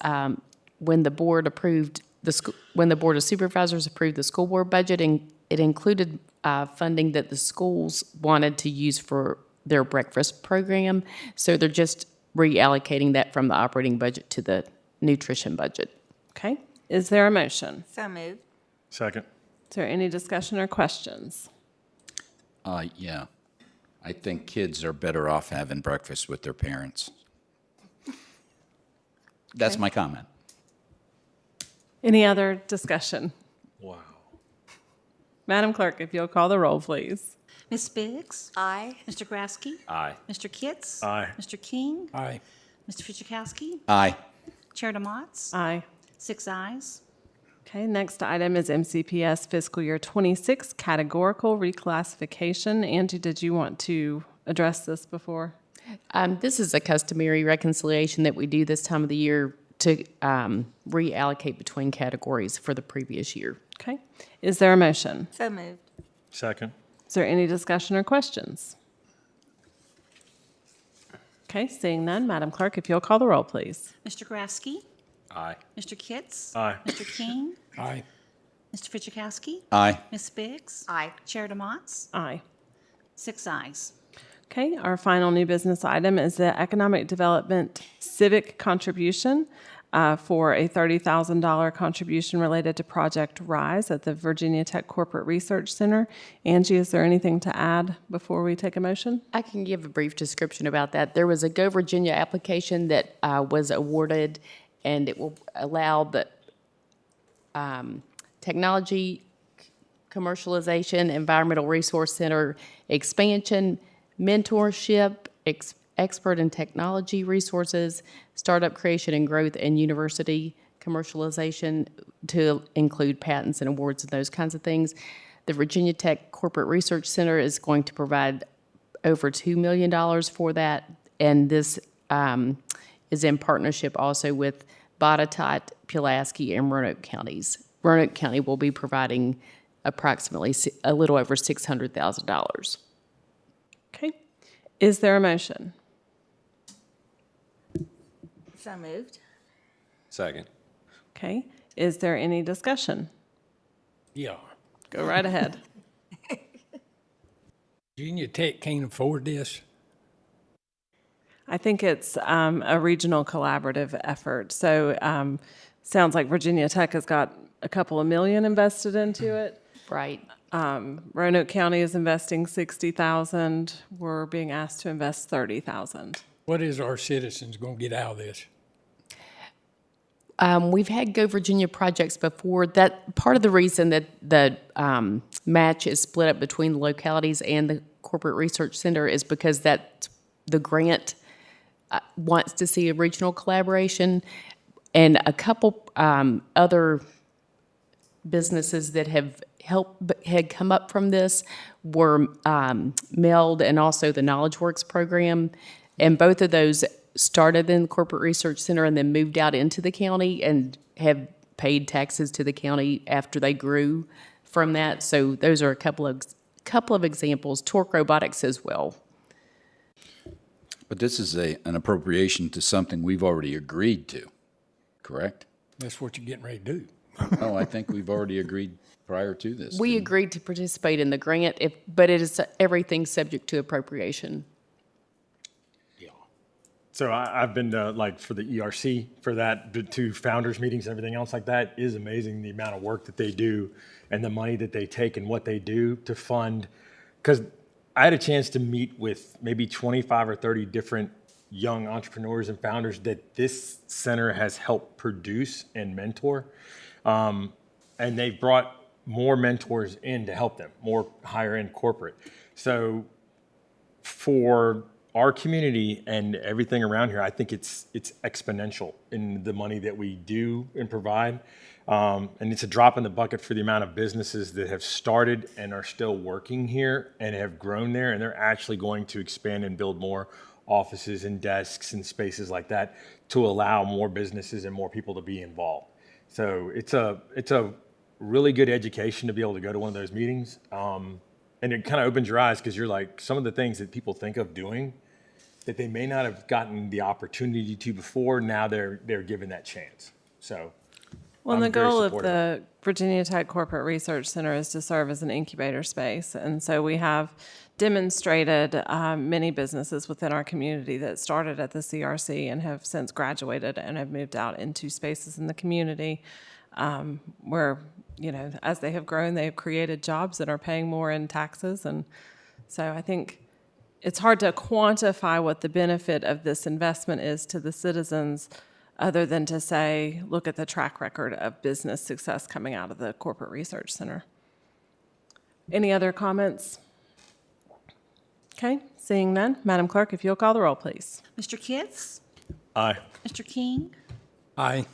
when the board approved when the Board of Supervisors approved the school board budget, and it included funding that the schools wanted to use for their breakfast program. So they're just reallocating that from the operating budget to the nutrition budget. Okay. Is there a motion? So moved. Second. Is there any discussion or questions? Yeah. I think kids are better off having breakfast with their parents. That's my comment. Any other discussion? Wow. Madam Clerk, if you'll call the roll, please. Ms. Biggs? Aye. Mr. Grafsky? Aye. Mr. Kitts? Aye. Mr. King? Aye. Mr. Fitchukowski? Aye. Chair DeMotts? Aye. 6 ayes. Okay, next item is MCPS Fiscal Year 26 Categorical Reclassification. Angie, did you want to address this before? This is a customary reconciliation that we do this time of the year to reallocate between categories for the previous year. Okay. Is there a motion? So moved. Second. Is there any discussion or questions? Okay, seeing none, Madam Clerk, if you'll call the roll, please. Mr. Grafsky? Aye. Mr. Kitts? Aye. Mr. King? Aye. Mr. Fitchukowski? Aye. Ms. Biggs? Aye. Chair DeMotts? Aye. 6 ayes. Okay, our final new business item is the Economic Development Civic Contribution for a $30,000 contribution related to Project RISE at the Virginia Tech Corporate Research Center. Angie, is there anything to add before we take a motion? I can give a brief description about that. There was a Go Virginia application that was awarded, and it will allow the technology commercialization, environmental resource center expansion, mentorship, expert in technology resources, startup creation and growth, and university commercialization to include patents and awards and those kinds of things. The Virginia Tech Corporate Research Center is going to provide over $2 million for that, and this is in partnership also with Botetourt, Pulaski, and Roanoke counties. Roanoke County will be providing approximately a little over $600,000. Okay. Is there a motion? So moved. Second. Okay. Is there any discussion? Yeah. Go right ahead. Virginia Tech can't afford this. I think it's a regional collaborative effort. So sounds like Virginia Tech has got a couple of million invested into it. Right. Roanoke County is investing $60,000. We're being asked to invest $30,000. What is our citizens going to get out of this? We've had Go Virginia projects before. That part of the reason that the match is split up between the localities and the Corporate Research Center is because that the grant wants to see a regional collaboration, and a couple other businesses that have had come up from this were MELD and also the Knowledge Works program. And both of those started in the Corporate Research Center and then moved out into the county and have paid taxes to the county after they grew from that. So those are a couple of examples. Torque Robotics as well. But this is an appropriation to something we've already agreed to, correct? That's what you're getting ready to do. No, I think we've already agreed prior to this. We agreed to participate in the grant, but it is everything subject to appropriation. So I've been to, like, for the ERC, for that, the two founders meetings and everything else like that. Is amazing the amount of work that they do and the money that they take and what they do to fund. Because I had a chance to meet with maybe 25 or 30 different young entrepreneurs and founders that this center has helped produce and mentor. And they've brought more mentors in to help them, more higher end corporate. So for our community and everything around here, I think it's exponential in the money that we do and provide. And it's a drop in the bucket for the amount of businesses that have started and are still working here and have grown there. And they're actually going to expand and build more offices and desks and spaces like that to allow more businesses and more people to be involved. So it's a really good education to be able to go to one of those meetings. And it kind of opens your eyes because you're like, some of the things that people think of doing that they may not have gotten the opportunity to before, now they're given that chance. So, Well, I'm the very goal of supportive. the Virginia Tech Corporate Research Center is to serve as an incubator space. And so we have demonstrated many businesses within our community that started at the CRC and have since graduated and have moved out into spaces in the community where, you know, as they have grown, they have created jobs that are paying more in taxes. And so I think it's hard to quantify what the benefit of this investment is to the citizens other than to say, look at the track record of business success coming out of the Corporate Research Center. Any other comments? Okay, seeing none. Madam Clerk, if you'll call the roll, please. Mr. Kitts? Aye. Mr. King? Aye.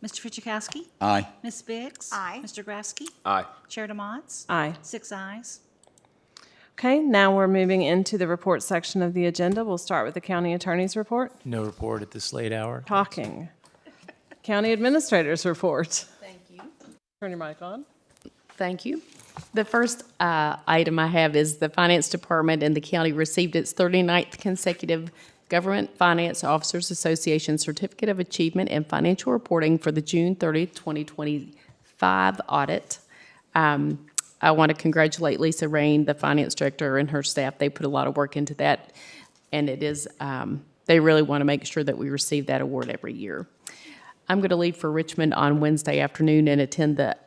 Mr. Fidzikowski? Aye. Ms. Biggs? Aye. Mr. Grasky? Aye. Chair DeMotts? Aye. 6 ayes. Okay, now we're moving into the report section of the agenda. We'll start with the county attorney's report. No report at this late hour. Talking. County administrator's report. Thank you. Turn your mic on. Thank you. The first item I have is the Finance Department and the county received its 39th consecutive Government Finance Officers Association Certificate of Achievement in Financial Reporting for the June 30th, 2025 audit. I want to congratulate Lisa Rain, the finance director, and her staff. They put a lot of work into that, and it is, they really want to make sure that we receive that award every year. I'm going to leave for Richmond on Wednesday afternoon and attend the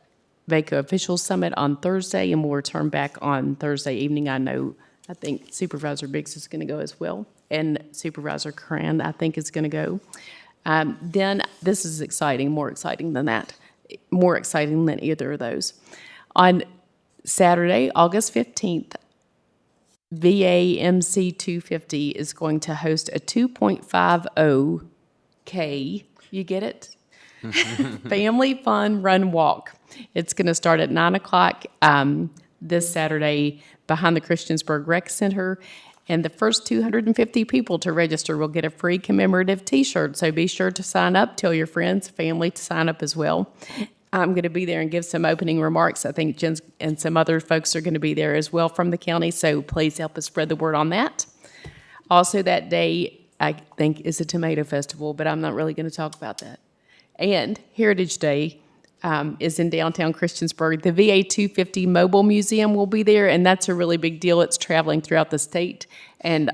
VACO Officials Summit on Thursday, and we'll return back on Thursday evening. I think Supervisor Biggs is going to go as well, and Supervisor Curran, I think, is going to go. Then, this is exciting, more exciting than that, more exciting than either of those. On Saturday, August 15th, VAMC 250 is going to host a 2.50K, you get it? Family Fun Run Walk. It's going to start at 9 o'clock this Saturday behind the Christiansburg Rec Center. And the first 250 people to register will get a free commemorative T-shirt. So be sure to sign up. Tell your friends, family to sign up as well. I'm going to be there and give some opening remarks. I think Jen and some other folks are going to be there as well from the county. So please help us spread the word on that. Also that day, I think, is a tomato festival, but I'm not really going to talk about that. And Heritage Day is in downtown Christiansburg. The VA 250 Mobile Museum will be there, and that's a really big deal. It's traveling throughout the state. And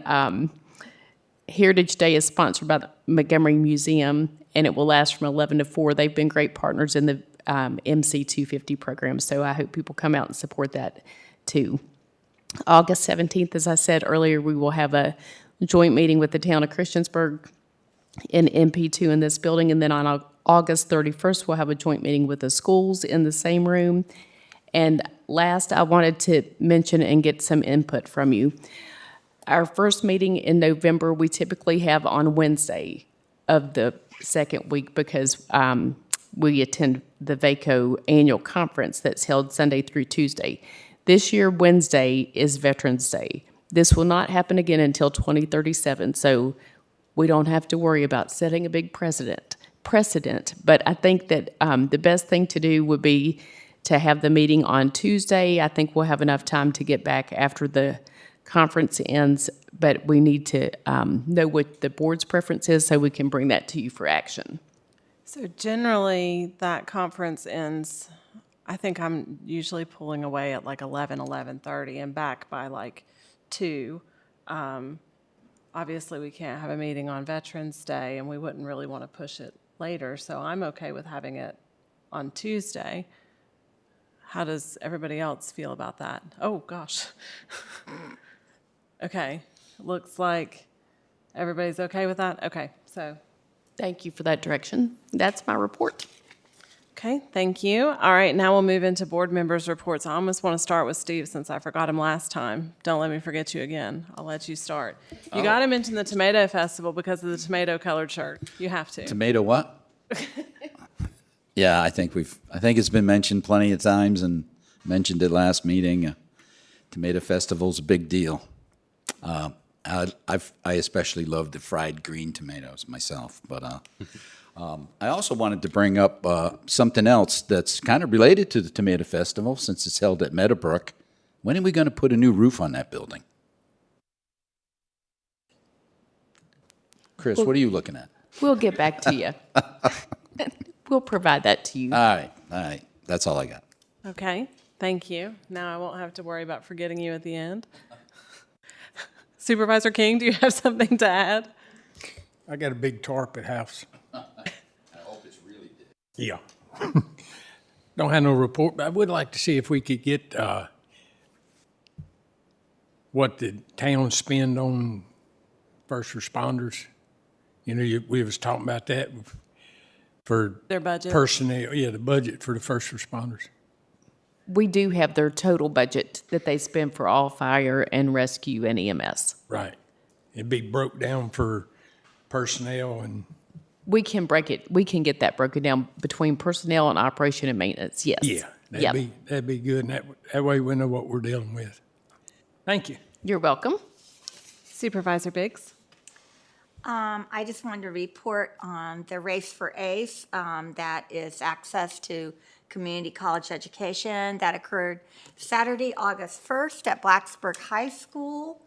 Heritage Day is sponsored by the Montgomery Museum, and it will last from 11 to 4. They've been great partners in the MC 250 program, so I hope people come out and support that too. August 17th, as I said earlier, we will have a joint meeting with the town of Christiansburg in MP2 in this building, and then on August 31st, we'll have a joint meeting with the schools in the same room. And last, I wanted to mention and get some input from you. Our first meeting in November, we typically have on Wednesday of the second week because we attend the VACO annual conference that's held Sunday through Tuesday. This year, Wednesday is Veterans Day. This will not happen again until 2037, so we don't have to worry about setting a big precedent. But I think that the best thing to do would be to have the meeting on Tuesday. I think we'll have enough time to get back after the conference ends, but we need to know what the board's preference is so we can bring that to you for action. So generally, that conference ends, I think I'm usually pulling away at like 11:30 and back by like 2. Obviously, we can't have a meeting on Veterans Day, and we wouldn't really want to push it later, so I'm okay with having it on Tuesday. How does everybody else feel about that? Oh, gosh. Okay, looks like everybody's okay with that? Okay, so. Thank you for that direction. That's my report. Okay, thank you. All right, now we'll move into board members' reports. I almost want to start with Steve since I forgot him last time. Don't let me forget you again. I'll let you start. You got to mention the Tomato Festival because of the tomato-colored shirt. You have to. Tomato what? Yeah, I think it's been mentioned plenty of times and mentioned at last meeting. Tomato Festival's a big deal. I especially love the fried green tomatoes myself, but I also wanted to bring up something else that's kind of related to the Tomato Festival since it's held at Meadowbrook. When are we going to put a new roof on that building? Chris, what are you looking at? We'll get back to you. We'll provide that to you. All right. That's all I got. Okay, thank you. Now I won't have to worry about forgetting you at the end. Supervisor King, do you have something to add? I got a big tarp at house. I hope it's really big. Yeah. Don't have no report, but I would like to see if we could get what the town spend on first responders. You know, we was talking about that for Their budget? personnel. Yeah, the budget for the first responders. We do have their total budget that they spend for all fire and rescue and EMS. Right. It'd be broke down for personnel and. We can get that broken down between personnel and operation and maintenance, yes. Yeah, that'd be good, and that way we know what we're dealing with. Thank you. You're welcome. Supervisor Biggs? I just wanted to report on the Race for ACE, that is access to community college education that occurred Saturday, August 1st at Blacksburg High School.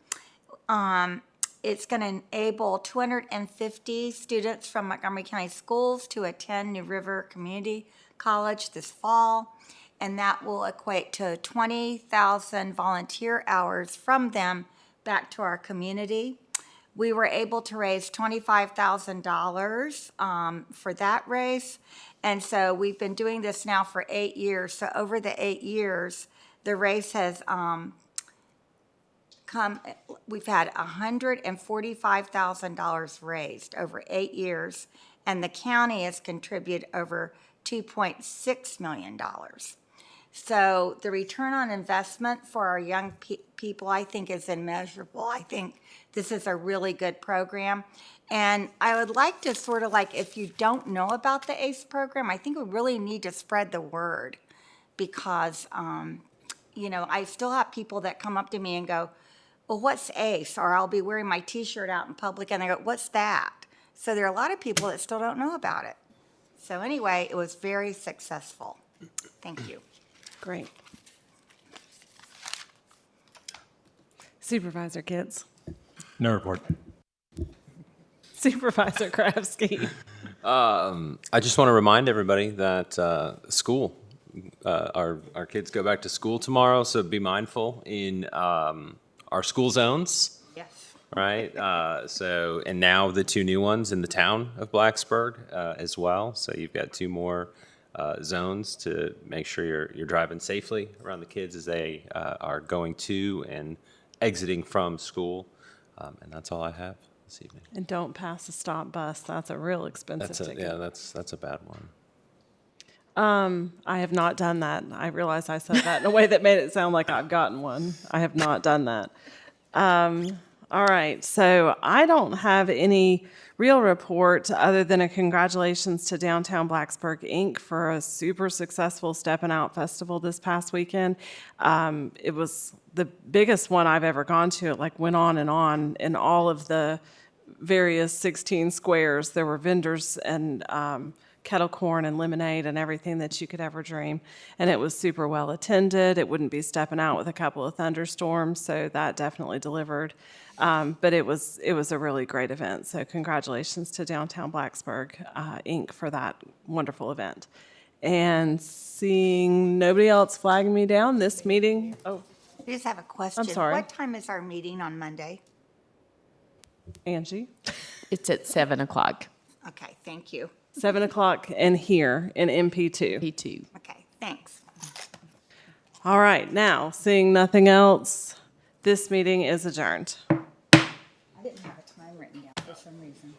It's going to enable 250 students from Montgomery County Schools to attend New River Community College this fall, and that will equate to 20,000 volunteer hours from them back to our community. We were able to raise $25,000 for that race, and so we've been doing this now for 8 years. So over the 8 years, the race has we've had $145,000 raised over 8 years, and the county has contributed over $2.6 million. So the return on investment for our young people, I think, is immeasurable. I think this is a really good program. And I would like to sort of like, if you don't know about the ACE program, I think we really need to spread the word because, you know, I still have people that come up to me and go, well, what's ACE? Or I'll be wearing my T-shirt out in public and they go, what's that? So there are a lot of people that still don't know about it. So anyway, it was very successful. Thank you. Great. Supervisor Kitts? No report. Supervisor Krafsky? I just want to remind everybody that school, our kids go back to school tomorrow, so be mindful in our school zones. Yes. Right. And now the 2 new ones in the town of Blacksburg as well. So you've got 2 more zones to make sure you're driving safely around the kids as they are going to and exiting from school. And that's all I have this evening. And don't pass a stop bus. That's a real expensive ticket. That's a bad one. I have not done that. I realize I said that in a way that made it sound like I've gotten one. I have not done that. All right, so I don't have any real report other than a congratulations to Downtown Blacksburg, Inc. for a super successful Steppin' Out Festival this past weekend. It was the biggest one I've ever gone to. It like went on in all of the various 16 squares. There were vendors and kettle corn and lemonade and everything that you could ever dream. And it was super well attended. It wouldn't be stepping out with a couple of thunderstorms, so that definitely delivered. But it was a really great event. So congratulations to Downtown Blacksburg, Inc. for that wonderful event. And seeing nobody else flagging me down, this meeting, oh, I just have a question. sorry. What time is our meeting on Monday? Angie, It's at 7 o'clock. Okay, thank you. 7 o'clock in here in MP2. P2. Okay, thanks. All right, now, seeing nothing else, this meeting is adjourned. I didn't have a time written down for some reason.